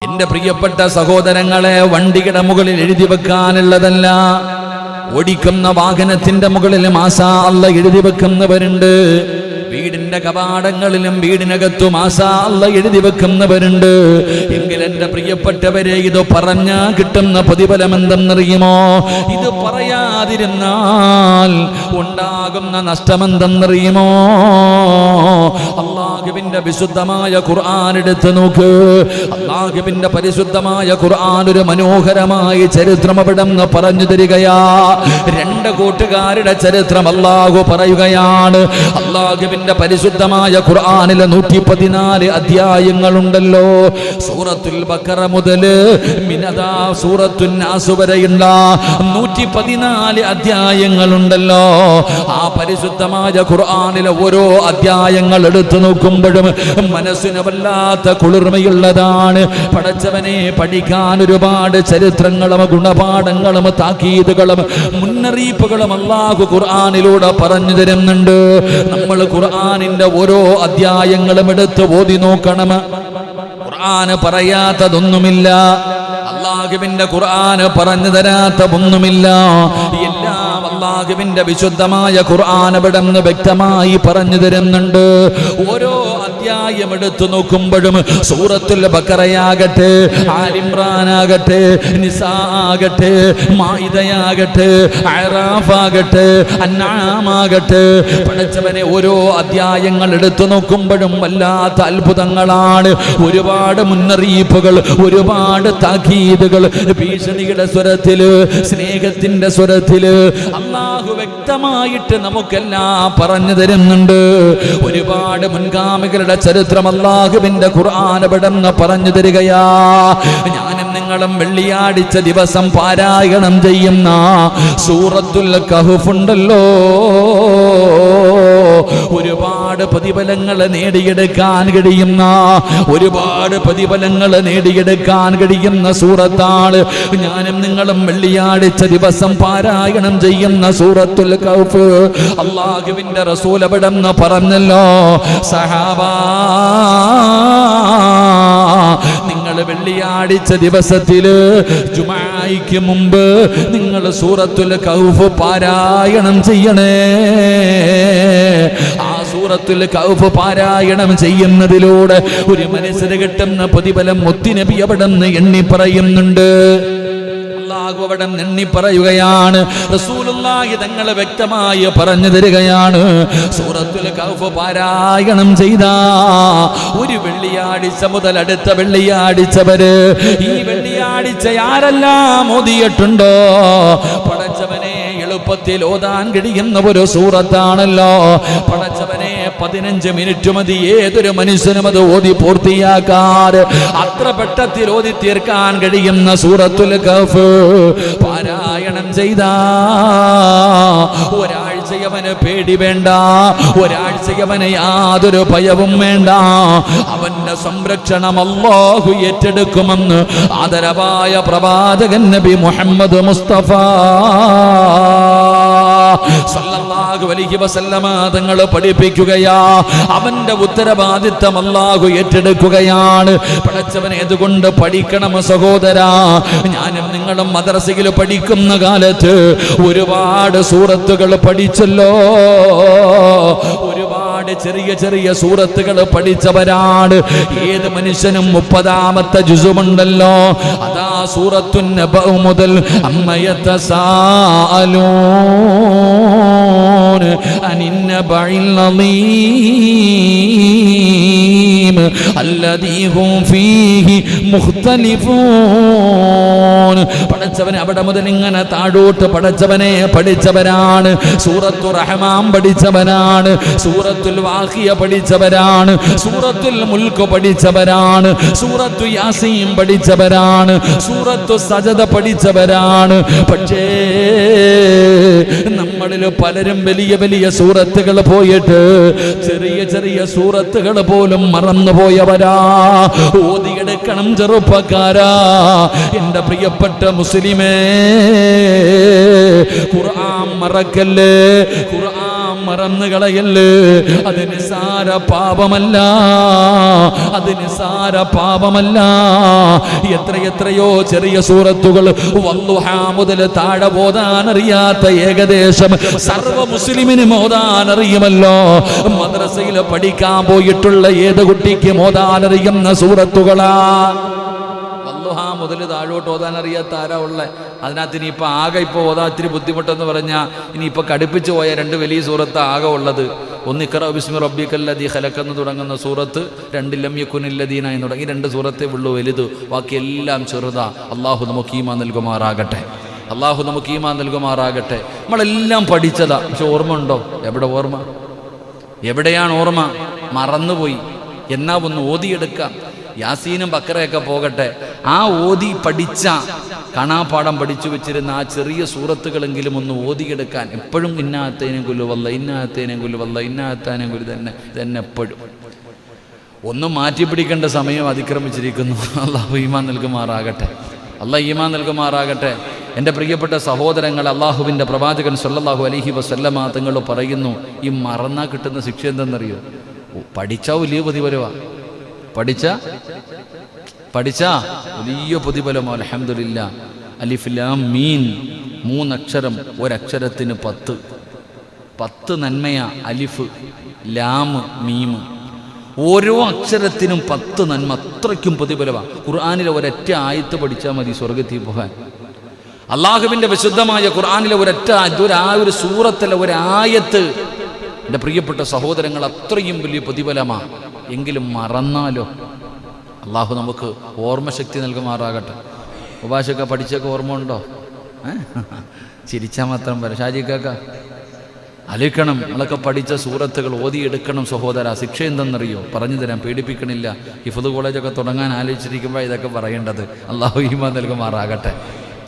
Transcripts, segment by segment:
എന്റെ പ്രിയപ്പെട്ട സഹോദരങ്ങളെ, വണ്ടിയുടെ മുകളിൽ എഴുതി വെക്കാനുള്ളതല്ല, ഓടിക്കുന്ന വാഹനത്തിന്റെ മുകളിൽ മാഷാ അല്ലാഹ് എഴുതി വെക്കുന്നവരുണ്ട്. വീടിന്റെ കവാടങ്ങളിലും വീടിനകത്തും മാഷാ അല്ലാഹ് എഴുതി വെക്കുന്നവരുണ്ട്. എങ്കിൽ എന്റെ പ്രിയപ്പെട്ടവരെ, ഇത് പറഞ്ഞാ കിട്ടുന്ന പ്രതിഫലം എന്തെന്നറിയുമോ? ഇത് പറയാതിരുന്നാൽ ഉണ്ടാകുന്ന നഷ്ടമെന്തെന്നറിയുമോ? അല്ലാഹുവിന്റെ വിശുദ്ധമായ ഖുർആൻ എടുത്ത് നോക്ക്. അല്ലാഹുവിന്റെ പരിശുദ്ധമായ ഖുർആൻ ഒരു മനോഹരമായ ചരിത്രം അവിടെന്ന് പറഞ്ഞു തരികയാ. രണ്ട് കൂട്ടുകാരുടെ ചരിത്രം അല്ലാഹു പറയുകയാണ്. അല്ലാഹുവിന്റെ പരിശുദ്ധമായ ഖുർആനിലെ 114 അധ്യായങ്ങളുണ്ടല്ലോ. സൂറത്തുൽ ബഖറ മുതൽ മിനദാ സൂറത്തുൻ നാസ് വരെയുള്ള 114 അധ്യായങ്ങളുണ്ടല്ലോ. ആ പരിശുദ്ധമായ ഖുർആനിലെ ഓരോ അധ്യായങ്ങൾ എടുത്തു നോക്കുമ്പോഴും മനസ്സിന് വല്ലാത്ത കുളിർമയുള്ളതാണ്. പടച്ചവനെ, പഠിക്കാൻ ഒരുപാട് ചരിത്രങ്ങളും ഗുണപാഠങ്ങളും താക്കീതുകളും മുന്നറിയിപ്പുകളും അല്ലാഹു ഖുർആനിലൂടെ പറഞ്ഞു തരുന്നുണ്ട്. നമ്മൾ ഖുർആനിന്റെ ഓരോ അധ്യായങ്ങളും എടുത്ത് ഓതി നോക്കണം. ഖുർആന് പറയാത്തതൊന്നുമില്ല, അല്ലാഹുവിന്റെ ഖുർആന് പറഞ്ഞു തരാത്തതൊന്നുമില്ല. എല്ലാം അല്ലാഹുവിന്റെ വിശുദ്ധമായ ഖുർആൻ അവിടെ നിന്ന് വ്യക്തമായി പറഞ്ഞു തരുന്നുണ്ട്. ഓരോ അധ്യായം എടുത്തു നോക്കുമ്പോഴും സൂറത്തുൽ ബഖറയാകട്ടെ, ആൽ ഇംറാൻ ആകട്ടെ, നിസാ ആകട്ടെ, മാഇദയാകട്ടെ, അഅറാഫ് ആകട്ടെ, അൻആം ആകട്ടെ, പടച്ചവനെ ഓരോ അധ്യായങ്ങൾ എടുത്തു നോക്കുമ്പോഴും വല്ലാത്ത അത്ഭുതങ്ങളാണ്. ഒരുപാട് മുന്നറിയിപ്പുകൾ, ഒരുപാട് താക്കീതുകൾ, ഭീഷണിയുടെ സ്വരത്തില്, സ്നേഹത്തിന്റെ സ്വരത്തില് അല്ലാഹു വ്യക്തമായിട്ട് നമുക്കെല്ലാം പറഞ്ഞു തരുന്നുണ്ട്. ഒരുപാട് മുൻഗാമികളുടെ ചരിത്രം അല്ലാഹുവിന്റെ ഖുർആൻ അവിടെന്ന് പറഞ്ഞു തരികയാ. ഞാനും നിങ്ങളും വെള്ളിയാഴ്ച ദിവസം പാരായണം ചെയ്യുന്ന സൂറത്തുൽ കഹ്ഫ് ഉണ്ടല്ലോ, ഒരുപാട് പ്രതിഫലങ്ങൾ നേടിയെടുക്കാൻ കഴിയുന്ന, ഒരുപാട് പ്രതിഫലങ്ങൾ നേടിയെടുക്കാൻ കഴിയുന്ന സൂറത്താണ്. ഞാനും നിങ്ങളും വെള്ളിയാഴ്ച ദിവസം പാരായണം ചെയ്യുന്ന സൂറത്തുൽ കഹ്ഫ്. അല്ലാഹുവിന്റെ റസൂൽ അവിടെന്ന് പറഞ്ഞല്ലോ, സഹാബാ, നിങ്ങൾ വെള്ളിയാഴ്ച ദിവസത്തില് ജുമുഅയ്ക്ക് മുമ്പ് നിങ്ങൾ സൂറത്തുൽ കഹ്ഫ് പാരായണം ചെയ്യണേ. ആ സൂറത്തുൽ കഹ്ഫ് പാരായണം ചെയ്യുന്നതിലൂടെ ഒരു മനസ്സിന് കിട്ടുന്ന പ്രതിഫലം മുത്തുനബി അവിടെന്ന് എണ്ണി പറയുന്നുണ്ട്. അവിടെ എണ്ണി പറയുകയാണ്. റസൂലുള്ളാഹി തങ്ങൾ വ്യക്തമായി പറഞ്ഞു തരികയാണ്, സൂറത്തുൽ കഹ്ഫ് പാരായണം ചെയ്താ ഒരു വെള്ളിയാഴ്ച മുതൽ അടുത്ത വെള്ളിയാഴ്ച വരെ, ഈ വെള്ളിയാഴ്ച ആരെല്ലാം ഓതിയിട്ടുണ്ടോ, പടച്ചവനെ എളുപ്പത്തിൽ ഓതാൻ കഴിയുന്ന ഒരു സൂറത്താണല്ലോ. പടച്ചവനെ, 15 മിനിറ്റ് മതി ഏതൊരു മനുഷ്യനും അത് ഓതി പൂർത്തിയാക്കാൻ. അത്ര പെട്ടത്തിൽ ഓതി തീർക്കാൻ കഴിയുന്ന സൂറത്തുൽ കഹ്ഫ് പാരായണം ചെയ്താ ഒരാഴ്ചയവന് പേടി വേണ്ട, ഒരാഴ്ചയവന് യാതൊരു ഭയവും വേണ്ട. അവന്റെ സംരക്ഷണം അല്ലാഹു ഏറ്റെടുക്കുമെന്ന് ആദരവായ പ്രവാചകൻ നബി മുഹമ്മദ് മുസ്തഫ സല്ലല്ലാഹു അലൈഹി വസല്ലമ തങ്ങൾ പഠിപ്പിക്കുകയാ. അവന്റെ ഉത്തരവാദിത്തം അല്ലാഹു ഏറ്റെടുക്കുകയാണ്. പടച്ചവനെ, അതുകൊണ്ട് പഠിക്കണം സഹോദരാ. ഞാനും നിങ്ങളും മദ്രസയിൽ പഠിക്കുന്ന കാലത്ത് ഒരുപാട് സൂറത്തുകൾ പഠിച്ചല്ലോ, ഒരുപാട് ചെറിയ ചെറിയ സൂറത്തുകൾ പഠിച്ചവരാണ്. ഏത് മനുഷ്യനും 30ാമത്തെ ജുസുമുണ്ടല്ലോ, അതാ സൂറത്തുൻ നബഅ മുതൽ അമ്മയതസാഅലൂൻ അനിന്നബഇൽ അളീം അല്ലദീ ഹും ഫീഹി മുഖ്തലിഫൂൻ. പടച്ചവനെ, അവിടെ മുതൽ ഇങ്ങനെ താഴോട്ട് പടച്ചവനെ പഠിച്ചവരാണ്. സൂറത്തു റഹ്മാൻ പഠിച്ചവരാണ്, സൂറത്തുൽ വാഖിയ പഠിച്ചവരാണ്, സൂറത്തുൽ മുൽക്ക് പഠിച്ചവരാണ്, സൂറത്തു യാസീൻ പഠിച്ചവരാണ്, സൂറത്തു സജദ പഠിച്ചവരാണ്. പക്ഷേ നമ്മളിൽ പലരും വലിയ വലിയ സൂറത്തുകൾ പോയിട്ട് ചെറിയ ചെറിയ സൂറത്തുകൾ പോലും മറന്നുപോയവരാ. ഓതിയെടുക്കണം ചെറുപ്പക്കാരാ, എന്റെ പ്രിയപ്പെട്ട മുസ്ലിമേ. ഖുർആൻ മറക്കല്ലേ, ഖുർആൻ മറന്നു കളയല്ലേ. അത് നിസാര പാപമല്ല, അത് നിസാര പാപമല്ല. എത്രയോ ചെറിയ സൂറത്തുകൾ വല്ലുഹാ മുതൽ താഴെ ഓതാനറിയാത്ത ഏകദേശം സർവ്വ മുസ്ലിമിനും ഓതാനറിയുമല്ലോ. മദ്രസയിൽ പഠിക്കാൻ പോയിട്ടുള്ള ഏത് കുട്ടിക്കും ഓതാനറിയുന്ന സൂറത്തുകളാ. വല്ലുഹാ മുതൽ താഴോട്ട് ഓതാനറിയാത്ത ആരാ ഉള്ളത്? അതിനകത്ത് ഇനിയിപ്പോൾ ആകെ ഇപ്പോൾ ഓതാൻ ഇത്തിരി ബുദ്ധിമുട്ടെന്ന് പറഞ്ഞാൽ ഇനിയിപ്പോൾ കടുപ്പിച്ച് പോയ രണ്ട് വലിയ സൂറത്ത് ആകെ ഉള്ളത്. ഒന്ന് ഇഖ്റ ബിസ്മി റബ്ബിക്കല്ലദീ ഖലഖ് എന്ന് തുടങ്ങുന്ന സൂറത്ത്, രണ്ട് ലം യകുനില്ലദീന എന്ന് തുടങ്ങി രണ്ട് സൂറത്തേ ഉള്ളൂ വലുത്, ബാക്കിയെല്ലാം ചെറുതാ. അള്ളാഹു നമുക്ക് ഈമാൻ നൽകുമാറാകട്ടെ, അള്ളാഹു നമുക്ക് ഈമാൻ നൽകുമാറാകട്ടെ. നമ്മളെല്ലാം പഠിച്ചതാ, പക്ഷെ ഓർമ്മ ഉണ്ടോ? എവിടെ ഓർമ്മ? എവിടെയാണ് ഓർമ്മ? മറന്നുപോയി. എന്നാ ഒന്ന് ഓതിയെടുക്കാം. യാസീനും ബക്കറയൊക്കെ പോകട്ടെ, ആ ഓതി പഠിച്ച കാണാപ്പാടം പഠിച്ചു വെച്ചിരുന്ന ആ ചെറിയ സൂറത്തുകളെങ്കിലും ഒന്ന് ഓതിയെടുക്കാൻ. എപ്പോഴും ഇന്നാത്തേനും കൊല്ലുവല്ല, ഇന്നാത്തേനും കൊല്ലുവല്ല, ഇന്നാത്താനും കൊല്ലു തന്നെ എപ്പോഴും. ഒന്നും മാറ്റിപ്പിടിക്കേണ്ട സമയം അതിക്രമിച്ചിരിക്കുന്നു. അള്ളാഹു ഈമാൻ നൽകുമാറാകട്ടെ, അള്ളാഹ് ഈമാൻ നൽകുമാറാകട്ടെ. എൻ്റെ പ്രിയപ്പെട്ട സഹോദരങ്ങൾ, അള്ളാഹുവിൻ്റെ പ്രവാചകൻ സല്ലല്ലാഹു അലൈഹി വസല്ലമ തങ്ങൾ പറയുന്നു, ഈ മറന്നാൽ കിട്ടുന്ന ശിക്ഷ എന്തെന്നറിയോ? പഠിച്ചാ വലിയ പ്രതിഫലമാ. പഠിച്ചാ വലിയ പ്രതിഫലമോ. അൽഹംദുലില്ലാ. അലിഫ് ലാം മീൻ, മൂന്നക്ഷരം, ഒരക്ഷരത്തിന് 10 നന്മയാ. അലിഫ് ലാം മീം, ഓരോ അക്ഷരത്തിനും 10 നന്മ. അത്രയ്ക്കും പ്രതിഫലമാണ്. ഖുർആനിലെ ഒരൊറ്റ ആയത്ത് പഠിച്ചാൽ മതി സ്വർഗത്തിൽ പോകാൻ. അള്ളാഹുവിൻ്റെ വിശുദ്ധമായ ഖുർആനിലെ ഒരു സൂറത്തിലെ ഒരായത്ത്, എൻ്റെ പ്രിയപ്പെട്ട സഹോദരങ്ങൾ, അത്രയും വലിയ പ്രതിഫലമാണ്. എങ്കിലും മറന്നാലോ? അള്ളാഹു നമുക്ക് ഓർമ്മശക്തി നൽകുമാറാകട്ടെ. ഉപഭാഷയൊക്കെ പഠിച്ചൊക്കെ ഓർമ്മ ഉണ്ടോ? ചിരിച്ചാൽ മാത്രം വരാം. ഷാജിക്കാക്ക അലിക്കണം. നമ്മളൊക്കെ പഠിച്ച സൂറത്തുകൾ ഓതിയെടുക്കണം സഹോദര. ശിക്ഷ എന്തെന്നറിയോ? പറഞ്ഞു തരാം, പേടിപ്പിക്കണില്ല. ഹിഫ്ദ് കോളേജൊക്കെ തുടങ്ങാൻ ആലോചിച്ചിരിക്കുമ്പോൾ ഇതൊക്കെ പറയേണ്ടത്. അള്ളാഹു ഈമാൻ നൽകുമാറാകട്ടെ.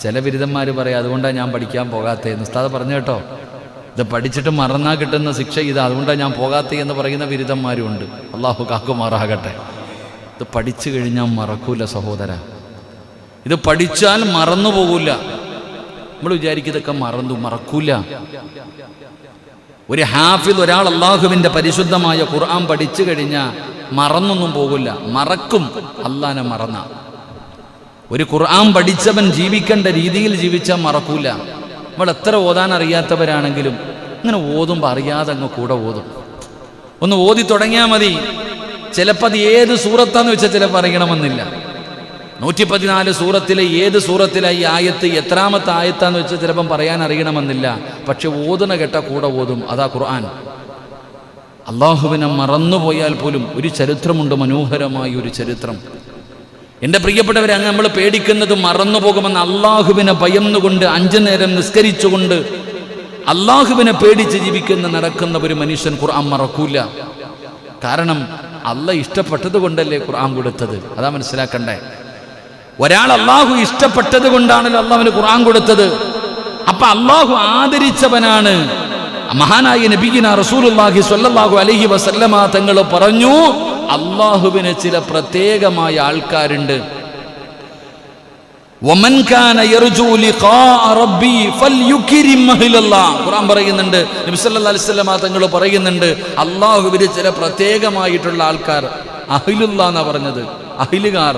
ചില ബിരുദന്മാർ പറയാം, അതുകൊണ്ടാണ് ഞാൻ പഠിക്കാൻ പോകാത്തതെന്ന്. ഉസ്താദ് പറഞ്ഞു കേട്ടോ, ഇത് പഠിച്ചിട്ട് മറന്നാൽ കിട്ടുന്ന ശിക്ഷ ഇതാ, അതുകൊണ്ടാണ് ഞാൻ പോകാത്തത് എന്ന് പറയുന്ന ബിരുദന്മാരുമുണ്ട്. അള്ളാഹു കാക്കുമാറാകട്ടെ. ഇത് പഠിച്ചു കഴിഞ്ഞാൽ മറക്കൂല സഹോദര. ഇത് പഠിച്ചാൽ മറന്നു പോകൂല. നമ്മൾ വിചാരിക്കുന്നതൊക്കെ മറക്കൂല. ഒരു ഹാഫിദ്, ഒരാൾ അള്ളാഹുവിൻ്റെ പരിശുദ്ധമായ ഖുർആൻ പഠിച്ചു കഴിഞ്ഞാൽ മറന്നൊന്നും പോകില്ല. മറക്കും അള്ളാനെ മറന്ന. ഒരു ഖുർആൻ പഠിച്ചവൻ ജീവിക്കേണ്ട രീതിയിൽ ജീവിച്ചാൽ മറക്കൂല. നമ്മൾ എത്ര ഓതാൻ അറിയാത്തവരാണെങ്കിലും ഇങ്ങനെ ഓതുമ്പോൾ അറിയാതെ അങ്ങ് കൂടെ ഓതും. ഒന്ന് ഓതി തുടങ്ങിയാൽ മതി. ചിലപ്പോൾ അത് ഏത് സൂറത്താന്ന് വെച്ചാൽ ചിലപ്പോൾ അറിയണമെന്നില്ല. 114 സൂറത്തിലെ ഏത് സൂറത്തിലെ ഈ ആയത്ത് എത്രാമത്തെ ആയത്താന്ന് വെച്ചാൽ ചിലപ്പം പറയാൻ അറിയണമെന്നില്ല. പക്ഷെ ഓതുന്ന കേട്ട കൂടെ ഓതും. അതാ ഖുർആൻ. അള്ളാഹുവിനെ മറന്നുപോയാൽ പോലും ഒരു ചരിത്രമുണ്ട്, മനോഹരമായ ഒരു ചരിത്രം. എൻ്റെ പ്രിയപ്പെട്ടവരെ, അങ്ങ് നമ്മൾ പേടിക്കുന്നത് മറന്നു പോകുമെന്ന്. അള്ളാഹുവിനെ ഭയന്നുകൊണ്ട് 5 നേരം നിസ്കരിച്ചുകൊണ്ട് അള്ളാഹുവിനെ പേടിച്ച് നടക്കുന്ന ഒരു മനുഷ്യൻ ഖുർആൻ മറക്കൂല. കാരണം അള്ളാഹ് ഇഷ്ടപ്പെട്ടത് കൊണ്ടല്ലേ ഖുർആൻ കൊടുത്തത്. അതാ മനസ്സിലാക്കണ്ടേ. ഒരാൾ അള്ളാഹു ഇഷ്ടപ്പെട്ടത് കൊണ്ടാണല്ലോ അള്ളാഹുവിന് ഖുർആൻ കൊടുത്തത്. അപ്പൊ അള്ളാഹു ആദരിച്ചവനാണ്. മഹാനായ നബിയിന റസൂലുള്ളാഹി സ്വല്ലല്ലാഹു അലൈഹി വസല്ലമ തങ്ങൾ പറഞ്ഞു, അള്ളാഹുവിന് ചില പ്രത്യേകമായ ആൾക്കാരുണ്ട്. വമൻ കാന യർജു ലിഖാഅ റബ്ബി ഫൽയുക്രിം അഹ്ലല്ലാഹ്. ഖുർആൻ പറയുന്നുണ്ട്, നബി സല്ലല്ലാഹു അലൈഹി വസല്ലമ തങ്ങൾ പറയുന്നുണ്ട്, അള്ളാഹുവിന് ചില പ്രത്യേകമായിട്ടുള്ള ആൾക്കാർ. അഹ്ലുല്ലാഹ് എന്നാ പറഞ്ഞത്. അഹ്ലുകാർ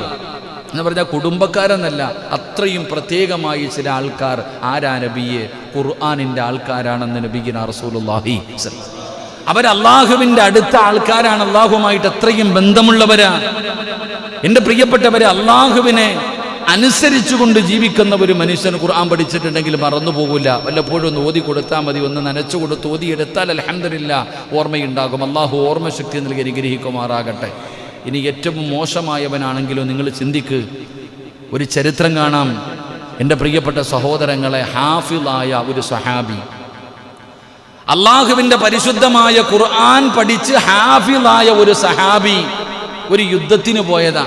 എന്ന് പറഞ്ഞാൽ കുടുംബക്കാരെന്നല്ല, അത്രയും പ്രത്യേകമായി ചില ആൾക്കാർ. ആരാ നബിയെ? ഖുർആനിൻ്റെ ആൾക്കാരാണെന്ന് നബിയിന റസൂലുള്ളാഹി. അവർ അള്ളാഹുവിൻ്റെ അടുത്ത ആൾക്കാരാണ്. അള്ളാഹുമായിട്ട് അത്രയും ബന്ധമുള്ളവരാ. എൻ്റെ പ്രിയപ്പെട്ടവരെ, അള്ളാഹുവിനെ അനുസരിച്ചുകൊണ്ട് ജീവിക്കുന്ന ഒരു മനുഷ്യൻ ഖുർആൻ പഠിച്ചിട്ടുണ്ടെങ്കിൽ മറന്നു പോകില്ല. വല്ലപ്പോഴും ഒന്ന് ഓതി കൊടുത്താൽ മതി. ഒന്ന് നനച്ചു കൊടുത്ത് ഓതിയെടുത്താൽ അൽഹംദുലില്ലാ ഓർമ്മയുണ്ടാകും. അള്ളാഹു ഓർമ്മശക്തി നൽകി അനുഗ്രഹിക്കുമാറാകട്ടെ. ഇനി ഏറ്റവും മോശമായവനാണെങ്കിലോ നിങ്ങൾ ചിന്തിക്ക്. ഒരു ചരിത്രം കാണാം എൻ്റെ പ്രിയപ്പെട്ട സഹോദരങ്ങളെ. ഹാഫിളായ ഒരു സഹാബി, അള്ളാഹുവിൻ്റെ പരിശുദ്ധമായ ഖുർആൻ പഠിച്ച് ഹാഫിളായ ഒരു സഹാബി ഒരു യുദ്ധത്തിന് പോയതാ.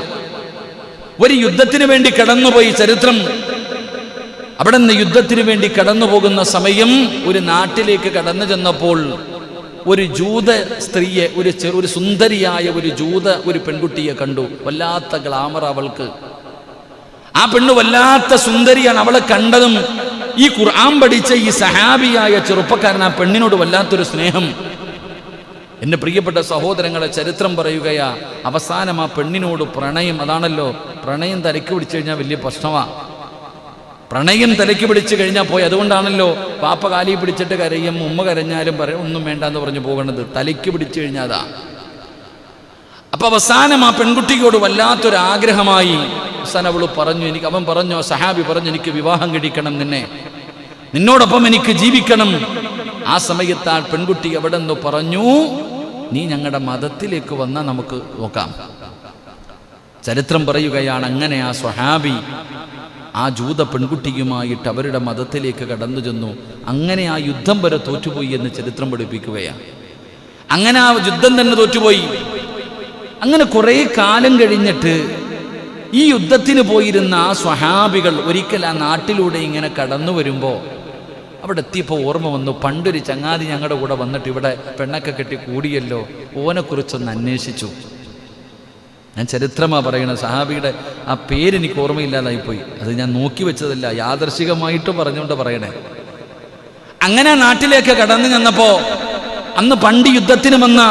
ഒരു യുദ്ധത്തിന് വേണ്ടി കടന്നുപോയി. ചരിത്രം, അവിടെ നിന്ന് യുദ്ധത്തിന് വേണ്ടി കടന്നു പോകുന്ന സമയം ഒരു നാട്ടിലേക്ക് കടന്നു ചെന്നപ്പോൾ ഒരു ജൂത സ്ത്രീയെ, ഒരു സുന്ദരിയായ ഒരു പെൺകുട്ടിയെ കണ്ടു. വല്ലാത്ത ഗ്ലാമർ അവൾക്ക്. ആ പെണ്ണ് വല്ലാത്ത സുന്ദരിയാണ്. അവളെ കണ്ടതും ഈ ഖുർആൻ പഠിച്ച ഈ സഹാബിയായ ചെറുപ്പക്കാരൻ ആ പെണ്ണിനോട് വല്ലാത്തൊരു സ്നേഹം. എന്റെ പ്രിയപ്പെട്ട സഹോദരങ്ങളെ, ചരിത്രം പറയുകയാ, അവസാനം ആ പെണ്ണിനോട് പ്രണയം. അതാണല്ലോ പ്രണയം തലയ്ക്ക് പിടിച്ചു കഴിഞ്ഞാൽ വലിയ പ്രശ്നമാ. പ്രണയം തലയ്ക്ക് പിടിച്ചു കഴിഞ്ഞാൽ പോയി. അതുകൊണ്ടാണല്ലോ പാപ്പ കാലി പിടിച്ചിട്ട് കരയും, ഉമ്മ കരഞ്ഞാലും പറയും ഒന്നും വേണ്ട എന്ന് പറഞ്ഞു പോകേണ്ടത്. തലയ്ക്ക് പിടിച്ചു കഴിഞ്ഞാതാ. അപ്പൊ അവസാനം ആ പെൺകുട്ടിയോട് വല്ലാത്തൊരു ആഗ്രഹമായി. അവസാനം അവൾ പറഞ്ഞു, അവൻ പറഞ്ഞു, സഹാബി പറഞ്ഞു, എനിക്ക് വിവാഹം കഴിക്കണം, നിന്നോടൊപ്പം എനിക്ക് ജീവിക്കണം. ആ സമയത്ത് ആ പെൺകുട്ടി എവിടെ നിന്ന് പറഞ്ഞു, നീ ഞങ്ങളുടെ മതത്തിലേക്ക് വന്നാൽ നമുക്ക് നോക്കാം. ചരിത്രം പറയുകയാണ്, അങ്ങനെ ആ സ്വഹാബി ആ ജൂത പെൺകുട്ടിയുമായിട്ട് അവരുടെ മതത്തിലേക്ക് കടന്നു ചെന്നു. അങ്ങനെ ആ യുദ്ധം വരെ തോറ്റുപോയി എന്ന് ചരിത്രം പഠിപ്പിക്കുകയാണ്. അങ്ങനെ ആ യുദ്ധം തന്നെ തോറ്റുപോയി. അങ്ങനെ കുറെ കാലം കഴിഞ്ഞിട്ട് ഈ യുദ്ധത്തിന് പോയിരുന്ന ആ സ്വഹാബികൾ ഒരിക്കൽ ആ നാട്ടിലൂടെ ഇങ്ങനെ കടന്നു വരുമ്പോൾ അവിടെ എത്തിയപ്പോൾ ഓർമ്മ വന്നു, പണ്ടൊരു ചങ്ങാതി ഞങ്ങളുടെ കൂടെ വന്നിട്ട് ഇവിടെ പെണ്ണൊക്കെ കെട്ടി കൂടിയല്ലോ, ഓനെക്കുറിച്ചൊന്ന് അന്വേഷിച്ചു. ഞാൻ ചരിത്രമാണ് പറയണത്. സഹാബിയുടെ ആ പേരെനിക്ക് ഓർമ്മയില്ലാതായിപ്പോയി. അത് ഞാൻ നോക്കി വെച്ചതല്ല, യാദർശികമായിട്ട് പറഞ്ഞുകൊണ്ട് പറയണേ. അങ്ങനെ നാട്ടിലേക്ക് കടന്നു ചെന്നപ്പോ അന്ന് പണ്ട് യുദ്ധത്തിന് വന്ന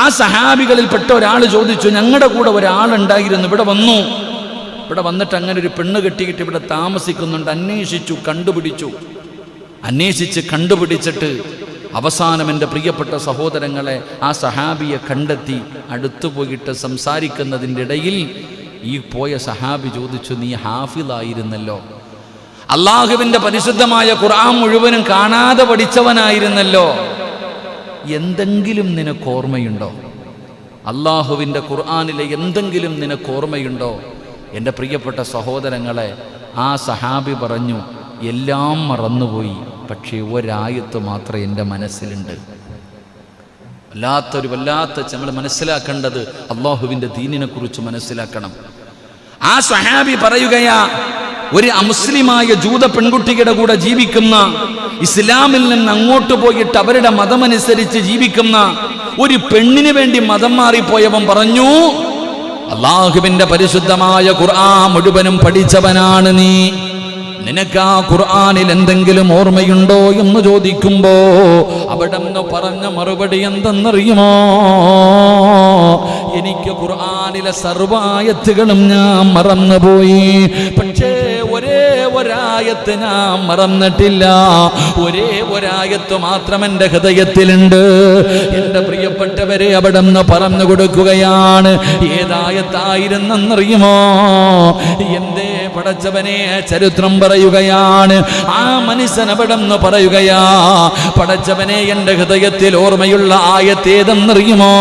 ആ സഹാബികളിൽപ്പെട്ട ഒരാൾ ചോദിച്ചു, ഞങ്ങളുടെ കൂടെ ഒരാളുണ്ടായിരുന്നു, ഇവിടെ വന്നു, ഇവിടെ വന്നിട്ട് അങ്ങനെ ഒരു പെണ്ണ് കെട്ടിയിട്ട് ഇവിടെ താമസിക്കുന്നുണ്ട്. അന്വേഷിച്ചു, കണ്ടുപിടിച്ചിട്ട് അവസാനം എൻ്റെ പ്രിയപ്പെട്ട സഹോദരങ്ങളെ ആ സഹാബിയെ കണ്ടെത്തി. അടുത്തു പോയിട്ട് സംസാരിക്കുന്നതിൻ്റെ ഇടയിൽ ഈ പോയ സഹാബി ചോദിച്ചു, നീ ഹാഫിളായിരുന്നല്ലോ, അള്ളാഹുവിൻ്റെ പരിശുദ്ധമായ ഖുർആൻ മുഴുവനും കാണാതെ പഠിച്ചവനായിരുന്നല്ലോ, എന്തെങ്കിലും നിനക്ക് ഓർമ്മയുണ്ടോ? അള്ളാഹുവിൻ്റെ ഖുർആനിലെ എന്തെങ്കിലും നിനക്ക് ഓർമ്മയുണ്ടോ? എൻ്റെ പ്രിയപ്പെട്ട സഹോദരങ്ങളെ, ആ സഹാബി പറഞ്ഞു, എല്ലാം മറന്നുപോയി, പക്ഷേ ഒരായത്ത് മാത്രം എൻ്റെ മനസ്സിലുണ്ട്. വല്ലാത്ത നമ്മൾ മനസ്സിലാക്കേണ്ടത് അള്ളാഹുവിൻ്റെ ദീനിനെ കുറിച്ച് മനസ്സിലാക്കണം. ആ സ്വഹാബി പറയുകയാ, ഒരു അമുസ്ലിമായ ജൂത പെൺകുട്ടിയുടെ കൂടെ ജീവിക്കുന്ന, ഇസ്ലാമിൽ നിന്ന് അങ്ങോട്ട് പോയിട്ട് അവരുടെ മതമനുസരിച്ച് ജീവിക്കുന്ന ഒരു പെണ്ണിന് വേണ്ടി മതം മാറിപ്പോയവൻ പറഞ്ഞു, അള്ളാഹുവിൻ്റെ പരിശുദ്ധമായ ഖുർആൻ മുഴുവനും പഠിച്ചവനാണ് നീ, നിനക്ക് ആ ഖുർആനിൽ എന്തെങ്കിലും ഓർമ്മയുണ്ടോ എന്ന് ചോദിക്കുമ്പോ അവിടെ നിന്ന് പറഞ്ഞ മറുപടി എന്തെന്നറിയുമോ? എനിക്ക് ഖുർആനിലെ സർവായത്തുകളും ഞാൻ മറന്നുപോയി, പക്ഷേ ഒരേ ഒരായത്ത് ഞാൻ മറന്നിട്ടില്ല. ഒരേ ഒരായത്ത് മാത്രം എൻ്റെ ഹൃദയത്തിലുണ്ട്. എൻ്റെ പ്രിയപ്പെട്ടവരെ, അവിടെ നിന്ന് പറഞ്ഞു കൊടുക്കുകയാണ്, ഏതായത്തായിരുന്നെന്നറിയുമോ? എന്തേ പടച്ചവനെ, ചരിത്രം പറയുകയാണ്, ആ മനുഷ്യൻ അവിടെ നിന്ന് പറയുകയാ, പടച്ചവനെ, എൻ്റെ ഹൃദയത്തിൽ ഓർമ്മയുള്ള ആയത്തേതെന്നറിയുമോ?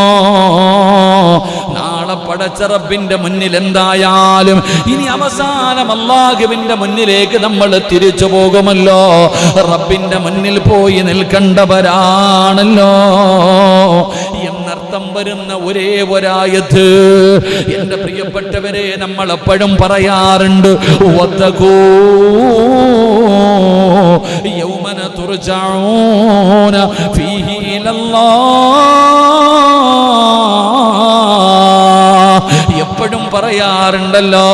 നാളെ പടച്ച റബ്ബിന്റെ മുന്നിൽ എന്തായാലും ഇനി അവസാനം അല്ലാഹുവിന്റെ മുന്നിലേക്ക് നമ്മൾ തിരിച്ചു പോകുമല്ലോ, റബ്ബിന്റെ മുന്നിൽ പോയി നിൽക്കേണ്ടവരാണല്ലോ എന്നർത്ഥം വരുന്ന ഒരേ ഒരായത്ത് എൻ്റെ പ്രിയപ്പെട്ടവരെ നമ്മൾ എപ്പോഴും പറയാറുണ്ട്, വത്തഖൂ യൗമന തുർജഊന ഫീഹി ഇലല്ലാഹ്. എപ്പോഴും പറയാറുണ്ടല്ലോ,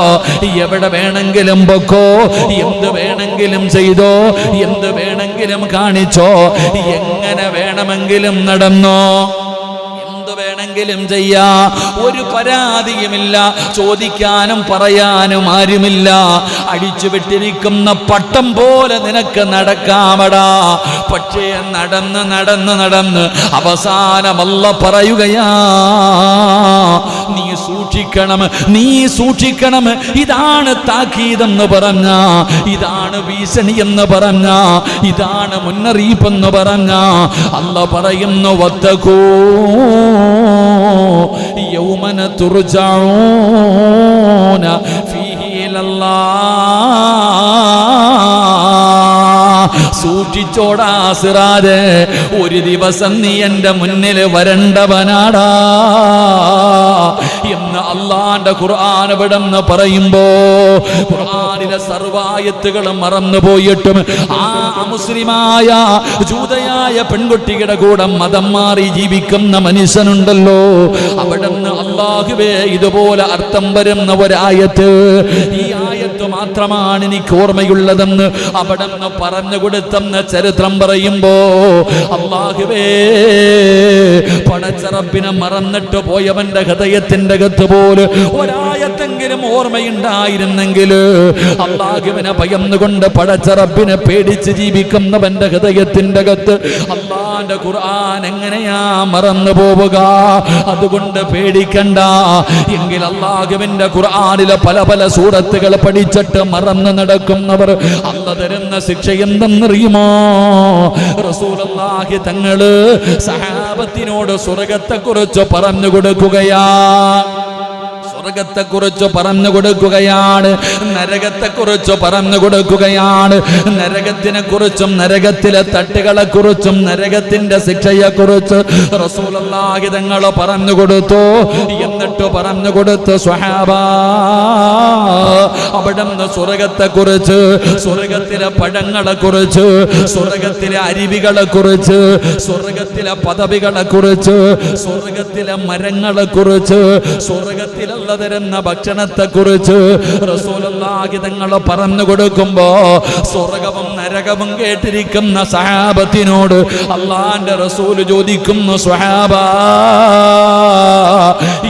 എവിടെ വേണമെങ്കിലും പൊക്കോ, എന്ത് വേണമെങ്കിലും ചെയ്തോ, എന്ത് വേണമെങ്കിലും കാണിച്ചോ, എങ്ങനെ വേണമെങ്കിലും നടന്നോ, വേണമെങ്കിലും ചെയ്യാ, ഒരു പരാതിയുമില്ല, ചോദിക്കാനും പറയാനും ആരുമില്ല, അടിച്ചു വിട്ടിരിക്കുന്ന പട്ടം പോലെ നിനക്ക് നടക്കാമടാ. പക്ഷേ നടന്ന് അവസാനം അല്ലാഹ് പറയുകയാ, നീ സൂക്ഷിക്കണം. ഇതാണ് താക്കീതെന്ന് പറഞ്ഞ, ഇതാണ് ഭീഷണി എന്ന് പറഞ്ഞ, ഇതാണ് മുന്നറിയിപ്പെന്ന് പറഞ്ഞ അല്ലാഹ് പറയുന്നു, വത്തഖൂ യൗമന തുർജഊന ഫീഹി ഇലല്ലാഹ്. സൂക്ഷിച്ചോടാ സിറാജ്, ഒരു ദിവസം നീ എൻ്റെ മുന്നിൽ വരണ്ടവനാടാ എന്ന് അള്ളാന്റെ ഖുർആൻ ഇവിടെന്ന് പറയുമ്പോ, ഖുർആനിലെ സർവായത്തുകളും മറന്നുപോയിട്ടും ആ മുസ്ലിമായ ജൂതയായ പെൺകുട്ടിയുടെ കൂടെ മതം മാറി ജീവിക്കുന്ന മനുഷ്യനുണ്ടല്ലോ, അവിടെന്ന് അല്ലാഹുവേ ഇതുപോലെ അർത്ഥം വരുന്ന ഒരായത്ത്, ഈ ആയത്ത് മാത്രമാണ് എനിക്ക് ഓർമ്മയുള്ളതെന്ന് അവിടെ നിന്ന് പറഞ്ഞു കൊടുത്തെന്ന് ചരിത്രം പറയുമ്പോ അല്ലാഹുവേ, പടച്ച റബ്ബിനെ മറന്നിട്ട് പോയവന്റെ ഹൃദയത്തിന്റെ അകത്ത് പോലും ഒരായത്തെങ്കിലും ഓർമ്മയുണ്ടായിരുന്നെങ്കിൽ, അല്ലാഹുവിനെ ഭയന്നുകൊണ്ട് പടച്ച റബ്ബിനെ പേടിച്ച് ജീവിക്കുന്നവന്റെ ഹൃദയത്തിന്റെ അകത്ത് അല്ലാഹുവിന്റെ ഖുർആൻ എങ്ങനെയാ മറന്നു പോവുക? അതുകൊണ്ട് പേടിക്കണ്ട. എങ്കിൽ അല്ലാഹുവിന്റെ ഖുർആനിലെ പല പല സൂറത്തുകൾ പഠിച്ചിട്ട് മറന്നു നടക്കുന്നവർ അല്ലാഹു തരുന്ന ശിക്ഷ എന്തെന്നറിയുമോ? റസൂലുള്ളാഹി തങ്ങള് സഹാബത്തിനോട് സ്വർഗ്ഗത്തെക്കുറിച്ച് പറഞ്ഞു കൊടുക്കുകയാ. സ്വർഗ്ഗത്തെക്കുറിച്ച് പറഞ്ഞു കൊടുക്കുകയാണ്, നരകത്തെക്കുറിച്ച് പറഞ്ഞു കൊടുക്കുകയാണ്. നരകത്തിനെ കുറിച്ചും നരകത്തിലെ തട്ടുകളെ കുറിച്ചും നരകത്തിന്റെ ശിക്ഷയെക്കുറിച്ച് റസൂലുള്ളാഹി തങ്ങൾ പറഞ്ഞു കൊടുത്തു. എന്നിട്ട് പറഞ്ഞു കൊടുത്തു സ്വഹാബാ, അവിടുന്ന് സ്വർഗ്ഗത്തെക്കുറിച്ച്, സ്വർഗ്ഗത്തിലെ പഴങ്ങളെ കുറിച്ച്, സ്വർഗ്ഗത്തിലെ അരുവികളെ കുറിച്ച്, സ്വർഗ്ഗത്തിലെ പദവികളെ കുറിച്ച്, സ്വർഗ്ഗത്തിലെ മരങ്ങളെ കുറിച്ച്, സ്വർഗ്ഗത്തിലുള്ള തരുന്ന ഭക്ഷണത്തെ കുറിച്ച് റസൂലുള്ളാഹി തങ്ങൾ പറഞ്ഞു കൊടുക്കുമ്പോ സ്വർഗ്ഗവും നരകവും കേട്ടിരിക്കുന്ന സഹാബത്തിനോട് അല്ലാഹുവിന്റെ റസൂൽ ചോദിക്കുന്നു, സ്വഹാബാ,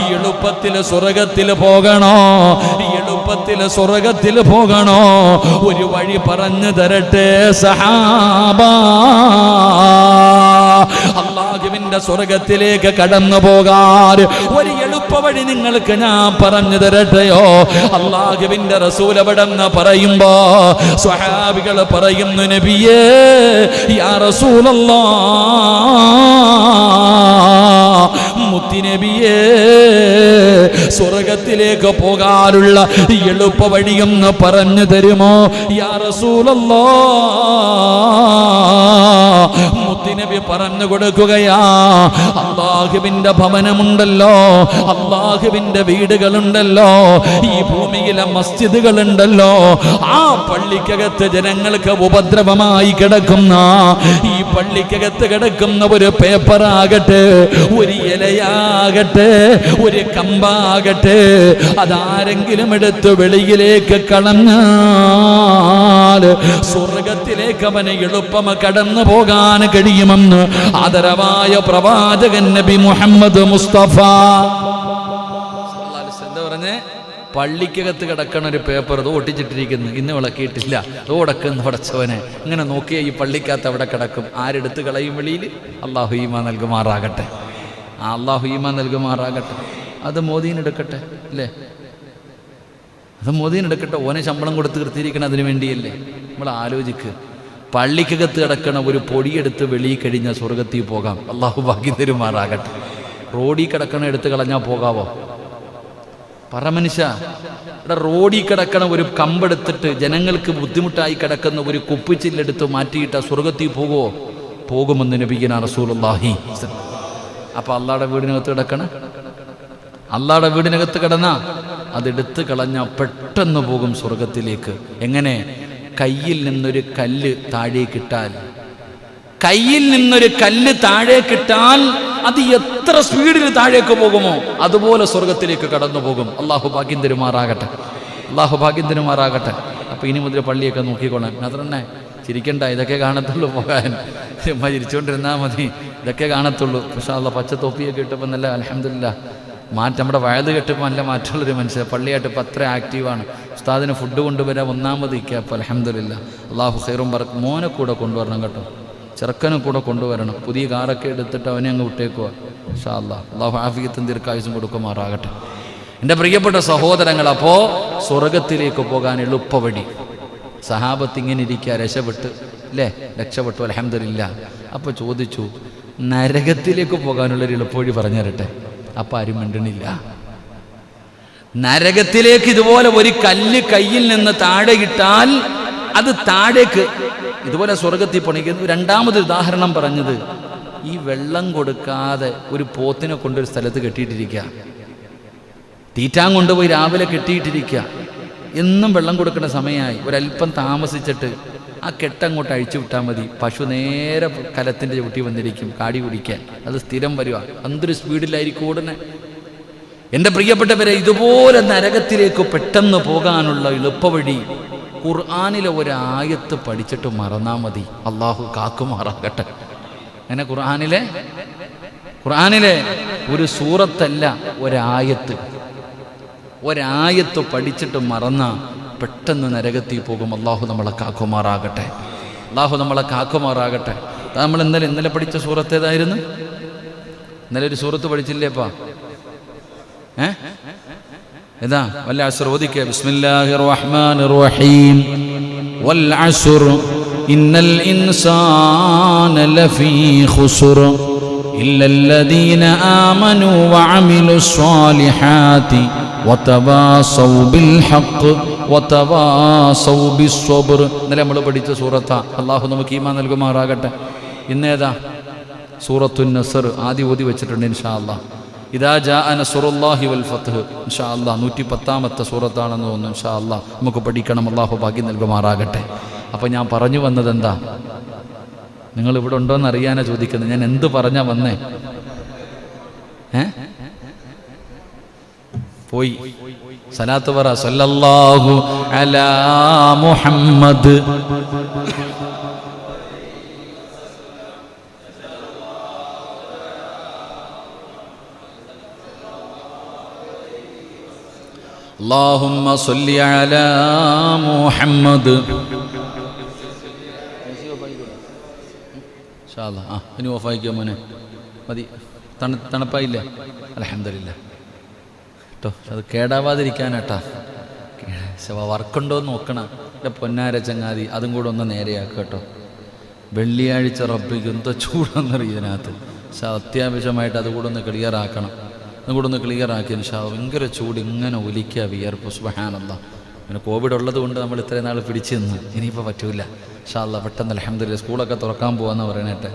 ഈ എളുപ്പത്തിൽ സ്വർഗ്ഗത്തിൽ പോകണോ? ഈ എളുപ്പത്തിൽ സ്വർഗ്ഗത്തിൽ പോകണോ? ഒരു വഴി പറഞ്ഞു തരട്ടെ സഹാബാ. അല്ലാഹുവിന്റെ സ്വർഗ്ഗത്തിലേക്ക് കടന്നു പോകാൻ ഒരു എളുപ്പ വഴി നിങ്ങൾക്ക് ഞാൻ പറഞ്ഞു തരട്ടെയോ? അല്ലാഹുവിന്റെ റസൂൽ അവിടെന്ന് പറയുമ്പോ സ്വഹാബികൾ പറയുന്നു, നബിയേ, യാ റസൂലല്ലാഹ്, മുത്തുനബിയേ, സ്വർഗ്ഗത്തിലേക്ക് പോകാനുള്ള എളുപ്പ വഴിയൊന്ന് പറഞ്ഞു തരുമോ? യാ റസൂലല്ലാഹ്, മുത്തുനബി പറഞ്ഞു കൊടുക്കുകയാ, അല്ലാഹുവിന്റെ ഭവനമുണ്ടല്ലോ, അല്ലാഹുവിന്റെ വീടുകളുണ്ടല്ലോ, ഈ ഭൂമിയിലെ മസ്ജിദുകളുണ്ടല്ലോ, ആ പള്ളിക്കകത്ത് ജനങ്ങൾക്ക് ഉപദ്രവമായി കിടക്കുന്ന, ഈ പള്ളിക്കകത്ത് കിടക്കുന്ന ഒരു പേപ്പറാകട്ടെ, ഒരു ഇലയാകട്ടെ, ഒരു കമ്പാകട്ടെ, അതാരെങ്കിലും എടുത്ത് വെളിയിലേക്ക് കളഞ്ഞാൽ സ്വർഗ്ഗത്തിലേക്ക് അവന് എളുപ്പം കടന്നു പോകാൻ കഴിയുമെന്ന് ആദരവായ പ്രവാചകൻ നബി മുഹമ്മദ് മുസ്തഫ എന്താ പറഞ്ഞേ? പള്ളിക്കകത്ത് കിടക്കണ ഒരു പേപ്പർ ഇത് ഒട്ടിച്ചിട്ടിരിക്കുന്നു, ഇന്ന് വിളക്കിയിട്ടില്ല, ഓടക്കുന്ന പടച്ചവനെ, ഇങ്ങനെ നോക്കിയാൽ ഈ പള്ളിക്കകത്ത് അവിടെ കിടക്കും. ആരെടുത്ത് കളയും വെളിയിൽ? അല്ലാഹു ഈമാൻ നൽകുമാറാകട്ടെ, അല്ലാഹു ഈമാൻ നൽകുമാറാകട്ടെ. അത് മോദീനെടുക്കട്ടെ അല്ലേ? അത് മോദീനെടുക്കട്ടെ. ഓനെ ശമ്പളം കൊടുത്ത് നിർത്തിയിരിക്കണം അതിനു വേണ്ടിയല്ലേ? നമ്മൾ ആലോചിക്ക്. പള്ളിക്കകത്ത് കിടക്കണ ഒരു പൊടിയെടുത്ത് വെളിയിൽ കഴിഞ്ഞാൽ സ്വർഗ്ഗത്തിൽ പോകാം. അല്ലാഹു ഭാഗ്യം തരുമാറാകട്ടെ. റോഡിൽ കിടക്കണ എടുത്ത് കളഞ്ഞാൽ പോകാവോ? പറ മനുഷ്യ. ഇവിടെ റോഡിൽ കിടക്കണ ഒരു കമ്പെടുത്തിട്ട് ജനങ്ങൾക്ക് ബുദ്ധിമുട്ടായി കിടക്കുന്ന ഒരു കുപ്പിച്ചില്ലെടുത്ത് മാറ്റിയിട്ട് സ്വർഗ്ഗത്തിൽ പോകുമോ? പോകുമെന്ന് നബിയുനാ റസൂലുള്ളാഹി. അപ്പൊ അള്ളാഹുടെ വീടിനകത്ത് കിടക്കണ, അള്ളാഹുടെ വീടിനകത്ത് കിടന്ന അതെടുത്ത് കളഞ്ഞ പെട്ടെന്ന് പോകും സ്വർഗ്ഗത്തിലേക്ക്. എങ്ങനെ? കയ്യിൽ നിന്നൊരു കല്ല് താഴേക്കിട്ടാൽ, കയ്യിൽ നിന്നൊരു കല്ല് താഴേക്കിട്ടാൽ അത് എത്ര സ്പീഡിൽ താഴേക്ക് പോകുമോ അതുപോലെ സ്വർഗ്ഗത്തിലേക്ക് കടന്നു പോകും. അള്ളാഹു ഭാഗ്യം തരുമാറാകട്ടെ, അള്ളാഹു ഭാഗ്യം തരുമാറാകട്ടെ. അപ്പൊ ഇനി മുതൽ പള്ളിയൊക്കെ നോക്കിക്കോളാം. അതന്നെ ചിരിക്കണ്ട, ഇതൊക്കെ കാണത്തുള്ളൂ. പോകാൻ ചുമ്മാ ചിരിച്ചുകൊണ്ടിരുന്നാൽ മതി, ഇതൊക്കെ കാണത്തുള്ളൂ. പക്ഷേ അള്ളാഹ് പച്ച തൊപ്പിയൊക്കെ ഇട്ടപ്പോൾ നല്ല അൽഹംദുലില്ലാഹ് മാറ്റം. നമ്മുടെ വയത് കെട്ടപ്പോൾ നല്ല മാറ്റമുള്ളൊരു മനുഷ്യൻ. പള്ളിയായിട്ട് ഇപ്പം അത്ര ആക്റ്റീവാണ്. ഉസ്താദിന് ഫുഡ് കൊണ്ടുവരാൻ ഒന്നാമത് ഇരിക്കുക. അപ്പോൾ അൽഹംദുലില്ലാഹ് അള്ളാഹു ഖൈറും ബറക്കും. മോനെ കൂടെ കൊണ്ടുവരണം കേട്ടോ, ചെറുക്കനെ കൂടെ കൊണ്ടുവരണം. പുതിയ കാറൊക്കെ എടുത്തിട്ട് അവനെ അങ്ങ് വിട്ടേക്കുക. ഇൻഷാ അല്ലാഹ് അള്ളാഹു ആഫിയത്തും ദീർഘായുസ്സും കൊടുക്കുമാറാകട്ടെ. എൻ്റെ പ്രിയപ്പെട്ട സഹോദരങ്ങൾ, അപ്പോൾ സ്വർഗത്തിലേക്ക് പോകാൻ എളുപ്പവഴി. സഹാബത്ത് ഇങ്ങനെ ഇരിക്കുക, രക്ഷപ്പെട്ട് അല്ലേ? രക്ഷപ്പെട്ടു അൽഹംദുലില്ലാഹ്. അപ്പോൾ ചോദിച്ചു, നരകത്തിലേക്ക് പോകാനുള്ളൊരു എളുപ്പവഴി പറഞ്ഞു തരട്ടെ. അപ്പം ആരും മിണ്ടണില്ല. നരകത്തിലേക്ക് ഇതുപോലെ ഒരു കല്ല് കയ്യിൽ നിന്ന് താഴെ ഇട്ടാൽ അത് താഴേക്ക് ഇതുപോലെ സ്വർഗത്തിൽ പണിക്കുന്നു. രണ്ടാമതൊരു ഉദാഹരണം പറഞ്ഞത്, ഈ വെള്ളം കൊടുക്കാതെ ഒരു പോത്തിനെ കൊണ്ടൊരു സ്ഥലത്ത് കെട്ടിയിട്ടിരിക്കുക, തീറ്റാൻ കൊണ്ടുപോയി രാവിലെ കെട്ടിയിട്ടിരിക്കുക, എന്നും വെള്ളം കൊടുക്കേണ്ട സമയമായി. ഒരല്പം താമസിച്ചിട്ട് ആ കെട്ടങ്ങോട്ട് അഴിച്ചു വിട്ടാൽ മതി, പശു നേരെ കലത്തിൻ്റെ ചുട്ടി വന്നിരിക്കും കാടി കുടിക്കാൻ. അത് സ്ഥിരം വരുക. എന്തൊരു സ്പീഡിലായിരിക്കും ഓടുന്നത്. എൻ്റെ പ്രിയപ്പെട്ടവരെ, ഇതുപോലെ നരകത്തിലേക്ക് പെട്ടെന്ന് പോകാനുള്ള എളുപ്പവഴി ഖുർആനിലെ ഒരായത്ത് പഠിച്ചിട്ട് മറന്നാൽ മതി. അള്ളാഹു കാക്കുമാറാകട്ടെ. അങ്ങനെ ഖുർആനിലെ ഒരു സൂറത്തല്ല, ഒരായത്ത് പഠിച്ചിട്ട് മറന്ന പെട്ടെന്ന് നരകത്തിൽ പോകും. അള്ളാഹു നമ്മളെ കാക്കുമാറാകട്ടെ. നമ്മൾ ഇന്നലെ പഠിച്ച സൂറത്ത് ഏതായിരുന്നു? ഇന്നലെ ഒരു സൂറത്ത് പഠിച്ചില്ലേപ്പാ? ഏതാ? വൽ അസ്ർ ഓദിക്കുക. ബിസ്മില്ലാഹിർ റഹ്മാനിർ റഹീം. വൽ അസ്ർ ഇന്നൽ ഇൻസാന ലഫീ ഖുസ്ർ ഇല്ലല്ലദീന ആമനൂ വഅമിലുസ് സ്വാലിഹാതി വതവാസൗ ബിൽ ഹഖ് വതവാസൗ ബിസ്സബ്ർ. ഇന്നലെ നമ്മൾ പഠിച്ച സൂറത്താ. അല്ലാഹു നമുക്ക് ഈമാൻ നൽകുമാറാകട്ടെ. ഇന്നേതാ? സൂറത്തുൻ നസ്ർ ആദ്യം ഓതി വെച്ചിട്ടുണ്ട് ഇൻഷാ അല്ലാഹ്. ഇദാ ജാഅ നസ്റുല്ലാഹി വൽ ഫത്ഹ് ഇൻഷാ അല്ലാഹ് 110ാമത്തെ സൂറത്താണെന്ന് തോന്നുന്നു. ഇൻഷാ അല്ലാഹ് നമുക്ക് പഠിക്കണം. അല്ലാഹു ഭാഗ്യം നൽകുമാറാകട്ടെ. അപ്പം ഞാൻ പറഞ്ഞു വന്നത് എന്താ? നിങ്ങൾ ഇവിടെ ഉണ്ടോയെന്ന് അറിയാനാ ചോദിക്കുന്നത്. ഞാൻ എന്ത് പറഞ്ഞാ വന്നേ? പോയി സലാത്ത് പറ. സല്ലല്ലാഹു അലാ മുഹമ്മദ്. اللهم صل على محمد. ഇനി ഓഫായിക്കോ മോനെ, മതി. തണുപ്പായില്ലേ? അൽഹംദുലില്ലാ കേട്ടോ. അത് കേടാവാതിരിക്കാനാട്ടാ. വർക്കുണ്ടോയെന്ന് നോക്കണം. എൻ്റെ പൊന്നാര ചങ്ങാതി, അതും കൂടെ ഒന്ന് നേരെയാക്കുക കേട്ടോ. വെള്ളിയാഴ്ച റബ്ബിക്ക് എന്തോ ചൂടെന്നറിയും ഇതിനകത്ത്. പക്ഷെ അത്യാവശ്യമായിട്ട് അതുകൂടെ ഒന്ന് ക്ലിയറാക്കണം. അതുകൂടെ ഒന്ന് ക്ലിയറാക്കി. ഭയങ്കര ചൂട്, ഇങ്ങനെ ഒലിക്കുക, വിയർപ്പ്. സുബ്ഹാനല്ലാഹ്. പിന്നെ കോവിഡ് ഉള്ളത് കൊണ്ട് നമ്മൾ ഇത്രയും നാൾ പിടിച്ചു നിന്ന്. ഇനിയിപ്പോൾ പറ്റൂല. ഇൻഷാ അല്ലാഹ് പെട്ടെന്ന് അൽഹംദുലില്ലാ സ്കൂളൊക്കെ തുറക്കാൻ പോകാമെന്ന് പറയണേട്ടെ.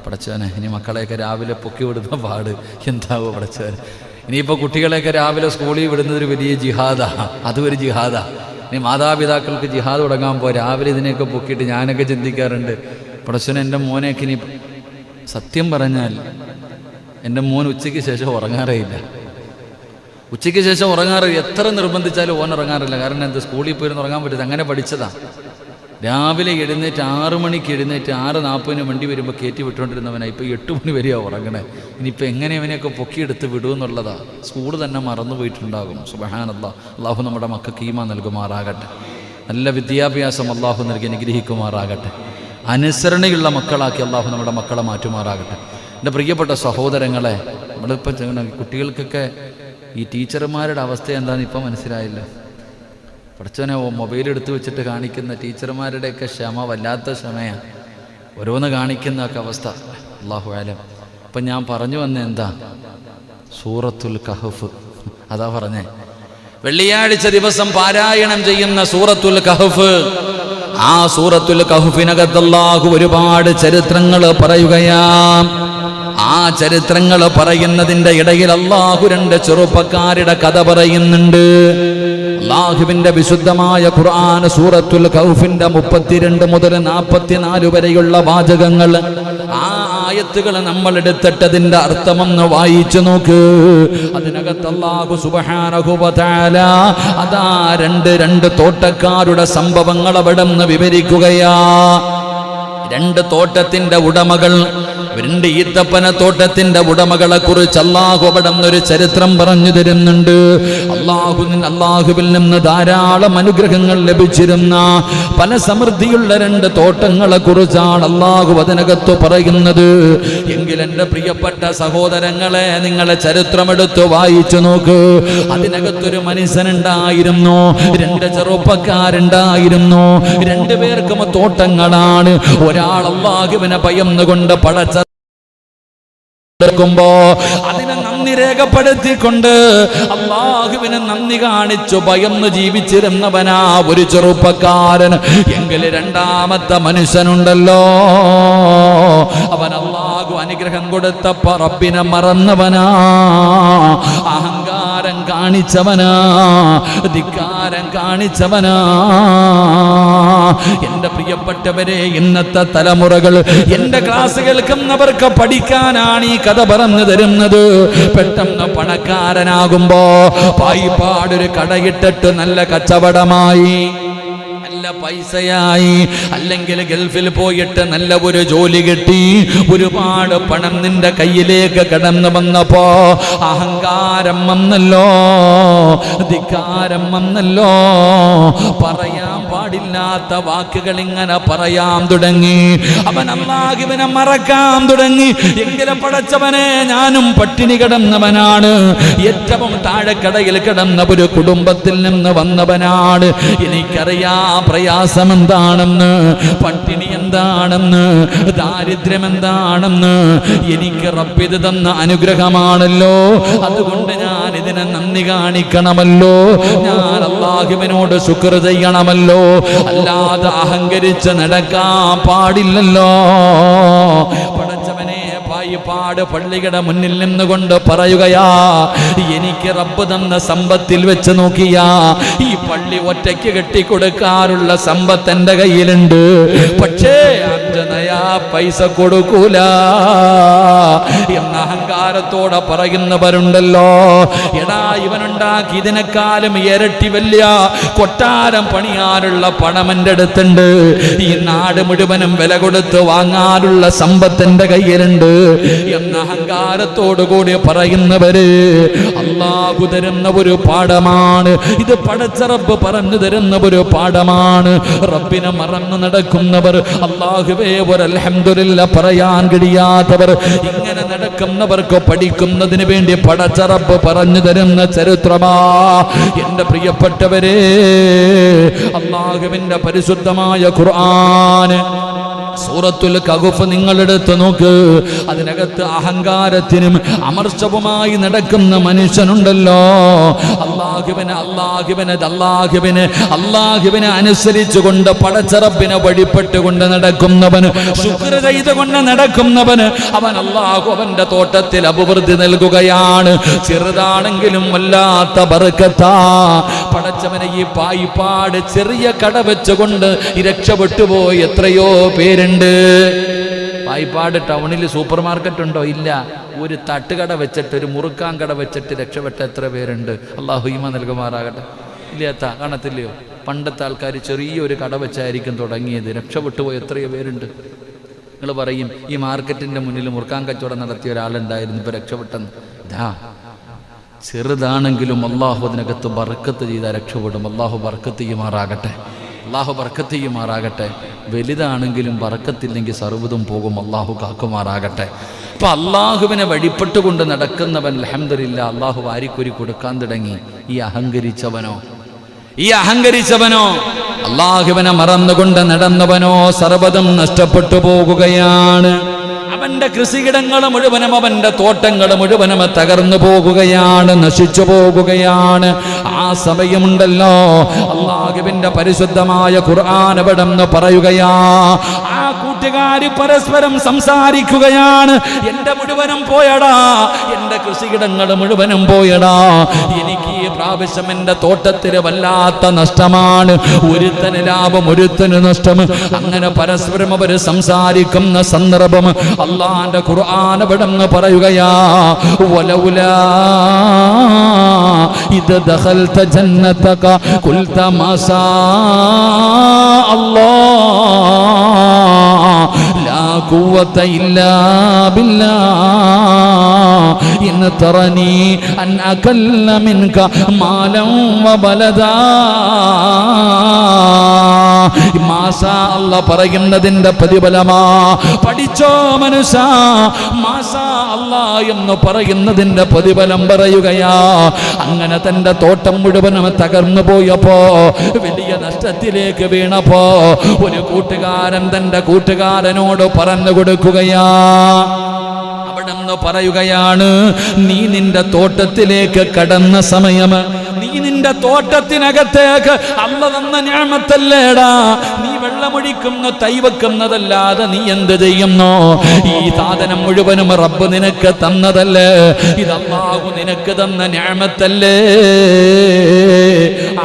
പടച്ചവനെ, ഇനി മക്കളെയൊക്കെ രാവിലെ പൊക്കി വിടുന്ന പാട് എന്താവോ പടച്ചവനെ. ഇനിയിപ്പോൾ കുട്ടികളെയൊക്കെ രാവിലെ സ്കൂളിൽ വിടുന്നതൊരു വലിയ ജിഹാദാണ്. അതൊരു ജിഹാദാണ്. ഇനി മാതാപിതാക്കൾക്ക് ജിഹാദ് തുടങ്ങാൻ പോകാം. രാവിലെ ഇതിനെയൊക്കെ പൊക്കിയിട്ട് ഞാനൊക്കെ ചിന്തിക്കാറുണ്ട്, പടച്ചവനെ എൻ്റെ മോനെയൊക്കെ ഇനി, സത്യം പറഞ്ഞാൽ എൻ്റെ മോൻ ഉച്ചയ്ക്ക് ശേഷം ഉറങ്ങാറേയില്ല. എത്ര നിർബന്ധിച്ചാലും ഓൻ ഉറങ്ങാറില്ല. കാരണം എന്ത്? സ്കൂളിൽ പോയിരുന്ന് ഉറങ്ങാൻ പറ്റില്ല. അങ്ങനെ പഠിച്ചതാ. രാവിലെ എഴുന്നേറ്റ് 6 മണിക്ക് എഴുന്നേറ്റ് 6:40 വണ്ടി വരുമ്പോൾ കയറ്റി വിട്ടുകൊണ്ടിരുന്നവനാണ്. ഇപ്പോൾ 8 മണി വരെയാണ് ഉറങ്ങണേ. ഇനിയിപ്പോൾ എങ്ങനെ ഇവനെയൊക്കെ പൊക്കിയെടുത്ത് വിടുമെന്നുള്ളതാ. സ്കൂൾ തന്നെ മറന്നു പോയിട്ടുണ്ടാകും. സുബ്ഹാനല്ലാഹ്. അള്ളാഹു നമ്മുടെ മക്കൾക്ക് ഈമാൻ നൽകുമാറാകട്ടെ. നല്ല വിദ്യാഭ്യാസം അള്ളാഹു നൽകി അനുഗ്രഹിക്കുമാറാകട്ടെ. അനുസരണയുള്ള മക്കളാക്കി അള്ളാഹു നമ്മുടെ മക്കളെ മാറ്റുമാറാകട്ടെ. എൻ്റെ പ്രിയപ്പെട്ട സഹോദരങ്ങളെ, നമ്മളിപ്പോൾ കുട്ടികൾക്കൊക്കെ ഈ ടീച്ചർമാരുടെ അവസ്ഥ എന്താണെന്ന് ഇപ്പം മനസ്സിലായില്ല. പഠിച്ചവനെ മൊബൈൽ എടുത്ത് വെച്ചിട്ട് കാണിക്കുന്ന ടീച്ചർമാരുടെയൊക്കെ ക്ഷമ വല്ലാത്ത ക്ഷമയാണ്. ഓരോന്ന് കാണിക്കുന്നതൊക്കെ അവസ്ഥ. അല്ലാഹു അലം. അപ്പം ഞാൻ പറഞ്ഞു വന്ന എന്താ? സൂറത്തുൽ കഹഫ്. അതാ പറഞ്ഞേ, വെള്ളിയാഴ്ച ദിവസം പാരായണം ചെയ്യുന്ന സൂറത്തുൽ കഹഫ്. ആ സൂറത്തുൽ കഹഫിനകത്ത് അല്ലാഹു ഒരുപാട് ചരിത്രങ്ങൾ പറയുകയാണ്. ആ ചരിത്രങ്ങൾ പറയുന്നതിൻ്റെ ഇടയിൽ അല്ലാഹു 2 ചെറുപ്പക്കാരുടെ കഥ പറയുന്നുണ്ട്. അല്ലാഹുവിന്റെ വിശുദ്ധമായ ഖുർആൻ സൂറത്തുൽ കഹഫിന്റെ 32 മുതൽ 44 വരെയുള്ള വാചകങ്ങൾ, ആ ആയത്തുകൾ നമ്മൾ എടുത്തിട്ട് അതിന്റെ അർത്ഥമൊന്ന് വായിച്ചു നോക്ക്. അതിനകത്ത് അല്ലാഹു സുബ്ഹാനഹു വ തആല അതാ 2 തോട്ടക്കാരുടെ സംഭവങ്ങൾ അവിടെ നിന്ന് വിവരിക്കുകയാ. 2 തോട്ടത്തിന്റെ ഉടമകൾ, 2 ഈത്തപ്പന തോട്ടത്തിന്റെ ഉടമകളെ കുറിച്ച് അല്ലാഹു അവിടെ ഒരു ചരിത്രം പറഞ്ഞു തരുന്നുണ്ട്. അല്ലാഹുവിൽ നിന്ന് ധാരാളം അനുഗ്രഹങ്ങൾ ലഭിച്ചിരുന്ന പല സമൃദ്ധിയുള്ള 2 തോട്ടങ്ങളെ കുറിച്ചാണ് അല്ലാഹു അതിനകത്ത് പറയുന്നത്. എങ്കിൽ എൻ്റെ പ്രിയപ്പെട്ട സഹോദരങ്ങളെ, നിങ്ങളെ ചരിത്രമെടുത്ത് വായിച്ചു നോക്ക്. അതിനകത്തൊരു മനുഷ്യനുണ്ടായിരുന്നു, 2 ചെറുപ്പക്കാരുണ്ടായിരുന്നു. 2 പേർക്കും തോട്ടങ്ങളാണ്. ഒരാൾ അല്ലാഹുവിനെ ഭയന്നുകൊണ്ട് പടച്ച അതിനെ നന്ദി രേഖപ്പെടുത്തിക്കൊണ്ട് അല്ലാഹുവിനെ നന്ദി കാണിച്ചു ഭയന്ന് ജീവിച്ചിരുന്നവനാ ഒരു ചെറുപ്പക്കാരൻ. എങ്കിൽ 2ാമത്തെ മനുഷ്യനുണ്ടല്ലോ, അവൻ അല്ലാഹു അനുഗ്രഹം കൊടുത്തപ്പോ റബ്ബിനെ മറന്നവനാ, അഹങ്കാരം കാണിച്ചവനാ, ധിക്കാരം കാണിച്ചവനാ. എന്റെ പ്രിയപ്പെട്ടവരെ, ഇന്നത്തെ തലമുറകൾ, എന്റെ ക്ലാസ് കേൾക്കുന്നവർക്ക് പഠിക്കാനാണ് ഈ കഥ പറഞ്ഞു തരുന്നത്. പെട്ടെന്ന് പണക്കാരനാകുമ്പോ പായിപ്പാടൊരു കടയിട്ടിട്ട് നല്ല കച്ചവടമായി, നല്ല പൈസയായി, അല്ലെങ്കിൽ ഗൾഫിൽ പോയിട്ട് നല്ല ഒരു ജോലി കിട്ടി, ഒരുപാട് പണം നിന്റെ കയ്യിലേക്ക് കടന്നു വന്നപ്പോ അഹങ്കാരം വന്നല്ലോ, ധിക്കാരം വന്നല്ലോ. പറയാൻ പാടില്ലാത്ത വാക്കുകൾ ഇങ്ങനെ പറയാൻ തുടങ്ങി. അവൻ അല്ലാഹുവിനെ മറക്കാൻ തുടങ്ങി. എങ്കിലും പടച്ചവനെ, ഞാനും പട്ടിണി കിടന്നവനാണ്, ഏറ്റവും താഴെക്കടയിൽ കിടന്ന ഒരു കുടുംബത്തിൽ നിന്ന് വന്നവനാണ്. എനിക്കറിയാം പ്രയാസം എന്താണെന്ന്, പട്ടിണി എന്താണെന്ന്, ദാരിദ്ര്യം എന്താണെന്ന്. എനിക്ക് റബ്ബ് ഇത് തന്ന അനുഗ്രഹമാണല്ലോ, അതുകൊണ്ട് ഞാൻ ഇതിനെ നന്ദി കാണിക്കണമല്ലോ, ഞാൻ അല്ലാഹുവിനോട് ശുക്ർ ചെയ്യണമല്ലോ, അല്ലാതെ അഹങ്കരിച്ച് നടക്കാൻ പാടില്ലല്ലോ. പടച്ചവനെ, പായിപ്പാട് പള്ളിയുടെ മുന്നിൽ നിന്നുകൊണ്ട് പറയുകയാ, എനിക്ക് റബ്ബ് തന്ന സമ്പത്തിൽ വെച്ച് നോക്കിയാ ഈ പള്ളി ഒറ്റയ്ക്ക് കെട്ടിക്കൊടുക്കാറുള്ള സമ്പത്ത് എന്റെ കയ്യിലുണ്ട്, പക്ഷേ 5 നയാ പൈസ കൊടുക്കൂല എന്ന അഹങ്കാരത്തോടെ പറയുന്നവരുണ്ടല്ലോ. എടാ, ഇവനുണ്ടാക്കി ഇതിനേക്കാളും ഇരട്ടി വലിയ കൊട്ടാരം പണിയാനുള്ള പണം എൻ്റെ അടുത്തുണ്ട്, ഈ നാട് മുഴുവനും വില കൊടുത്ത് വാങ്ങാനുള്ള സമ്പത്ത് എൻ്റെ കയ്യിലുണ്ട് എന്ന അഹങ്കാരത്തോടു കൂടി പറയുന്നവര് അല്ലാഹു തരുന്ന ഒരു പാഠമാണ് ഇത്. പടച്ച റബ്ബ് പറഞ്ഞു തരുന്ന ഒരു പാഠമാണ്. റബ്ബിനെ മറന്നു നടക്കുന്നവർ, അല്ലാഹുവേ ഒരു അൽഹംദുലില്ലാഹ് പറയാൻ കഴിയാത്തവർ, ഇങ്ങനെ നടക്കുന്നവർക്ക് പഠിക്കുന്നതിന് വേണ്ടി പടച്ച റബ്ബ് പറഞ്ഞു തരുന്ന ചരിത്രമാ. എന്റെ പ്രിയപ്പെട്ടവരെ, അല്ലാഹുവിന്റെ പരിശുദ്ധമായ ഖുർആൻ സൂറത്തുൽ കഹ്ഫ് നിങ്ങളെടുത്ത് നോക്ക്. അതിനകത്ത് അഹങ്കാരത്തിനും അമർഷവുമായി നടക്കുന്ന മനുഷ്യനുണ്ടല്ലോ. അല്ലാഹുവിനെ അനുസരിച്ചുകൊണ്ട് പടച്ച റബ്ബിനെ വഴിപ്പെട്ടുകൊണ്ട് നടക്കുന്നവന്, ശുക്ർ ചെയ്തുകൊണ്ട് നടക്കുന്നവന്, അവൻ അല്ലാഹു അവന്റെ തോട്ടത്തിൽ അഭിവൃദ്ധി നൽകുകയാണ്. ചെറുതാണെങ്കിലും വല്ലാത്ത ബർക്കത്താ. പടച്ചവനെ, ഈ പായിപ്പാട് ചെറിയ കട വെച്ചുകൊണ്ട് രക്ഷപ്പെട്ടുപോയി എത്രയോ പേര്. പായിപ്പാട് ടൗണിൽ സൂപ്പർ മാർക്കറ്റ് ഉണ്ടോ? ഇല്ല. ഒരു തട്ടുകട വെച്ചിട്ട്, ഒരു മുറുക്കാൻ കട വെച്ചിട്ട് രക്ഷപ്പെട്ട എത്ര പേരുണ്ട്. അല്ലാഹു ഈമാൻ നൽകുമാറാകട്ടെ. ഇല്ലാത്ത കാണത്തില്ലയോ? പണ്ടത്തെ ആൾക്കാർ ചെറിയൊരു കട വെച്ചായിരിക്കും തുടങ്ങിയത്, രക്ഷപ്പെട്ടു പോയി എത്രയോ പേരുണ്ട്. നിങ്ങൾ പറയും, ഈ മാർക്കറ്റിന്റെ മുന്നിൽ മുറുക്കാൻ കച്ചവടം നടത്തിയ ഒരാളുണ്ടായിരുന്നു, ഇപ്പൊ രക്ഷപ്പെട്ടെന്ന്. ചെറുതാണെങ്കിലും അല്ലാഹു അതിനകത്ത് ബർക്കത്ത് ചെയ്താൽ രക്ഷപ്പെടും. അല്ലാഹു ബർക്കത്ത് ചെയ്യുമാറാകട്ടെ, അല്ലാഹു ബർക്കത്ത് ചെയ്യുമാറാകട്ടെ. വലുതാണെങ്കിലും ബർക്കത്തില്ലെങ്കിൽ സർവ്വതും പോകും. അല്ലാഹു കാക്കുമാറാകട്ടെ. അപ്പൊ അല്ലാഹുവിനെ വഴിപ്പെട്ടുകൊണ്ട് നടക്കുന്നവൻ അൽഹംദുലില്ലാഹ് അല്ലാഹു വാരിക്കൊരി കൊടുക്കാൻ തുടങ്ങി. ഈ അഹങ്കരിച്ചവനോ അല്ലാഹുവിനെ മറന്നുകൊണ്ട് നടന്നവനോ സർവ്വതും നഷ്ടപ്പെട്ടു പോകുകയാണ്. അവന്റെ കൃഷിയിടങ്ങൾ മുഴുവനും, അവന്റെ തോട്ടങ്ങൾ മുഴുവനും തകർന്നു പോകുകയാണ്, നശിച്ചു പോകുകയാണ്. ആ സമയമുണ്ടല്ലോ, അല്ലാഹുവിന്റെ പരിശുദ്ധമായ ഖുർആൻ അവിടെന്ന് പറയുകയാ, ആ കൂട്ടുകാര് പരസ്പരം സംസാരിക്കുകയാണ്. എന്റെ മുഴുവനും പോയടാ, എന്റെ കൃഷിയിടങ്ങൾ മുഴുവനും പോയടാ, എനിക്ക് ഈ പ്രാവശ്യം എന്റെ തോട്ടത്തിന് വല്ലാത്ത നഷ്ടമാണ്. ഒരുത്തന് ലാഭം, ഒരുത്തന് നഷ്ടം. അങ്ങനെ പരസ്പരം അവർ സംസാരിക്കുന്ന സന്ദർഭം അല്ലാഹുവിന്റെ ഖുർആൻ അവിടെന്ന് പറയുകയാ, വലൗലാ ഇദ ദഖൽത ജന്നതക ഖുൽത മാസാ അല്ലാഹ് ലാ ഖുവത ഇല്ലാ ബില്ലാഹ് ഇൻ തറനി അൻ അകല്ല മിൻക മാലൻ വബലദാ. മാസാ അല്ലാഹ് പറയുന്നതിന്റെ പ്രതിഫലമാ. പഠിച്ചോ മനുഷ്യ, മാസാ അല്ലാഹ് എന്ന് പറയുന്നതിന്റെ പ്രതിഫലം പറയുകയാ. അങ്ങനെ തന്റെ തോട്ടം മുഴുവനും തകർന്നു പോയപ്പോ, വലിയ നഷ്ടത്തിലേക്ക് വീണപ്പോ, ഒരു കൂട്ടുകാരൻ തന്റെ കൂട്ടുകാരനോട് പറഞ്ഞു കൊടുക്കുകയാ. അവിടെന്ന് പറയുകയാണ്, നീ നിന്റെ തോട്ടത്തിലേക്ക് കടന്ന സമയം, നീ നിന്റെ തോട്ടത്തിനകത്തേക്ക് അല്ലാഹ് തന്ന നിഅമത്തല്ലേടാ, നീ വെള്ളമൊഴിക്കുന്നു, തൈ വെക്കുന്നതല്ലാതെ നീ എന്ത് ചെയ്യുന്നു? ഈ സാധനം മുഴുവനും റബ്ബ് നിനക്ക് തന്നതല്ലേ? ഇത് അല്ലാഹു നിനക്ക് തന്ന നിഅമത്തല്ലേ?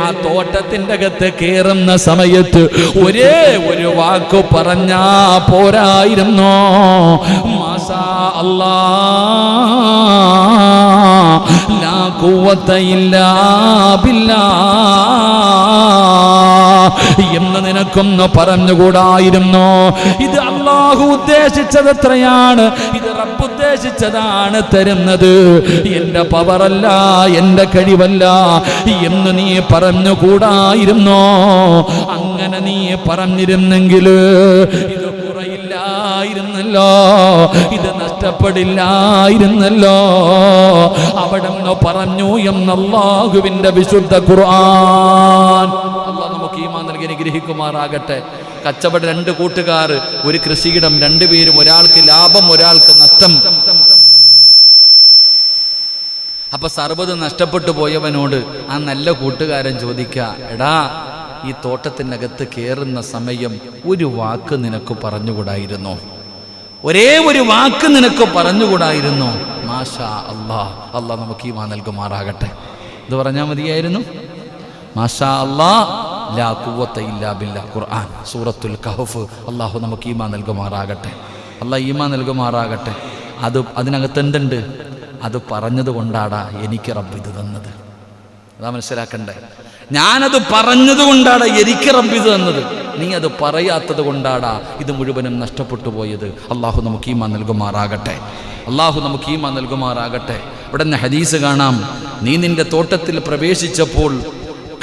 ആ തോട്ടത്തിന്റെ അകത്ത് കേറുന്ന സമയത്ത് ഒരേ ഒരു വാക്ക് പറഞ്ഞാ പോരായിരുന്നോ? മാഷാ അല്ലാഹ് ലാ ഖുവത ഇല്ലാ ബില്ലാഹ് എന്ന് നിനക്കൊന്ന് പറഞ്ഞുകൂടായിരുന്നോ? ഇത് അല്ലാഹു ഉദ്ദേശിച്ചത് എത്രയാണ്? ഇത് റബ്ബ് ഉദ്ദേശിച്ചതാണ് തരുന്നത്. എന്റെ പവറല്ല, എന്റെ കഴിവല്ല എന്ന് നീ പറഞ്ഞുകൂടായിരുന്നോ? അങ്ങനെ നീ പറഞ്ഞിരുന്നെങ്കിൽ ഇത് കുറയില്ലായിരുന്നല്ലോ, ഇത് നഷ്ടപ്പെടില്ലായിരുന്നല്ലോ. അവിടെ നിന്ന് പറഞ്ഞു എന്ന് അല്ലാഹുവിന്റെ വിശുദ്ധ ഖുർആൻ. അല്ലാഹു നമുക്ക് ഈമാൻ നൽകി അനുഗ്രഹിക്കുമാറാകട്ടെ. കച്ചവട രണ്ട് കൂട്ടുകാർ, ഒരു കൃഷിയിടം, രണ്ടുപേരും, ഒരാൾക്ക് ലാഭം ഒരാൾക്ക് നഷ്ടം. അപ്പൊ സർവ്വത് നഷ്ടപ്പെട്ടു പോയവനോട് ആ നല്ല കൂട്ടുകാരൻ ചോദിക്ക, എടാ ഈ തോട്ടത്തിനകത്ത് കയറുന്ന സമയം ഒരു വാക്ക് നിനക്ക് പറഞ്ഞുകൂടായിരുന്നോ? ഒരേ ഒരു വാക്ക് നിനക്ക് പറഞ്ഞുകൂടായിരുന്നോ? മാഷാ അല്ലാഹ്, അല്ലാഹ് നമുക്ക് ഈമാൻ നൽകുമാറാകട്ടെ. ഇത് പറഞ്ഞാൽ മതിയായിരുന്നു. മാഷാ അല്ലാഹ് ലാ ഖുവത ഇല്ലാ ബില്ലാഹ്. ഖുർആൻ സൂറത്തുൽ കഹ്ഫ്. അല്ലാഹു നമുക്ക് ഈമാൻ നൽകുമാറാകട്ടെ. അല്ലാഹ് ഈമാൻ നൽകുമാറാകട്ടെ. അതിനകത്ത് എന്തുണ്ട്? അത് പറഞ്ഞത് കൊണ്ടാടാ എനിക്ക് റബ്ബ് ഇത് തന്നത്. അതാ മനസ്സിലാക്കണ്ടേ. ഞാനത് പറഞ്ഞത് കൊണ്ടാടാ എനിക്ക് റബ്ബ് ഇത് തന്നത്. നീ അത് പറയാത്തത് കൊണ്ടാടാ ഇത് മുഴുവനും നഷ്ടപ്പെട്ടു പോയത്. അള്ളാഹു നമുക്ക് ഈമാൻ നൽകുമാറാകട്ടെ. അള്ളാഹു നമുക്ക് ഈമാൻ നൽകുമാറാകട്ടെ. ഇവിടെ നിന്ന് ഹദീസ് കാണാം. നീ നിന്റെ തോട്ടത്തിൽ പ്രവേശിച്ചപ്പോൾ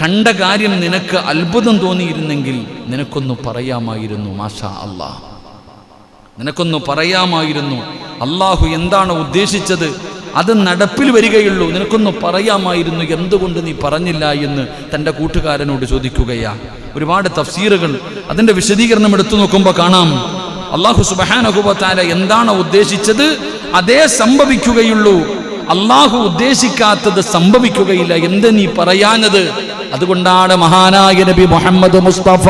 കണ്ട കാര്യം നിനക്ക് അത്ഭുതം തോന്നിയിരുന്നെങ്കിൽ നിനക്കൊന്ന് പറയാമായിരുന്നു. മാഷാ അല്ലാഹ്, നിനക്കൊന്ന് പറയാമായിരുന്നു. അള്ളാഹു എന്താണ് ഉദ്ദേശിച്ചത് അത് നടപ്പിൽ വരികയുള്ളൂ. നിനക്കൊന്ന് പറയാമായിരുന്നു, എന്തുകൊണ്ട് നീ പറഞ്ഞില്ല എന്ന് തൻ്റെ കൂട്ടുകാരനോട് ചോദിക്കുകയാ. ഒരുപാട് തഫ്സീറുകൾ അതിൻ്റെ വിശദീകരണം എടുത്തു നോക്കുമ്പോൾ കാണാം, അല്ലാഹു സുബ്ഹാനഹു വ തആല എന്താണ് ഉദ്ദേശിച്ചത് അതേ സംഭവിക്കുകയുള്ളൂ. അല്ലാഹു ഉദ്ദേശിക്കാത്തത് സംഭവിക്കുകയില്ല. എന്ത് നീ പറയാഞ്ഞത്? അതുകൊണ്ടാണ് മഹാനായ നബി മുഹമ്മദ് മുസ്തഫ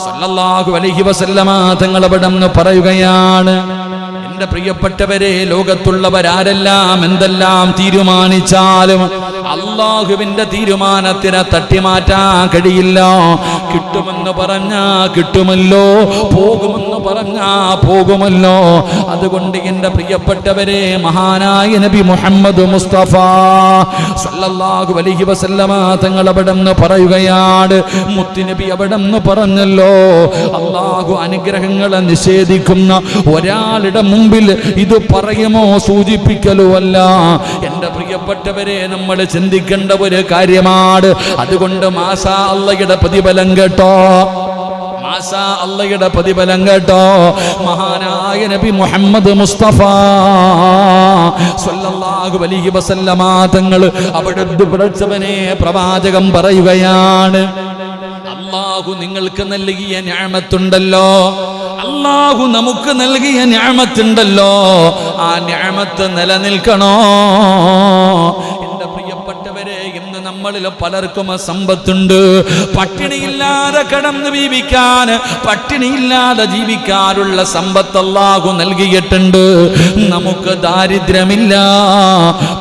സല്ലല്ലാഹു അലൈഹി വസല്ലമ തങ്ങൾ അവിടെ പറയുകയാണ്, എന്റെ പ്രിയപ്പെട്ടവരെ, ലോകത്തുള്ളവരാരെല്ലാം എന്തെല്ലാം തീരുമാനിച്ചാലും അല്ലാഹുവിന്റെ തീരുമാനത്തിനെ തട്ടിമാറ്റാൻ കഴിയില്ല. കിട്ടുമെന്ന് പറഞ്ഞാ കിട്ടുമല്ലോ, പോകുമെന്ന് പറഞ്ഞാ പോകുമല്ലോ. അതുകൊണ്ട് എന്റെ പ്രിയപ്പെട്ടവരെ, മഹാനായ നബി മുഹമ്മദ് മുസ്തഫ സല്ലല്ലാഹു അലൈഹി വസല്ലമ തങ്ങൾ അവിടെ പറയുകയാണ്, മുത്തുനബി അവിടെ പറഞ്ഞല്ലോ, അല്ലാഹു അനുഗ്രഹങ്ങളെ നിഷേധിക്കുന്ന ഒരാളുടെ മുമ്പിൽ ഇത് പറയുമോ സൂചിപ്പിക്കലോ അല്ല. എന്റെ പ്രിയപ്പെട്ടവരെ, നമ്മൾ ചിന്തിക്കേണ്ട ഒരു കാര്യമാണ്. അതുകൊണ്ട് മാഷാ അല്ലാഹുവിന്റെ പ്രതിഫലം കേട്ടോ, മാഷാ അല്ലാഹുവിന്റെ പ്രതിഫലം കേട്ടോ. മഹാനായ നബി മുഹമ്മദ് മുസ്തഫ സല്ലല്ലാഹു അലൈഹി വസല്ലമ തങ്ങൾ അവിടെ പഠിച്ചവനെ പ്രവാചകം പറയുകയാണ്, അല്ലാഹു നിങ്ങൾക്ക് നൽകിയ നിഅമത്തുണ്ടല്ലോ, അല്ലാഹു നമുക്ക് നൽകിയ നിഅമത്തുണ്ടല്ലോ, ആ നിഅമത്ത് നിലനിൽക്കണോ? എന്റെ പ്രിയപ്പെട്ടവരെ, ഇന്ന് നമ്മളിൽ പലർക്കും സമ്പത്തുണ്ട്. പട്ടിണിയില്ലാതെ കടന്നു ജീവിക്കാൻ, പട്ടിണിയില്ലാതെ ജീവിക്കാനുള്ള സമ്പത്ത് അല്ലാഹു നൽകിയിട്ടുണ്ട്. നമുക്ക് ദാരിദ്ര്യമില്ല.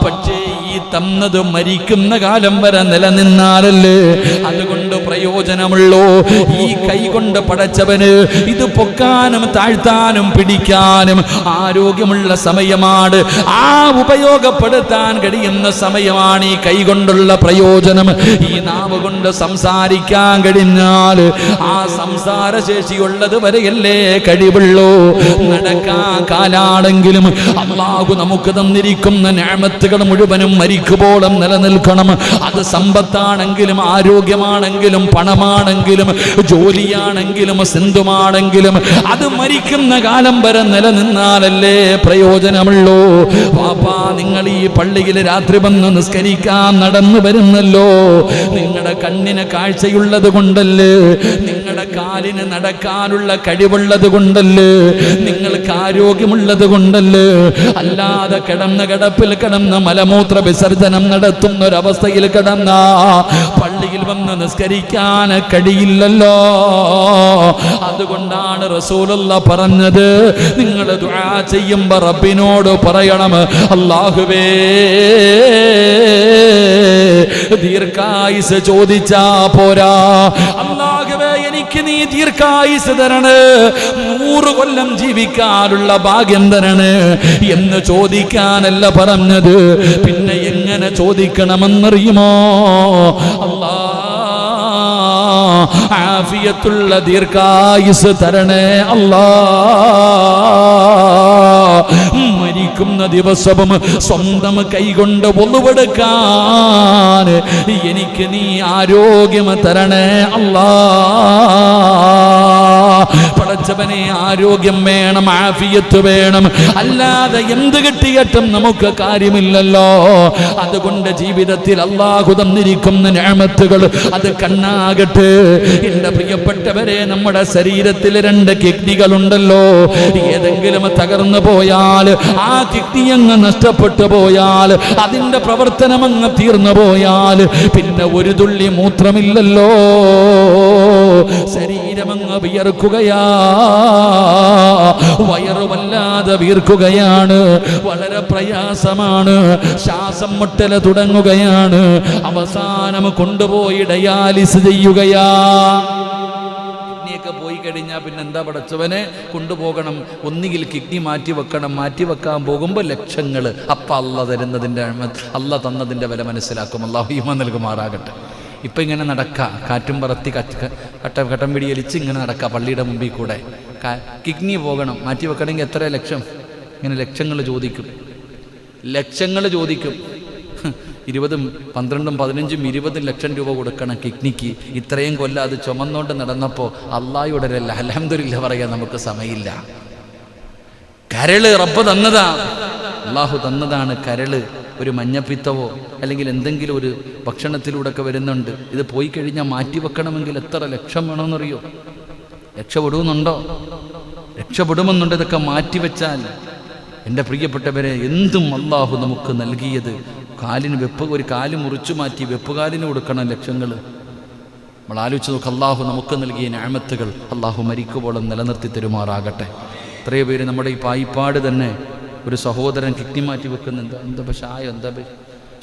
പക്ഷേ ഈ തന്നത് മരിക്കുന്ന കാലം വരെ നിലനിന്നാലല്ലേ അതുകൊണ്ട് പ്രയോജനമുള്ളൂ. ഈ കൈ കൊണ്ട് പടച്ചവന് ഇത് പൊക്കാനും താഴ്ത്താനും പിടിക്കാനും ആരോഗ്യമുള്ള സമയമാണ്. ആ ഉപയോഗപ്പെടുത്താൻ കഴിയുന്ന സമയമാണ് ഈ കൈ കൊണ്ടുള്ള പ്രയോജനം. ഈ നാവ് കൊണ്ട് സംസാരിക്കാൻ കഴിഞ്ഞാൽ ആ സംസാരശേഷിയുള്ളത് വരെയല്ലേ കഴിവുള്ളൂ. നടക്കാൻ കാലാണെങ്കിലും അല്ലാഹു നമുക്ക് തന്നിരിക്കുന്ന നിഅമത്തുകൾ മുഴുവനും മരിക്കുമ്പോഴും നിലനിൽക്കണം. അത് സമ്പത്താണെങ്കിലും ആരോഗ്യമാണെങ്കിലും പണമാണെങ്കിലും ജോലിയാണെങ്കിലും സിന്ധുമാണെങ്കിലും അത് മരിക്കുന്ന കാലം വരെ നിലനിന്നാലല്ലേ പ്രയോജനമുള്ളൂ. പാപ്പാ, നിങ്ങൾ ഈ പള്ളിയിൽ രാത്രി വന്ന് നിസ്കരിക്കാൻ നടന്നു വരുന്നല്ലോ, നിങ്ങളുടെ കണ്ണിന് കാഴ്ചയുള്ളത് കൊണ്ടല്ലേ, നിങ്ങളുടെ നിങ്ങളുടെ കാലിന് നടക്കാനുള്ള കഴിവുള്ളത് കൊണ്ടല്ലേ, നിങ്ങൾക്ക് ആരോഗ്യമുള്ളത് കൊണ്ടല്ലേ. അല്ലാതെ കിടന്ന കിടപ്പിൽ കിടന്ന് മലമൂത്ര വിസർജനം നടത്തുന്ന ഒരവസ്ഥയിൽ കിടന്ന പള്ളിയിൽ വന്ന് നിസ്കരിക്കാൻ കഴിയില്ലല്ലോ. അതുകൊണ്ടാണ് റസൂലുള്ള പറഞ്ഞത്, നിങ്ങൾ ദുആ ചെയ്യുമ്പോ റബ്ബിനോട് പറയണം, അല്ലാഹുവേ ദീർഘായുസ് ചോദിച്ചാ പോരാ, അല്ലാഹുവേ എനിക്ക് നീ ദീർഘായുസ് തരണേ, 100 കൊല്ലം ജീവിക്കാനുള്ള ഭാഗ്യം തരണേ എന്ന് ചോദിക്കാനല്ല പറഞ്ഞത്. പിന്നെ എങ്ങനെ ചോദിക്കണമെന്നറിയുമോ? അല്ലാ ആഫിയത്തുള്ള ദീർഘായുസ് തരണേ അല്ലാ. മരിക്കുന്ന ദിവസവും സ്വന്തം കൈകൊണ്ട് ഒന്നുവെടുക്കാൻ എനിക്ക് നീ ആരോഗ്യം തരണേ അല്ലാ. പടച്ചവനെ ആരോഗ്യം വേണം, ആഫിയത്ത് വേണം, അല്ലാതെ എന്ത് കിട്ടിയിട്ടും നമുക്ക് കാര്യമില്ലല്ലോ. അതുകൊണ്ട് ജീവിതത്തിൽ അല്ലാഹു തന്നിരിക്കുന്ന നിഅമത്തുകൾ അത് കണ്ണാകട്ടെ. എന്റെ പ്രിയപ്പെട്ടവരെ, നമ്മുടെ ശരീരത്തിൽ 2 കിഡ്നികളുണ്ടല്ലോ. ഏതെങ്കിലും തകർന്നു പോയാൽ, ആ കിഡ്നി അങ്ങ് നഷ്ടപ്പെട്ടു പോയാൽ, അതിന്റെ പ്രവർത്തനം അങ്ങ് തീർന്നു പോയാൽ പിന്നെ ഒരു തുള്ളി മൂത്രമില്ലല്ലോ. ശരീരമങ്ങ് വിയർക്കുകയാ, വയറുമല്ലാതെ വീർക്കുകയാണ്, വളരെ പ്രയാസമാണ്, ശ്വാസം മുട്ടൽ തുടങ്ങുകയാണ്, അവസാനം കൊണ്ടുപോയി ഡയാലിസ് ചെയ്യുകയാ. കിഡ്നിയൊക്കെ പോയി കഴിഞ്ഞാൽ പിന്നെ എന്താ പടച്ചവനെ കൊണ്ടുപോകണം, ഒന്നുകിൽ കിഡ്നി മാറ്റി വെക്കണം, മാറ്റി വെക്കാൻ പോകുമ്പോൾ ലക്ഷങ്ങൾ. അപ്പം അല്ല തരുന്നതിൻ്റെ അല്ല തന്നതിൻ്റെ വില മനസ്സിലാക്കും. അല്ലാഹു ഈമാൻ നൽകുമാറാകട്ടെ. ഇപ്പം ഇങ്ങനെ നടക്കുക, കാറ്റും പറത്തി കട്ടം പിടിയലിച്ച് ഇങ്ങനെ നടക്കുക പള്ളിയുടെ മുമ്പിൽ കൂടെ. കിഡ്നി പോകണം, മാറ്റി വെക്കണമെങ്കിൽ എത്ര ലക്ഷം? ഇങ്ങനെ ലക്ഷങ്ങൾ ചോദിക്കും, ലക്ഷങ്ങൾ ചോദിക്കും. 20, 12, 15, 20 ലക്ഷം രൂപ കൊടുക്കണം കിഡ്നിക്ക്. ഇത്രയും കൊല്ലം അത് ചുമന്നുകൊണ്ട് നടന്നപ്പോൾ അല്ലാഹുവിടരല്ല അൽഹംദുലില്ലാഹ് പറയാൻ നമുക്ക് സമയമില്ല. കരള് റബ്ബ് തന്നതാ, അല്ലാഹു തന്നതാണ് കരള്. ഒരു മഞ്ഞപ്പിത്തവോ അല്ലെങ്കിൽ എന്തെങ്കിലും ഒരു ഭക്ഷണത്തിലൂടെ ഒക്കെ വരുന്നുണ്ട്. ഇത് പോയി കഴിഞ്ഞാൽ മാറ്റി വെക്കണമെങ്കിൽ എത്ര ലക്ഷം വേണമെന്നറിയോ? രക്ഷപ്പെടുമെന്നുണ്ടോ? രക്ഷപ്പെടുമെന്നുണ്ട്. ഇതൊക്കെ മാറ്റിവെച്ചാൽ എൻ്റെ പ്രിയപ്പെട്ടവരെ, എന്തും അല്ലാഹു നമുക്ക് നൽകിയത്. കാലിന് ഒരു കാല് മുറിച്ചു മാറ്റി വെപ്പുകാലിന് കൊടുക്കണം ലക്ഷങ്ങൾ. നമ്മൾ ആലോചിച്ച് നോക്ക്, അല്ലാഹു നമുക്ക് നൽകിയ നിഅമത്തുകൾ അല്ലാഹു മരിക്കുമ്പോഴും നിലനിർത്തി തരുമാറാകട്ടെ. എത്രയോ പേര് നമ്മുടെ ഈ പായിപ്പാട് തന്നെ ഒരു സഹോദരൻ കിഡ്നി മാറ്റി വെക്കുന്നുണ്ട്.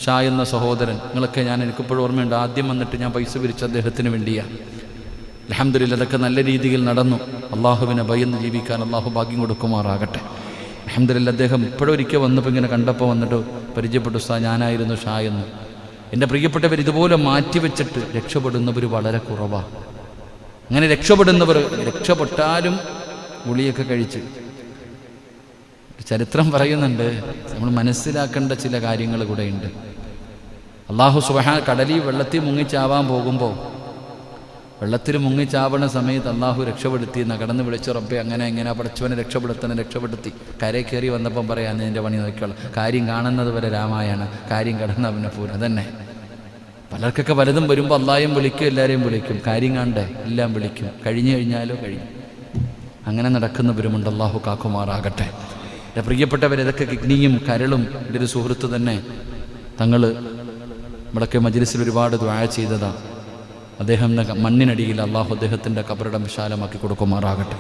ഷാ എന്ന സഹോദരൻ, നിങ്ങളൊക്കെ എനിക്കിപ്പോഴും ഓർമ്മയുണ്ട്. ആദ്യം വന്നിട്ട് ഞാൻ പൈസ പിരിച്ച അദ്ദേഹത്തിന് വേണ്ടിയാണ്. അൽഹംദുലില്ലാഹ് അതൊക്കെ നല്ല രീതിയിൽ നടന്നു. അള്ളാഹുവിനെ ഭയന്ന് ജീവിക്കാൻ അള്ളാഹു ഭാഗ്യം കൊടുക്കുമാറാകട്ടെ. അൽഹംദുലില്ലാഹ് അദ്ദേഹം ഇപ്പോഴൊരിക്കൽ വന്നപ്പോൾ ഇങ്ങനെ കണ്ടപ്പോൾ വന്നിട്ട് പരിചയപ്പെട്ടു, ഉസ്താദ് ഞാനായിരുന്നു ഷാ എന്ന്. എൻ്റെ പ്രിയപ്പെട്ടവർ, ഇതുപോലെ മാറ്റിവെച്ചിട്ട് രക്ഷപ്പെടുന്നവർ വളരെ കുറവാണ്. അങ്ങനെ രക്ഷപ്പെടുന്നവർ രക്ഷപ്പെട്ടാലും ഗുളിയൊക്കെ കഴിച്ച് ചരിത്രം പറയുന്നുണ്ട്. നമ്മൾ മനസ്സിലാക്കേണ്ട ചില കാര്യങ്ങൾ കൂടെയുണ്ട്. അല്ലാഹു സുബ്ഹാനഹു കടലിൽ വെള്ളത്തിൽ മുങ്ങിച്ചാവാൻ പോകുമ്പോൾ, വെള്ളത്തിൽ മുങ്ങിച്ചാവണ സമയത്ത് അല്ലാഹു രക്ഷപ്പെടുത്തി എന്ന് കടന്ന് വിളിച്ചു, റബ്ബേ അങ്ങനെ എങ്ങനെ പടച്ചവനെ രക്ഷപ്പെടുത്തി. കരയിൽ കയറി വന്നപ്പം പറയാൻ നിൻ്റെ പണി നോക്കിക്കോളാം. കാര്യം കാണുന്നത് വരെ രാമായണം, കാര്യം കടന്ന് അവനെ പൂരം. അതന്നെ പലർക്കൊക്കെ പലതും വരുമ്പോൾ അല്ലാഹയും വിളിക്കും, എല്ലാവരെയും വിളിക്കും. കാര്യം കാണണ്ടേ, എല്ലാം വിളിക്കും. കഴിഞ്ഞു കഴിഞ്ഞാലോ കഴിഞ്ഞു. അങ്ങനെ നടക്കുന്നവരുമുണ്ട്. അല്ലാഹു കാക്കുമാറാകട്ടെ. എൻ്റെ പ്രിയപ്പെട്ടവർ, ഇതൊക്കെ കിഡ്നിയും കരളും. എൻ്റെ ഒരു സുഹൃത്ത് തന്നെ തങ്ങൾ നമ്മളൊക്കെ മജ്‌ലിസിൽ ഒരുപാട് ദുആ ചെയ്തതാണ്. അദ്ദേഹം മണ്ണിനടിയിൽ അല്ലാഹു അദ്ദേഹത്തിൻ്റെ ഖബറിടം വിശാലമാക്കി കൊടുക്കുമാറാകട്ടെ.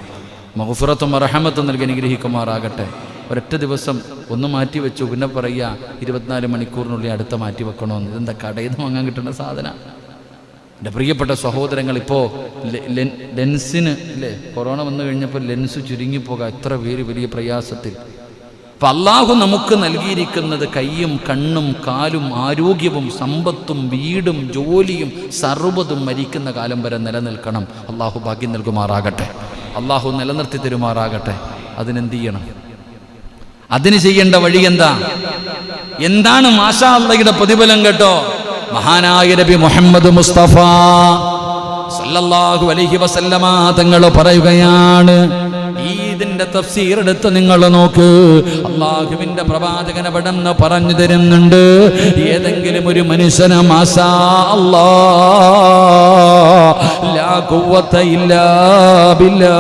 മഗ്ഫിറത്തും റഹ്മത്തും നൽകി അനുഗ്രഹിക്കുമാറാകട്ടെ. ഒരൊറ്റ ദിവസം ഒന്ന് മാറ്റി വെച്ചു, പിന്നെ പറയുക 24 മണിക്കൂറിനുള്ളിൽ അടുത്ത മാറ്റി വെക്കണമെന്ന്. ഇതെന്താ കടയിൽ നിന്ന് വാങ്ങാൻ കിട്ടുന്ന സാധനം? എൻ്റെ പ്രിയപ്പെട്ട സഹോദരങ്ങൾ, ഇപ്പോൾ ലെൻസിന് അല്ലേ, കൊറോണ വന്നു കഴിഞ്ഞപ്പോൾ ലെൻസ് ചുരുങ്ങിപ്പോകാൻ എത്ര പേര് വലിയ പ്രയാസത്തിൽ. അപ്പം അല്ലാഹു നമുക്ക് നൽകിയിരിക്കുന്നത് കയ്യും കണ്ണും കാലും ആരോഗ്യവും സമ്പത്തും വീടും ജോലിയും സർവ്വതും മരിക്കുന്ന കാലം വരെ നിലനിൽക്കണം. അല്ലാഹു ഭാഗ്യം നൽകുമാറാകട്ടെ. അല്ലാഹു നിലനിർത്തി തരുമാറാകട്ടെ. അതിനെന്ത് ചെയ്യണം? അതിന് ചെയ്യേണ്ട വഴി എന്താണ്? മാഷാ അല്ലാഹുവിന്റെ പ്രതിഫലം കേട്ടോ. മഹാനായ നബി മുഹമ്മദ് മുസ്തഫ സല്ലല്ലാഹു അലൈഹി വസല്ലമ തങ്ങൾ പറയുകയാണ്, ഈദിന്റെ തഫ്സീർ എടുത്ത് നിങ്ങൾ നോക്ക്. അള്ളാഹുവിന്റെ പ്രവാചകൻ അവിടെന്ന് പറഞ്ഞു തരുന്നുണ്ട്, ഏതെങ്കിലും ഒരു മനുഷ്യന് മാഷാ അല്ലാഹ് ലാ ഖുവത ഇല്ലാ ബില്ലാഹ്,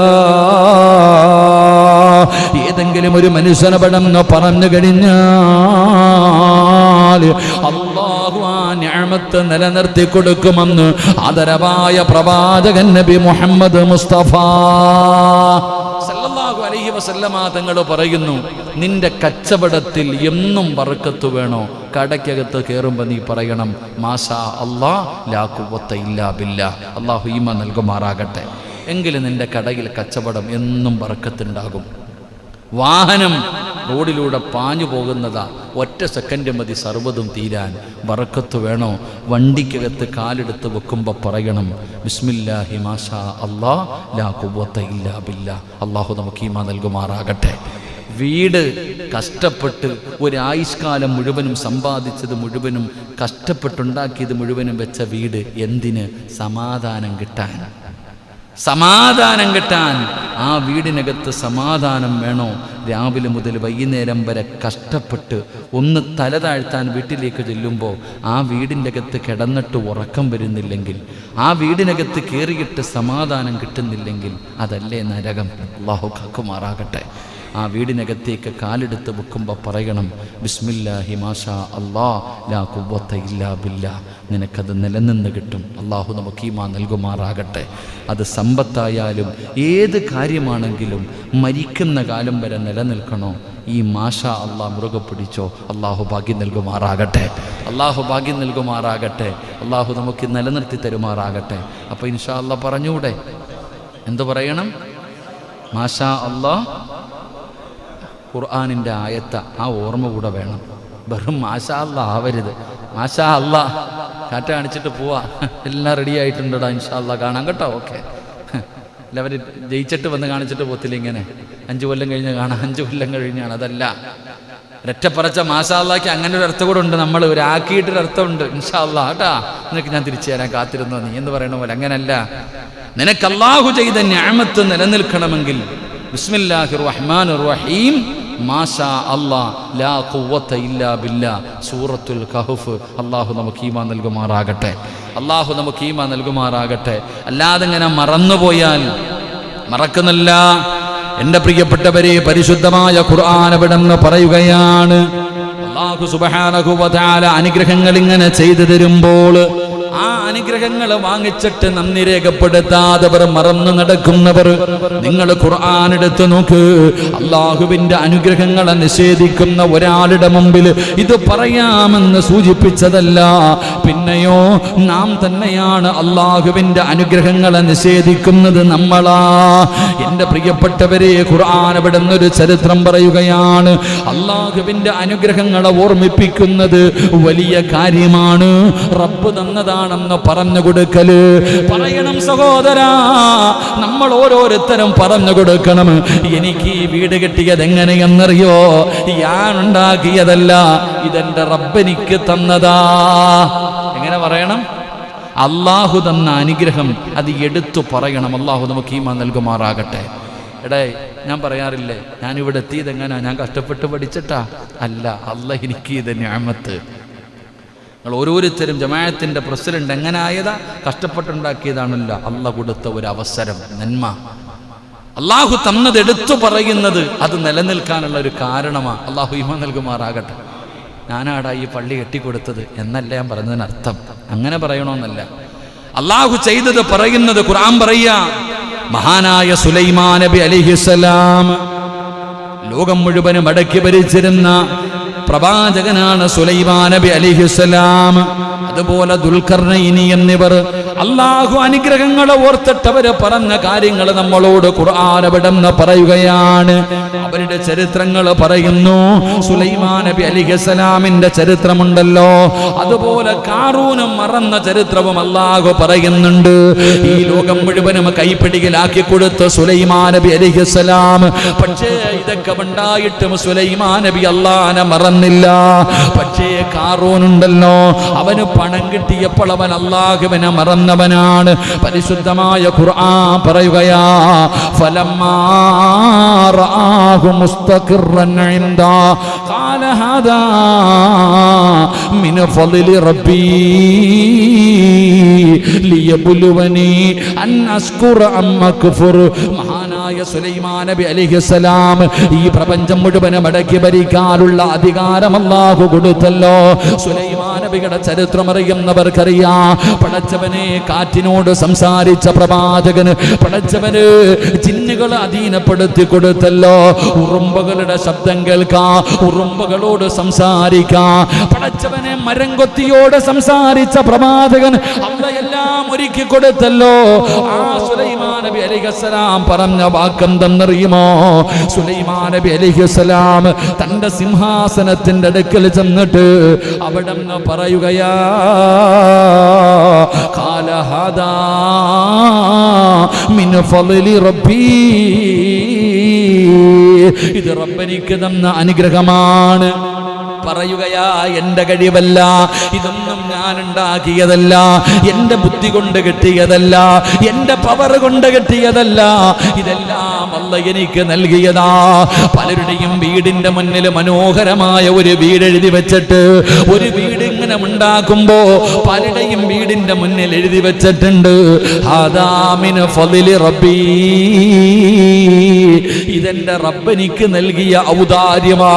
ഏതെങ്കിലും ഒരു മനുഷ്യന് അവിടെന്ന് പറഞ്ഞു കഴിഞ്ഞാൽ അല്ലാഹു ആ നിഅമത്ത് നിലനിർത്തി കൊടുക്കുമെന്ന് ആദരവായ പ്രവാചകൻ നബി മുഹമ്മദ് മുസ്തഫ സല്ലല്ലാഹു അലൈഹി വസല്ലമ തങ്ങൾ പറയുന്നു, നിന്റെ കച്ചവടത്തിൽ എന്നും ബർക്കത്ത് വേണോ? കടയ്ക്കകത്ത് കയറുമ്പോൾ നീ പറയണം മാഷാ അല്ലാഹ് ലാ ഖുവത ഇല്ലാ ബില്ലാഹ്, അല്ലാഹു ഈമാൻ നൽകുമാറാകട്ടെ. എങ്കിലും നിന്റെ കടയിൽ കച്ചവടം എന്നും ബർക്കത്തുണ്ടാകും. വാഹനം റോഡിലൂടെ പാഞ്ഞു പോകുന്നതാ, ഒറ്റ സെക്കൻഡ് മതി സർവ്വതും തീരാൻ. ബറക്കത്ത് വേണോ? വണ്ടിക്കകത്ത് കാലെടുത്ത് വെക്കുമ്പോൾ പറയണം ബിസ്മില്ലാഹി മാഷാ അല്ലാഹ് ലാ ഖുവത ഇല്ലാ ബില്ലാഹ്, അല്ലാഹു നമുക്ക് ഈമാൻ നൽകുമാറാകട്ടെ. വീട് കഷ്ടപ്പെട്ട് ഒരായുഷ്കാലം മുഴുവനും സമ്പാദിച്ചത് മുഴുവനും കഷ്ടപ്പെട്ടുണ്ടാക്കിയത് മുഴുവനും വെച്ച വീട് എന്തിന്? സമാധാനം കിട്ടാൻ. സമാധാനം കിട്ടാൻ. ആ വീടിനകത്ത് സമാധാനം വേണോ? രാവിലെ മുതൽ വൈകുന്നേരം വരെ കഷ്ടപ്പെട്ട് ഒന്ന് തല താഴ്ത്താൻ വീട്ടിലേക്ക് ചെല്ലുമ്പോൾ ആ വീടിൻ്റെ അകത്ത് കിടന്നിട്ട് ഉറക്കം വരുന്നില്ലെങ്കിൽ, ആ വീടിനകത്ത് കയറിയിട്ട് സമാധാനം കിട്ടുന്നില്ലെങ്കിൽ അതല്ലേ നരകം. അല്ലാഹു കാക്കുമാറാകട്ടെ. ആ വീടിനകത്തേക്ക് കാലെടുത്ത് വെക്കുമ്പോൾ പറയണം ബിസ്മില്ലാഹി മാഷാ അല്ലാഹ് ലാ ഖുവത ഇല്ലാ ബില്ലാഹ്, നിനക്കത് നിലനിന്ന് കിട്ടും. അല്ലാഹു നമുക്ക് ഈമാൻ നൽകുമാറാകട്ടെ. അത് സമ്പത്തായാലും ഏത് കാര്യമാണെങ്കിലും മരിക്കുന്ന കാലം വരെ നിലനിൽക്കണോ? ഈ മാഷാ അല്ലാഹ് മുറുകെ പിടിച്ചോ. അല്ലാഹു ഭാഗ്യം നൽകുമാറാകട്ടെ. അല്ലാഹു ഭാഗ്യം നൽകുമാറാകട്ടെ. അല്ലാഹു നമുക്ക് നിലനിർത്തി തരുമാറാകട്ടെ. അപ്പോൾ ഇൻഷാ അല്ലാഹ് പറഞ്ഞൂടെ? എന്തു പറയണം? മാഷാ അല്ലാഹ് ഖുർആനിൻ്റെ ആയത്ത, ആ ഓർമ്മ കൂടെ വേണം. വെറും മാഷാ അല്ലാഹ് ആവരുത്. മാഷാ അല്ലാഹ് കാറ്റ കാണിച്ചിട്ട് പോവാ, എല്ലാം റെഡി ആയിട്ടുണ്ടോടാ ഇൻഷാ അല്ലാഹ് കാണാം കേട്ടോ, ഓക്കെ. എല്ലാവരും ജയിച്ചിട്ട് വന്ന് കാണിച്ചിട്ട് പോത്തില്ല ഇങ്ങനെ 5 കൊല്ലം കഴിഞ്ഞ് കാണാം, 5 കൊല്ലം കഴിഞ്ഞാണ്. അതല്ല, ഒരൊറ്റപ്പറച്ച മാഷാ അല്ലാഹ്ക്ക് അങ്ങനെ ഒരു അർത്ഥം കൂടെ ഉണ്ട്. നമ്മൾ ഒരു ആക്കിയിട്ടൊരർത്ഥമുണ്ട്. ഇൻഷാ അല്ലാഹ് കേട്ടാ, നിനക്ക് ഞാൻ തിരിച്ചു തരാൻ കാത്തിരുന്നോ നീ എന്ന് പറയണ പോലെ. അങ്ങനല്ല, നിനക്ക് അല്ലാഹു ചെയ്ത നിഅമത്ത് നിലനിൽക്കണമെങ്കിൽ ബിസ്മില്ലാഹിർ റഹ്മാനിർ റഹീം മാഷാ അല്ലാഹ് ലാ ഖുവത ഇല്ലാ ബില്ലാഹ്, സൂറത്തുൽ കഹ്ഫ്. അല്ലാഹു നമുക്ക് ഈമാൻ നൽകുമാറാകട്ടെ. അല്ലാഹു നമുക്ക് ഈമാൻ നൽകുമാറാകട്ടെ. അല്ലാതെ ഇങ്ങനെ മറന്നുപോയാൽ മറക്കുന്നില്ല. എൻ്റെ പ്രിയപ്പെട്ടവരെ, പരിശുദ്ധമായ ഖുർആൻ അവിടെന്ന് പറയുകയാണ്, അല്ലാഹു സുബ്ഹാനഹു വ തആല അനുഗ്രഹങ്ങൾ ഇങ്ങനെ ചെയ്തു തരുമ്പോൾ ആ അനുഗ്രഹങ്ങൾ വാങ്ങിച്ചിട്ട് നന്ദി രേഖപ്പെടുത്താതവർ, മറന്നു നടക്കുന്നവർ, നിങ്ങൾ ഖുർആൻ എടുത്ത് നോക്ക്. അള്ളാഹുവിന്റെ അനുഗ്രഹങ്ങളെ നിഷേധിക്കുന്ന ഒരാളുടെ മുമ്പിൽ ഇത് പറയാമെന്ന് സൂചിപ്പിച്ചതല്ല, പിന്നെയോ നാം തന്നെയാണ് അള്ളാഹുവിന്റെ അനുഗ്രഹങ്ങളെ നിഷേധിക്കുന്നത് നമ്മളാ. എൻ്റെ പ്രിയപ്പെട്ടവരെ, ഖുർആൻ അവിടെ നിന്നൊരു ചരിത്രം പറയുകയാണ്. അള്ളാഹുവിന്റെ അനുഗ്രഹങ്ങളെ ഓർമ്മിപ്പിക്കുന്നത് വലിയ കാര്യമാണ്. റബ്ബ് തന്നതാണെന്ന് പറഞ്ഞു കൊടുക്കല്. പറയണം സഹോദരാ, നമ്മൾ ഓരോരുത്തരും പറഞ്ഞു കൊടുക്കണം, എനിക്ക് ഈ വീട് കിട്ടിയത് എങ്ങനെയെന്നറിയോ? ഞാൻ ഉണ്ടാക്കിയതല്ല, ഇതെന്റെ റബ്ബ് എനിക്ക് തന്നതാ. എങ്ങനെ പറയണം? അള്ളാഹു തന്ന അനുഗ്രഹം അത് എടുത്തു പറയണം. അള്ളാഹു നമുക്ക് ഈമാൻ നൽകുമാറാകട്ടെ. എടേ, ഞാൻ പറയാറില്ലേ, ഞാനിവിടെ എത്തിയത് എങ്ങനെയാ? ഞാൻ കഷ്ടപ്പെട്ട് പഠിച്ചിട്ടാ? അല്ല, അല്ലാഹ് എനിക്ക് ഇത് നിഅമത്ത്. നിങ്ങൾ ഓരോരുത്തരും ജമാഅത്തിന്റെ പ്രസിഡന്റ് എങ്ങനെ ആയതാ? കഷ്ടപ്പെട്ടുണ്ടാക്കിയതാണല്ലോ. അല്ലാഹ് കൊടുത്ത ഒരു അവസരം, നന്മ. അള്ളാഹു തന്നത് എടുത്തു പറയുന്നത് അത് നിലനിൽക്കാനുള്ള ഒരു കാരണമാണ്. അള്ളാഹു ഈമാൻ നൽകുമാറാകട്ടെ. ഞാനാടാ ഈ പള്ളി കെട്ടിക്കൊടുത്തത് എന്നല്ല ഞാൻ പറഞ്ഞതിനർത്ഥം. അങ്ങനെ പറയണമെന്നല്ല. അള്ളാഹു ചെയ്തത് പറയുന്നത് ഖുർആൻ പറയാ. മഹാനായ സുലൈമാൻ നബി അലൈഹിസ്സലാം ലോകം മുഴുവനും അടക്കി ഭരിച്ചിരുന്ന പ്രവാചകനാണ് സുലൈമാൻ നബി അലൈഹിസ്സലാം. അതുപോലെ ദുൽഖർനൈനി എന്നിവർ അള്ളാഹു അനുഗ്രഹങ്ങളെ ഓർത്തിട്ടവര് പറഞ്ഞ കാര്യങ്ങൾ നമ്മളോട് ഖുർആൻ അവിടെന്ന് പറയുകയാണ്. അവരുടെ ചരിത്രങ്ങൾ പറയുന്നു. സുലൈമാൻ നബി അലൈഹിസ്സലാമിന്റെ ചരിത്രമുണ്ടല്ലോ, അതുപോലെ കാറൂനും മറന്ന ചരിത്രവും അള്ളാഹു പറയുന്നുണ്ട്. ഈ ലോകം മുഴുവനും കൈപ്പിടിയിലാക്കി കൊടുത്ത സുലൈമാൻ നബി അലൈഹിസ്സലാം. പക്ഷേ ഇതൊക്കെ ഉണ്ടായിട്ടും സുലൈമാൻ നബി അള്ളാഹനെ മറന്നു. മറന്നില്ല. പക്ഷേ കാറൂനുണ്ടല്ലോ, അവന് പണം കിട്ടിയപ്പോൾ അവൻ അല്ലാഹുവിനെ മറന്നവനാണ്. പരിശുദ്ധമായ ഖുർആൻ പറയുകയാ, ഫലമ്മാ റആഹു മുസ്തഖിറൻ ഇൻദാ ഖാല ഹാദാ മിൻ ഫളിൽ റബ്ബി ലിയബ്ലുവനി അൻ അസ്കുറ അം അക്ഫുർ. മഹാനായ സുലൈമാൻ നബി അലൈഹിസ്സലാം ഈ പ്രപഞ്ചം മുഴുവനും അടക്കി ഭരിക്കാനുള്ള അധികാരം അല്ലാഹു കൊടുത്തല്ലോ. സുലൈമാൻ നബിയുടെ ചരിത്രം അറിയുന്നവർക്കറിയാം. പടച്ചവനെ കാറ്റിനോട് സംസാരിച്ച പ്രവാചകന് പടച്ചവന് ജിന്നുകളെ അധീനപ്പെടുത്തി കൊടുത്തല്ലോ. ഉറുമ്പുകളുടെ ശബ്ദം കേൾക്കാം, ഉറുമ്പുകളോട് സംസാരിക്കാം. പടച്ചവനെ മരംകൊത്തിയോട് സംസാരിച്ച പ്രവാചകൻ അള്ളയെല്ലാം ഒരുക്കി കൊടുത്തല്ലോ. ആ സുലൈമാൻ നബി അലൈഹിസ്സലാം പറഞ്ഞ വാക്കെന്തെന്നറിയുമോ? സുലൈമാൻ നബി അലൈഹിസ്സലാം തന്റെ സിംഹാസനത്തിന്റെ അടുക്കൽ ചെന്നിട്ട് അവിടെ നിന്ന് പറയുകയാ, ഖാല ഹാദാ മിൻ ഫളിൽ റബ്ബി, ഇത് റബ്ബനിക്ക് തന്ന അനുഗ്രഹമാണ്. പറയുകയാ, എന്റെ കഴിവല്ല, ഇതൊന്നും ഞാൻ ഉണ്ടാക്കിയതല്ല, എന്റെ ബുദ്ധി കൊണ്ട് കിട്ടിയതല്ല, എന്റെ പവർ കൊണ്ട് കിട്ടിയതല്ല, ഇതെല്ലാം അല്ലാഹ് എനിക്ക് നൽകിയതാ. പലരുടെയും വീടിന്റെ മുന്നിൽ മനോഹരമായ ഒരു വീട് എഴുതി വെച്ചിട്ട്, ഒരു വീട് ഇങ്ങനെ ഉണ്ടാക്കുമ്പോ പലരുടെയും വീടിന്റെ മുന്നിൽ എഴുതി വെച്ചിട്ടുണ്ട്, ഹാദാ മിൻ ഫളിൽ റബ്ബി, ഇതെന്റെ റബ്ബനിക്ക് നൽകിയ ഔദാര്യമാ.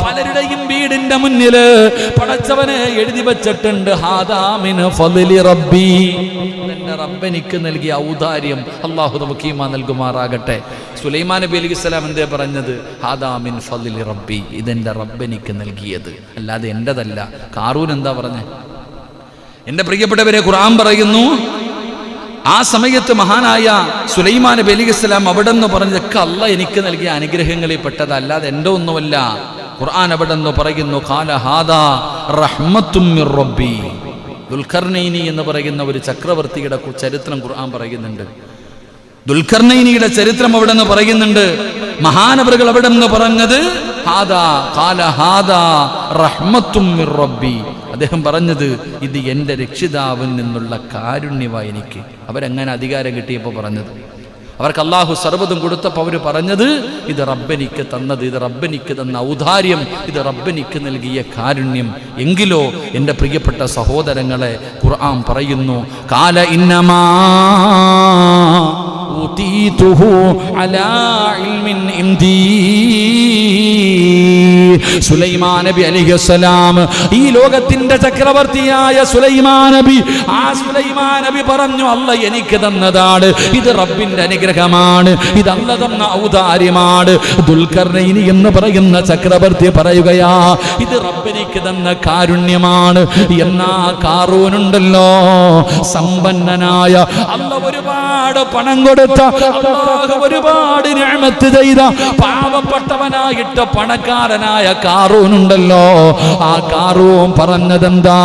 പലരുടെ വീടിന്റെ മുന്നില് പടച്ചവനെ എഴുതി വെച്ചിട്ടുണ്ട്, ഹാദാ മിൻ ഫളിൽ റബ്ബി, എന്റെ റബ്ബനിക്ക് നൽകിയ ഔദാര്യം. അല്ലാഹു നമുക്ക് ഈമാൻ നൽകുമാറാകട്ടെ. സുലൈമാൻ നബി അലൈഹിസ്സലാം എന്തേ പറഞ്ഞത്? ഹാദാ മിൻ ഫളിൽ റബ്ബി, ഇതെന്റെ റബ്ബനിക്ക് നൽകിയത്, അല്ലാതെ എന്റേതല്ല. കാറൂൻ എന്താ പറഞ്ഞേ? എന്റെ പ്രിയപ്പെട്ടവരെ, ഖുർആൻ പറയുന്നു, ആ സമയത്ത് മഹാനായ സുലൈമാൻ നബി അലൈഹിസ്സലാം അവിടെ നിന്ന് പറഞ്ഞതൊക്കെ അല്ലാഹ് എനിക്ക് നൽകിയ അനുഗ്രഹങ്ങളിൽ പെട്ടതല്ലാതെ എൻ്റെ ഒന്നുമല്ല. ഖുർആൻ അവിടെ നിന്ന് പറയുന്നു, ഖാല ഹാദാ റഹ്മത്തും മിർ റബ്ബി. ദുൽഖർനൈനി എന്ന് പറയുന്ന ഒരു ചക്രവർത്തിയുടെ ചരിത്രം ഖുർആൻ പറയുന്നുണ്ട്. ദുൽഖർനൈനിയുടെ ചരിത്രം അവിടെ നിന്ന് പറയുന്നുണ്ട്. മഹാനവറുകൾ അവിടെ നിന്ന് പറഞ്ഞത് ഹാദാ ഖാല ഹാദാ റഹ്മത്തും മിർ റബ്ബി, അദ്ദേഹം പറഞ്ഞത് ഇത് എൻ്റെ രക്ഷിതാവിൽ നിന്നുള്ള കാരുണ്യമായി എനിക്ക്. അവരെങ്ങനെ അധികാരം കിട്ടിയപ്പോൾ പറഞ്ഞത്? അവർക്ക് അല്ലാഹു സർവ്വതും കൊടുത്തപ്പോൾ അവർ പറഞ്ഞത്, ഇത് റബ്ബനിക്ക് തന്നത്, ഇത് റബ്ബനിക്ക് തന്ന ഔദാര്യം, ഇത് റബ്ബനിക്ക് നൽകിയ കാരുണ്യം. എങ്കിലോ എൻ്റെ പ്രിയപ്പെട്ട സഹോദരങ്ങളെ, ഖുർആൻ പറയുന്നു, ഖാല ഇന്നമാ ഊതീതുഹു അലാ ഇൽമിൻ ഇൻദീ. സുലൈമാൻ നബി അലൈഹിസ്സലാം, ഈ ലോകത്തിന്റെ ചക്രവർത്തിയായ സുലൈമാൻ നബി, ആ സുലൈമാൻ നബി പറഞ്ഞു, അല്ലാഹ് എനിക്ക് തന്നതാണ്, ഇത് റബ്ബിന്റെ അനുഗ്രഹമാണ്, ഇത് അല്ലാഹ് തന്ന ഔദാര്യമാണ്. ദുൽഖർനൈനി എന്ന് പറയുന്ന ചക്രവർത്തി പറയുകയാ, ഇത് റബ്ബിനിക്ക് തന്ന കാരുണ്യമാണ്. എന്നാ കാറൂനുണ്ടല്ലോ, സമ്പന്നനായ, അല്ലാഹ് ഒരുപാട് പണം കൊടുത്ത, അല്ലാഹ് ഒരുപാട് നിഅമത്ത് ചെയ്ത, പാവപ്പെട്ടവനായിട്ട് പണക്കാരനായ കാറൂനുണ്ടല്ലോ, ആ കാറൂൻ പറഞ്ഞതെന്താ?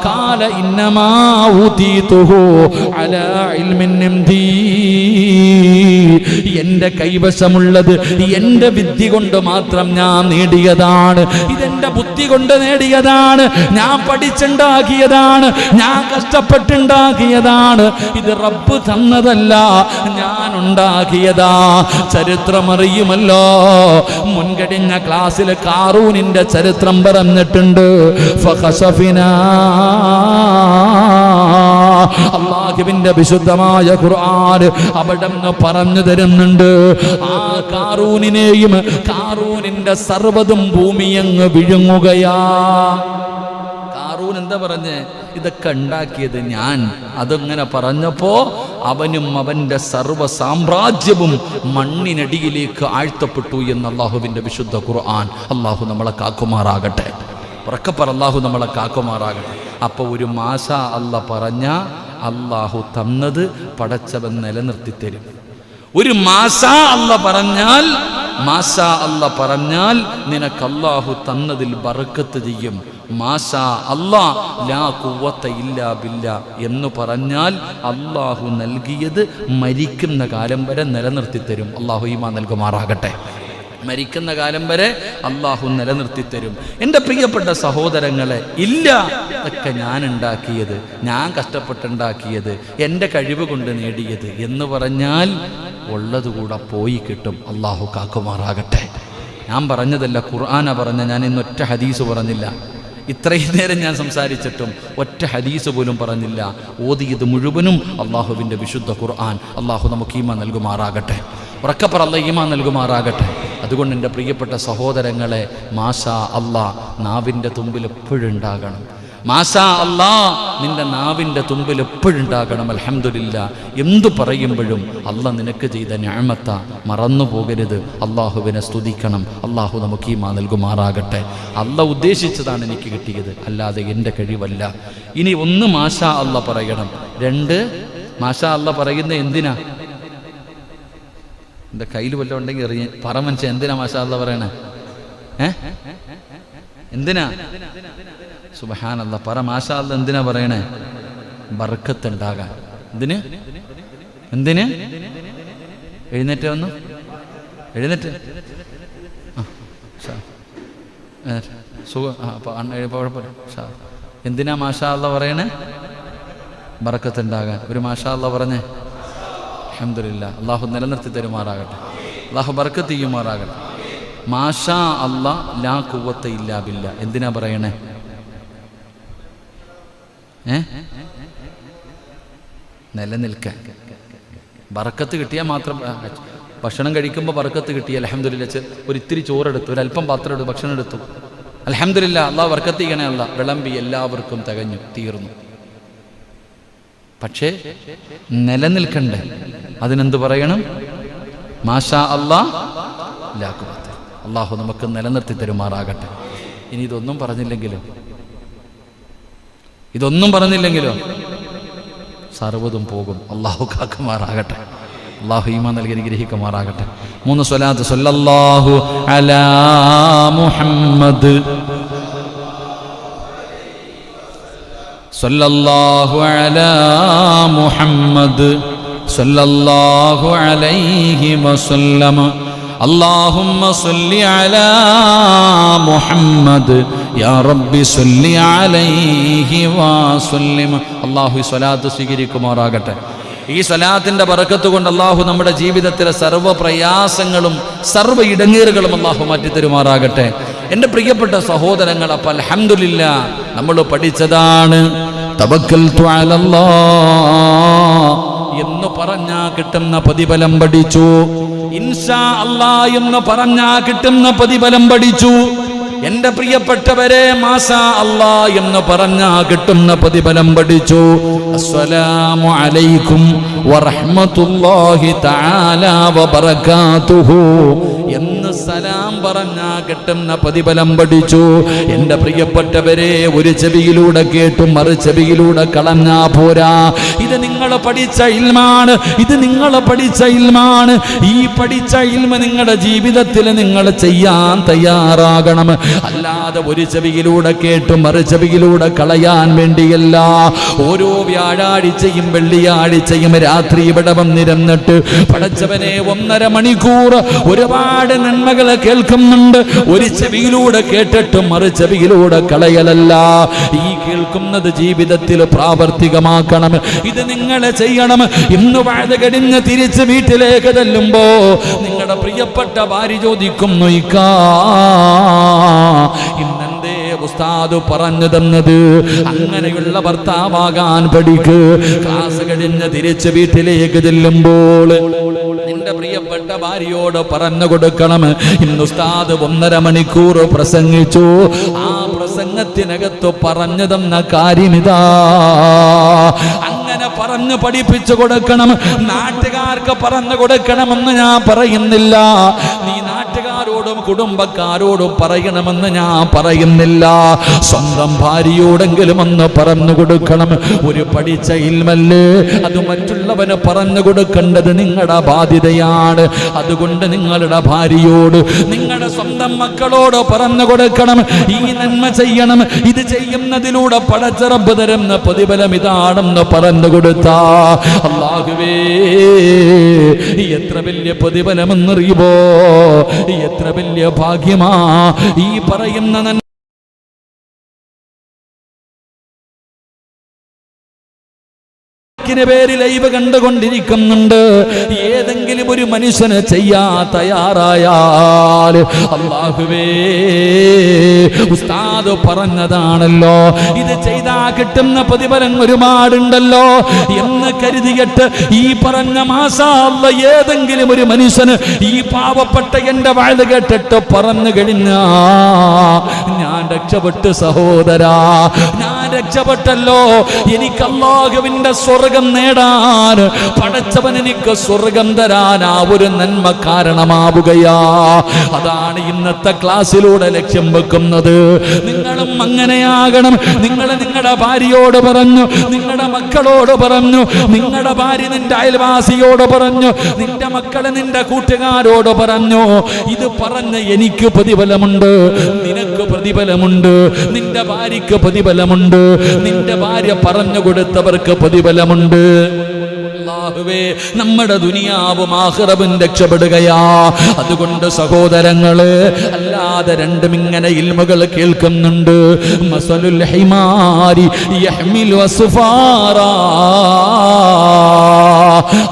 ഖാല ഇന്നമാ ഊതീതുഹു അലാ ഇൽമിൻ ഇൻദീ, എന്റെ കൈവശമുള്ളത് എന്റെ വിദ്യ കൊണ്ട് മാത്രം ഞാൻ നേടിയതാണ്, ഇതെന്റെ ബുദ്ധി കൊണ്ട് നേടിയതാണ്, ഞാൻ പഠിച്ചുണ്ടാക്കിയതാണ്, ഞാൻ കഷ്ടപ്പെട്ടുണ്ടാക്കിയതാണ്, ഇത് റബ്ബ് തന്നതല്ല, ഞാൻ ഉണ്ടാക്കിയതാ. ചരിത്രമറിയുമല്ലോ, മുൻകഴിഞ്ഞ ക്ലാസ്സിൽ കാറൂനിന്റെ ചരിത്രം പറഞ്ഞിട്ടുണ്ട്. ഫഖസഫിനാ, അല്ലാഹുവിന്റെ വിശുദ്ധമായ ഖുർആൻ അവിടെ പറഞ്ഞു തരുന്നുണ്ട്. ആ കാറൂനിനെയും കാറൂനിന്റെ സർവ്വതും ഭൂമിയങ്ങ് വിഴുങ്ങുകയാ. കാറൂൻ എന്താ പറഞ്ഞ്? ഇതൊക്കെ ഉണ്ടാക്കിയത് ഞാൻ. അതങ്ങനെ പറഞ്ഞപ്പോ അവനും അവന്റെ സർവ്വ സാമ്രാജ്യവും മണ്ണിനടിയിലേക്ക് ആഴ്ത്തപ്പെട്ടു എന്ന് അല്ലാഹുവിന്റെ വിശുദ്ധ ഖുർആൻ. അല്ലാഹു നമ്മളെ കാക്കുമാറാകട്ടെ. ഉറക്കപ്പറ, അല്ലാഹു നമ്മളെ കാക്കുമാറാകട്ടെ. അപ്പൊ ഒരു മാഷാ അല്ലാഹ് പറഞ്ഞ അല്ലാഹു തന്നത് പടച്ചവൻ നിലനിർത്തി തരും. ഒരു മാഷാ അല്ലാഹ് പറഞ്ഞാൽ, മാഷാ അല്ലാഹ് പറഞ്ഞാൽ നിനക്ക് അല്ലാഹു തന്നതിൽ ബർക്കത്ത് ചെയ്യും. മാഷാ അല്ലാഹ് ലാ ഖുവത ഇല്ലാ ബില്ലാ എന്ന് പറഞ്ഞാൽ അല്ലാഹു നൽകിയത് മരിക്കുന്ന കാലം വരെ നിലനിർത്തി തരും. അല്ലാഹു ഈമാൻ നൽകുമാറാകട്ടെ. മരിക്കുന്ന കാലം വരെ അള്ളാഹു നിലനിർത്തിത്തരും. എൻ്റെ പ്രിയപ്പെട്ട സഹോദരങ്ങളെ, ഇല്ല ഇതൊക്കെ ഞാൻ ഉണ്ടാക്കിയത്, ഞാൻ കഷ്ടപ്പെട്ടുണ്ടാക്കിയത്, എൻ്റെ കഴിവ് കൊണ്ട് നേടിയത് എന്ന് പറഞ്ഞാൽ ഉള്ളതുകൂടെ പോയി കിട്ടും. അള്ളാഹു കാക്കുമാറാകട്ടെ. ഞാൻ പറഞ്ഞതല്ല, ഖുർആനാ പറഞ്ഞ. ഞാൻ ഇന്നൊറ്റ ഹദീസ് പറഞ്ഞില്ല. ഇത്രയും നേരം ഞാൻ സംസാരിച്ചിട്ടും ഒറ്റ ഹദീസ് പോലും പറഞ്ഞില്ല. ഓതിയത് മുഴുവനും അള്ളാഹുവിൻ്റെ വിശുദ്ധ ഖുർആൻ. അള്ളാഹു നമുക്ക് ഈമാൻ നൽകുമാറാകട്ടെ. ഉറക്കപ്പറ അല്ലാഹ് ഈമാൻ നൽകുമാറാകട്ടെ. അതുകൊണ്ട് എൻ്റെ പ്രിയപ്പെട്ട സഹോദരങ്ങളെ, മാഷാ അല്ലാഹ് നാവിൻ്റെ തുമ്പിൽ എപ്പോഴും ഉണ്ടാകണം. മാഷാ അല്ലാഹ് നിന്റെ നാവിൻ്റെ തുമ്പിൽ എപ്പോഴും ഉണ്ടാകണം. അൽഹംദുലില്ലാഹ് എന്തു പറയുമ്പോഴും അല്ലാഹ് നിനക്ക് ചെയ്ത നിഅമത്ത മറന്നു പോകരുത്. അള്ളാഹുവിനെ സ്തുതിക്കണം. അള്ളാഹു നമുക്ക് ഈമാൻ നൽകുമാറാകട്ടെ. അല്ലാഹ് ഉദ്ദേശിച്ചതാണ് എനിക്ക് കിട്ടിയത്, അല്ലാതെ എൻ്റെ കഴിവല്ല. ഇനി ഒന്ന് മാഷാ അല്ലാഹ് പറയണം. രണ്ട്, മാഷാ അല്ലാഹ് പറയുന്നത് എന്തിനാ? എൻ്റെ കയ്യിൽ വല്ലതും ഉണ്ടെങ്കിൽ എറിയ പറ മനുഷ്യൻ. എന്തിനാ മാഷാ അല്ലാഹ് പറയണേ? എന്തിനാ? സുബ്ഹാനല്ലാഹ്. പറ മാഷാ അല്ലാഹ് എന്തിനാ പറയണേ? ബർക്കത്ത് ഉണ്ടാകാൻ. എന്തിന്? എന്തിന്? എഴുന്നേറ്റ് വന്നു, എഴുന്നേറ്റ്. എന്തിനാ മാഷാ അല്ലാഹ് പറയണേ? ബർക്കത്ത് ഉണ്ടാകാൻ. ഒരു മാഷാ അല്ലാഹ് പറഞ്ഞേ. അൽഹംദുലില്ലാഹ്. അള്ളാഹു നിലനിർത്തി തരുമാറാകട്ടെ. അള്ളാഹു ബർക്കത്ത് ചെയ്യുമാറാകട്ടെ. മാഷാ അല്ലാഹ് ലാ ഖുവത്ത ഇല്ലാ ബില്ലാ. എന്തിനാ പറയണേ? നിലനിൽക്കാൻ. ബർക്കത്ത് കിട്ടിയാൽ മാത്രം. ഭക്ഷണം കഴിക്കുമ്പോൾ ബർക്കത്ത് കിട്ടി, അൽഹംദുലില്ലാഹ്. ഒരിത്തിരി ചോറെടുത്തു, ഒരല്പം പാത്രം എടുത്തു, ഭക്ഷണം എടുത്തു, അൽഹംദുലില്ലാഹ്. അള്ളാഹ് ബർക്കത്ത് ചെയ്യണേ. അല്ലാഹ് വിളമ്പി, എല്ലാവർക്കും തികഞ്ഞു, തീർന്നു. പക്ഷേ നിലനിൽക്കണ്ടേ? അതിനെന്ത് പറയണം? മാഷാ അല്ലാഹ് ലാ ഖുവത്ത. അള്ളാഹു നമുക്ക് നിലനിർത്തി തരുമാറാകട്ടെ. ഇനി ഇതൊന്നും പറഞ്ഞില്ലെങ്കിലോ സർവ്വതും പോകും. അള്ളാഹു കാക്കുമാറാകട്ടെ. അള്ളാഹു ഈമാൻ നൽകി അനുഗ്രഹിക്കുമാറാകട്ടെ. 3 സ്വലാത്ത്. സല്ലല്ലാഹു അലാ മുഹമ്മദ്, സല്ലല്ലാഹു അലാ മുഹമ്മദ്, സല്ലല്ലാഹു അലൈഹി വസല്ലം. اللهم صل على محمد يا رب صل عليه وسلم. അല്ലാഹു ഈ സ്വലാത്ത് സ്വീകരിക്കുമാറാകട്ടെ. ഈ സ്വലാത്തിന്റെ ബറക്കത്ത് കൊണ്ട് അല്ലാഹു നമ്മുടെ ജീവിതത്തിലെ സർവ്വ പ്രയാസങ്ങളും സർവ്വ ഇടങ്ങേറുകളും അല്ലാഹു മാറ്റി തരുമാറാകട്ടെ. എൻ്റെ പ്രിയപ്പെട്ട സഹോദരങ്ങൾ, അപ്പോൾ അൽഹംദുലില്ലാഹ് നമ്മൾ പഠിച്ചതാണ് തവക്കൽതു അലല്ലാഹ് എന്ന് പറഞ്ഞാ കിട്ടുന്ന പ്രതിഫലം പഠിച്ചു. ഇൻഷാ അല്ലാഹ് എന്ന് പറഞ്ഞാ കിട്ടുന്ന പ്രതിഫലം പഠിച്ചു. എൻ്റെ പ്രിയപ്പെട്ടവരെ, മാഷാ അല്ലാഹ് എന്ന് പറഞ്ഞാ കിട്ടുന്ന പ്രതിഫലം പഠിച്ചു. അസ്സലാമു അലൈക്കും വറഹ്മത്തുള്ളാഹി തആല വബറകാതുഹു എന്ന് സലാം പറഞ്ഞാ കിട്ടുന്ന പ്രതിഫലം പഠിച്ചു. എൻ്റെ പ്രിയപ്പെട്ടവരെ, ഒരു ചെവിയിലൂടെ കേട്ടു മറു ചെവിയിലൂടെ കളഞ്ഞാ പോരാ. ഇത് നിങ്ങൾ പഠിച്ച ഇൽമാണ്, ഇത് നിങ്ങൾ പഠിച്ച ഇൽമാണ്. ഈ പഠിച്ച ഇൽമ നിങ്ങളുടെ ജീവിതത്തിൽ നിങ്ങൾ ചെയ്യാൻ തയ്യാറാകണം. അല്ലാതെ ഒരു ചെവിയിലൂടെ കേട്ടു മറു ചെവിയിലൂടെ കളയാൻ വേണ്ടിയല്ല. ഓരോ വ്യാഴാഴ്ചയും വെള്ളിയാഴ്ചയും രാത്രി ഇവിടെ വന്നിരുന്നിട്ട് പടച്ചവനെ 1.5 മണിക്കൂർ ഒരുപാട് നന്മകളെ കേൾക്കുന്നുണ്ട്. ഒരു ചെവിയിലൂടെ കേട്ടിട്ട് മറു ചെവിയിലൂടെ കളയലല്ല. ഈ കേൾക്കുന്നത് ജീവിതത്തിൽ പ്രാവർത്തികമാക്കണം. ഇത് നിങ്ങൾ ചെയ്യണം. ഇന്ന് വാഴ കഴിഞ്ഞ് തിരിച്ച് വീട്ടിലേക്ക് ചെല്ലുമ്പോ നിങ്ങളുടെ പ്രിയപ്പെട്ട ഭാര്യ ചോദിക്കുന്നു, ഇക്കാ ഇന്നെന്തേ ഉസ്താദ് പറഞ്ഞു തന്നത്? അങ്ങനെയുള്ള ഭർത്താവാകാൻ പഠിക്ക്. ക്ലാസ് കഴിഞ്ഞ് തിരിച്ച് വീട്ടിലേക്ക് ചെല്ലുമ്പോൾ നിന്റെ പ്രിയപ്പെട്ട ഭാര്യയോട് പറഞ്ഞു കൊടുക്കണം, ഇന്ന് ഉസ്താദ് 1.5 മണിക്കൂർ പ്രസംഗിച്ചു. ആ പ്രസംഗത്തിനകത്ത് പറഞ്ഞു തന്ന കാര്യമിതാ. അങ്ങനെ പറഞ്ഞു പഠിപ്പിച്ചു കൊടുക്കണം. നാട്ടുകാർക്ക് പറഞ്ഞു കൊടുക്കണമെന്ന് ഞാൻ പറയുന്നില്ല. നീ നാട്ടുകാരോടും കുടുംബക്കാരോടും പറയണമെന്ന് ഞാൻ പറയുന്നില്ല. സ്വന്തം ഭാര്യയോടെങ്കിലും ഒന്ന് പറഞ്ഞു കൊടുക്കണം. ഒരു പഠിച്ച ഇൽമല്ലേ, അത് മറ്റുള്ളവന് പറഞ്ഞു കൊടുക്കേണ്ടത് നിങ്ങളുടെ ബാധ്യതയാണ്. അതുകൊണ്ട് നിങ്ങളുടെ ഭാര്യയോട്, നിങ്ങളുടെ സ്വന്തം മക്കളോട് പറഞ്ഞു കൊടുക്കണം, ഈ നന്മ ചെയ്യണം, ഇത് ചെയ്യുന്നതിലൂടെ പടച്ച റബ്ബ് തരുന്ന പ്രതിഫലം ഇതാണെന്ന് പറഞ്ഞു കൊടുത്താ, അല്ലാഹുവേ എത്ര വലിയ പ്രതിഫലമെന്നറിയുമോ? എത്ര വലിയ ഭാഗ്യമാ ഈ പറയുന്ന പേര് ലൈവ് കണ്ടുകൊണ്ടിരിക്കുന്നുണ്ട്. ഏതെങ്കിലും ഒരു മനുഷ്യന് ചെയ്യാ തയ്യാറായാൽ അല്ലാഹുവേ, ഉസ്താദ് പറഞ്ഞതാണല്ലോ, ഇത് ചെയ്താ കിട്ടുന്ന പ്രതിഫലം ഒരുപാടുണ്ടല്ലോ എന്ന് കരുതിയിട്ട് ഈ പറഞ്ഞ മാഷാ അല്ലാഹ് ഏതെങ്കിലും ഒരു മനുഷ്യന് ഈ പാവപ്പെട്ട എന്റെ വാഴ കേട്ടിട്ട് പറഞ്ഞു കഴിഞ്ഞാ ഞാൻ രക്ഷപ്പെട്ടു സഹോദരാ, ഞാൻ രക്ഷപ്പെട്ടല്ലോ. എനിക്ക് അല്ലാഹുവിന്റെ സ്വർഗ്ഗം നേടാൻ പടച്ചവൻ എനിക്ക് സ്വർഗം തരാൻ ആ ഒരു നന്മ കാരണമാവുകയാ. അതാണ് ഇന്നത്തെ ക്ലാസ്സിലൂടെ ലക്ഷ്യം വെക്കുന്നത്. നിങ്ങളും അങ്ങനെയാകണം. നിങ്ങൾ നിങ്ങളുടെ ഭാര്യയോട് പറഞ്ഞു, നിങ്ങളുടെ മക്കളോട് പറഞ്ഞു, നിങ്ങളുടെ ഭാര്യ നിന്റെ അയൽവാസിയോട് പറഞ്ഞു, നിന്റെ മക്കളെ നിന്റെ കൂട്ടുകാരോട് പറഞ്ഞു. ഇത് പറഞ്ഞ് എനിക്ക് പ്രതിഫലമുണ്ട്, നിനക്ക് പ്രതിഫലമുണ്ട്, നിന്റെ ഭാര്യയ്ക്ക് പ്രതിഫലമുണ്ട്, നിന്റെ ഭാര്യ പറഞ്ഞു കൊടുത്തവർക്ക് പ്രതിഫലമുണ്ട്. അല്ലാഹുവേ, നമ്മുടെ ദുനിയാവും ആഖിറവും രക്ഷപ്പെടുകയാ. അതുകൊണ്ട് സഹോദരങ്ങള്, അല്ലാതെ രണ്ടും ഇങ്ങനെ ഇൽമുകൾ കേൾക്കുന്നുണ്ട്. മസലുൽ ഹിമാരി യഹ്മിലു അസ്ഫാറാ,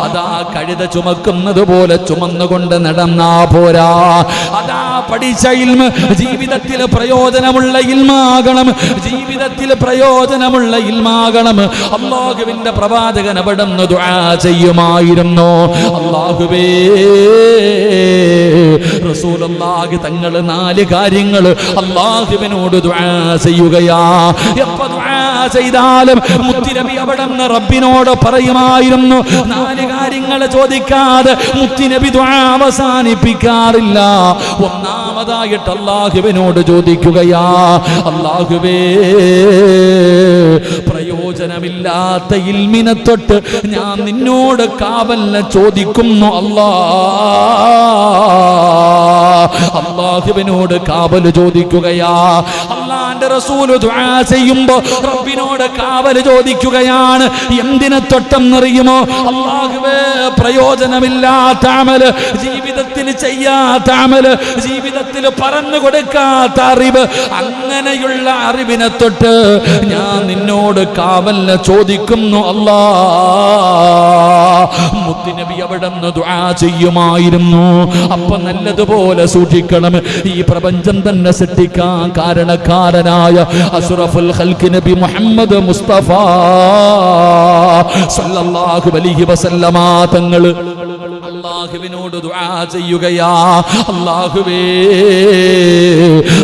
അതാ കഴുത ചുമക്കുന്നത് പോലെ ചുമന്നുകൊണ്ട് നടന്നാ പോരാ. അതാ പഠിച്ച ഇൽമ് ജീവിതത്തിൽ പ്രയോജനമുള്ള ഇൽമാകണം, ജീവിതത്തിൽ പ്രയോജനമുള്ള ഇൽമാകണം. അല്ലാഹുവിന്റെ പ്രവാചകൻ അവിടുന്ന് ദുആ ചെയ്യുമായിരുന്നു. അല്ലാഹുവേ, റസൂലുള്ളാഹി തങ്ങൾ 4 കാര്യങ്ങൾ അല്ലാഹുവിനോട് ദുആ ചെയ്യുകയാ. എപ്പോൾ ദുആ ചെയ്താലും മുത്തുനബി അവിടുന്ന് റബ്ബിനോട് പറയുമായിരുന്നു. 4 കാര്യങ്ങൾ ചോദിക്കാതെ മുത്തുനബി ദുആ അവസാനിപ്പിക്കാറില്ല. ഒന്നാമതായിട്ട് അല്ലാഹുവിനോട് ചോദിക്കുകയാ, അല്ലാഹുവേ, പ്രയോജനമില്ലാത്ത ഇൽമിനെ തൊട്ട് ഞാൻ നിന്നോട് കാവലിനെ ചോദിക്കുന്നു അല്ലാ. അല്ലാഹുവിനോട് കാവൽ ചോദിക്കുകയാ. അല്ലാഹുവിന്റെ റസൂൽ ദുആ ചെയ്യുമ്പോൾ റബ്ബിനോട് കാവൽ ചോദിക്കുകയാണ്. എന്തിനെ തൊട്ടെന്നറിയുമോ? അല്ലാഹുവേ, പ്രയോജനമില്ലാത്ത അമല്, ജീവിതത്തിൽ ചെയ്യാത്ത അമല്, ജീവിതത്തിൽ പറഞ്ഞു കൊടുക്കാത്ത അറിവ്, അങ്ങനെയുള്ള അറിവിനെ തൊട്ട് ഞാൻ നിന്നോട് കാവലിനെ ചോദിക്കുന്നു അല്ലാ. മുത്തുനബി അവിടുന്ന് ദുആ ചെയ്യുമായിരുന്നു. അപ്പൊ നല്ലതുപോലെ സൂക്ഷിക്കണം. ഈ പ്രപഞ്ചം തന്നെ സൃഷ്ടിക്കാൻ കാരണക്കാരനായ അഷ്റഫുൽ ഖൽഖ് നബി മുഹമ്മദ് മുസ്തഫ സല്ലല്ലാഹു അലൈഹി വസല്ലമ തങ്ങൾ അല്ലാഹുവിനോട് ദുആ ചെയ്യുകയാ. അല്ലാഹുവേ,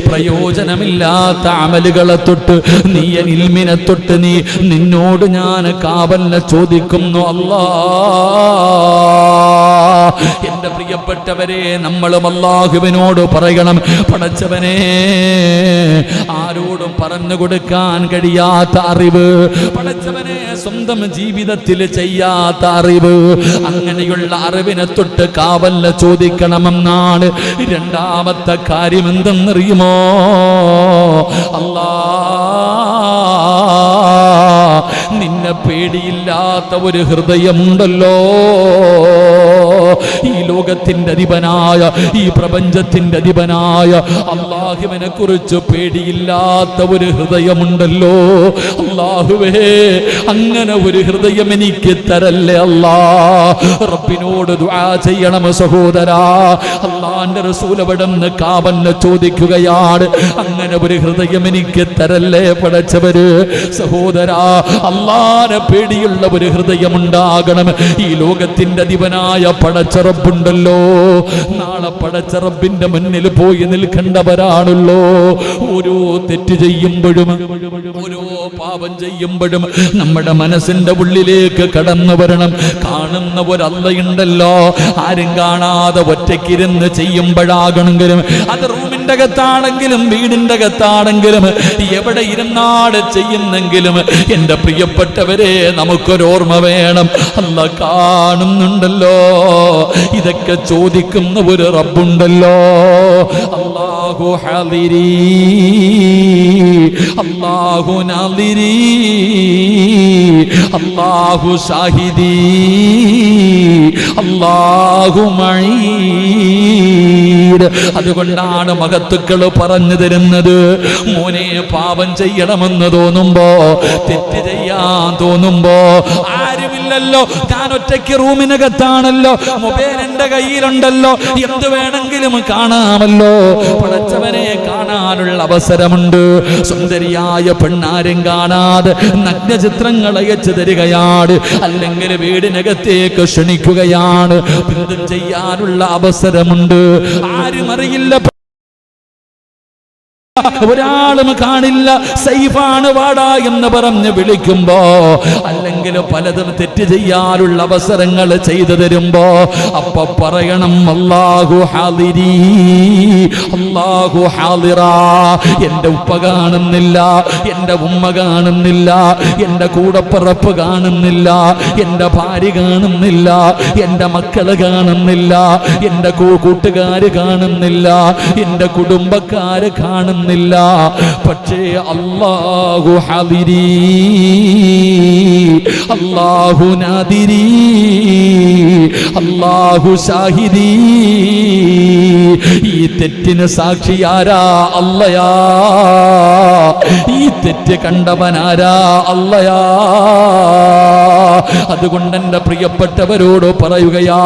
പ്രയോജനമില്ലാത്ത അമലുകളെ തൊട്ട്, നീ ഇൽമിനെ തൊട്ട് നിന്നോട് ഞാൻ കാവലിനെ ചോദിക്കുന്നു അല്ലാ. എന്റെ പ്രിയപ്പെട്ടവരെ, നമ്മളും അല്ലാഹുവിനോട് പറയണം, പടച്ചവനെ, ആരോടും പറഞ്ഞു കൊടുക്കാൻ കഴിയാത്ത അറിവ്, പടച്ചവനെ, സ്വന്തം ജീവിതത്തിൽ ചെയ്യാത്ത അറിവ്, അങ്ങനെയുള്ള അറിവിനെ തൊട്ട് കാവലിനെ ചോദിക്കണമെന്നാണ്. രണ്ടാമത്തെ കാര്യം എന്തെന്നറിയുമോ? അല്ലാ, നിന്നെ പേടിയില്ലാത്ത ഒരു ഹൃദയമുണ്ടല്ലോ. ഈ ലോകത്തിന്റെ അധിപനായ, ഈ പ്രപഞ്ചത്തിന്റെ അധിപനായ അല്ലാഹുവിനെ കുറിച്ച് പേടിയില്ലാത്ത ഒരു ഹൃദയമുണ്ടല്ലോ. അല്ലാഹുവേ, അങ്ങനെ ഒരു ഹൃദയം എനിക്ക് തരല്ലേ അല്ലാ. റബ്ബിനോട് ദുആ ചെയ്യണം സഹോദരാ. അല്ലാഹുവിന്റെ റസൂൽ അവിടുന്ന് കാവലിനെ ചോദിക്കുകയാണ്. അങ്ങനെ ഒരു ഹൃദയം എനിക്ക് തരല്ലേ പടച്ചവര്. സഹോദരാ, അല്ലാഹുവിനെ പേടിയുള്ള ഒരു ഹൃദയമുണ്ടാകണം. ഈ ലോകത്തിന്റെ അധിപനായ പടച്ച റബ്ബുണ്ടല്ലോ, നാളെ പടച്ച റബ്ബിന്റെ മുന്നിൽ പോയി നിൽക്കേണ്ടവരാണല്ലോ. ഓരോ തെറ്റ് ചെയ്യുമ്പോഴും, ഓരോ പാപം ചെയ്യുമ്പോഴും നമ്മുടെ മനസ്സിന്റെ ഉള്ളിലേക്ക് കടന്നു വരണം. കാണുന്ന ഒരു അള്ളയുണ്ടല്ലോ, ആരും കാണാതെ ഒറ്റയ്ക്കിരുന്ന് ചെയ്യുമ്പോഴാകണമെങ്കിലും, അത് റൂമിന്റെ അകത്താണെങ്കിലും വീടിന്റെ അകത്താണെങ്കിലും എവിടെ ഇരുന്നാട് ചെയ്യുന്നെങ്കിലും, എന്റെ പ്രിയപ്പെട്ടവരെ, നമുക്കൊരോർമ്മ വേണം. അല്ല കാണുന്നുണ്ടല്ലോ, ഇതൊക്കെ ചോദിക്കുന്ന ഒരു റബ്ബുണ്ടല്ലോ. അല്ലാഹു ഹദിരി, അല്ലാഹു നാദിരി, അല്ലാഹു ഷാഹിദി, അല്ലാഹു മഈൻ. അതുകൊണ്ടാണ് മഹത്തുക്കൾ പറഞ്ഞു തരുന്നത്, മോനെ പാപം ചെയ്യണമെന്ന് തോന്നുമ്പോ, തെറ്റ് ചെയ്യാൻ തോന്നുമ്പോ, ആരുമില്ലല്ലോ, ഞാൻ ഒറ്റയ്ക്ക് റൂമിനകത്താണല്ലോ, മൊബൈൽ എന്റെ കയ്യിലുണ്ടല്ലോ, എന്ത് വേണമെങ്കിലും കാണാമല്ലോ, പടച്ചവനെ കാണാനുള്ള അവസരമുണ്ട്. സുന്ദരിയായ പെണ്ണാരും കാണാതെ നഗ്നചിത്രങ്ങൾ അയച്ചു തരികയാണ്, അല്ലെങ്കിൽ വീടിനകത്തേക്ക് ക്ഷണിക്കുകയാണ്. ബന്ധം ചെയ്യാനുള്ള അവസരമുണ്ട്, ആരും അറിയില്ല, ഒരാളും കാണില്ല. സൈഫാണ് വാടാ എന്ന് പറഞ്ഞ് വിളിക്കുമ്പോ, അല്ലെങ്കിൽ പലതും തെറ്റ് ചെയ്യാനുള്ള അവസരങ്ങൾ ചെയ്തു തരുമ്പോ, അപ്പൊ പറയണം അല്ലാഹു ഹാദിരീ, അല്ലാഹു ഹാദിറാ. എന്റെ ഉപ്പ കാണുന്നില്ല, എന്റെ ഉമ്മ കാണുന്നില്ല, എന്റെ കൂടപ്പിറപ്പ് കാണുന്നില്ല, എന്റെ ഭാര്യ കാണുന്നില്ല, എന്റെ മക്കള് കാണുന്നില്ല, എന്റെ കൂട്ടുകാര് കാണുന്നില്ല, എന്റെ കുടുംബക്കാര് കാണുന്നില്ല. പക്ഷേ അല്ലാഹു ഹാദിരീ, അല്ലാഹു നാദിരീ, അല്ലാഹു ഷാഹിദീ. ഈ തെറ്റിന് സാക്ഷിയാരാ? അല്ലയാ. ഈ തെറ്റ് കണ്ടവനാരാ? അല്ലയാ. അതുകൊണ്ട് എന്റെ പ്രിയപ്പെട്ടവരോട് പറയുകയാ,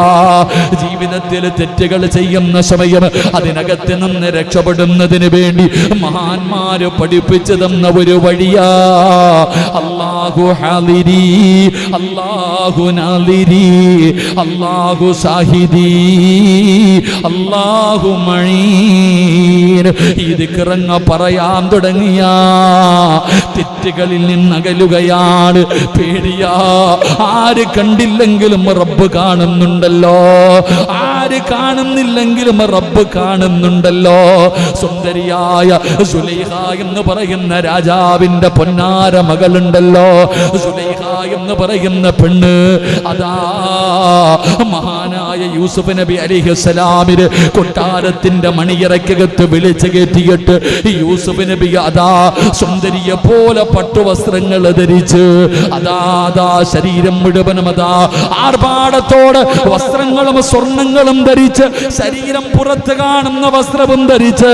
ജീവിതത്തിൽ തെറ്റുകൾ ചെയ്യുന്ന സമയം അതിനകത്ത് നിന്ന് രക്ഷപ്പെടുന്നതിന് വേണ്ടി മഹാന്മാര് പഠിപ്പിച്ചു തന്ന ഒരു വഴിയാ അല്ലാഹു ഹാദിരീ, അല്ലാഹു നാദിരീ, അല്ലാഹു സാഹിദീ, അല്ലാഹു മഈൻ. ഈ ദിക്റങ്ങ പറയാൻ തുടങ്ങിയ തെറ്റുകളിൽ നിന്നകലുകയാണ്. പേടിയാ, ആര് കണ്ടില്ലെങ്കിലും റബ്ബ് കാണുന്നുണ്ടല്ലോ, ആര് കാണുന്നില്ലെങ്കിലും റബ്ബ് കാണുന്നുണ്ടല്ലോ. സുന്ദരിയായ സുലൈഖ എന്ന് പറയുന്ന രാജാവിന്റെ പൊന്നാര മകളുണ്ടല്ലോ, സുലൈഖ എന്ന് പറയുന്ന പെണ്ണ്, അതാ മഹാനായ യൂസുഫ് നബി അലൈഹിസ്സലാമിന് കൊട്ടാരത്തിന്റെ മണിയറക്കകത്ത് വിളിച്ചു കയറ്റിയിട്ട് യൂസുഫ് നബി അതാ സുന്ദരിയെ പോലെ പട്ടുവസ്ത്രങ്ങൾ ധരിച്ച് അതാ ശരീരം മുഴുവനും അതാ ആർഭാടത്തോടെ വസ്ത്രങ്ങളും സ്വർണങ്ങളും ധരിച്ച്, ശരീരം പുറത്ത് കാണുന്ന വസ്ത്രവും ധരിച്ച്,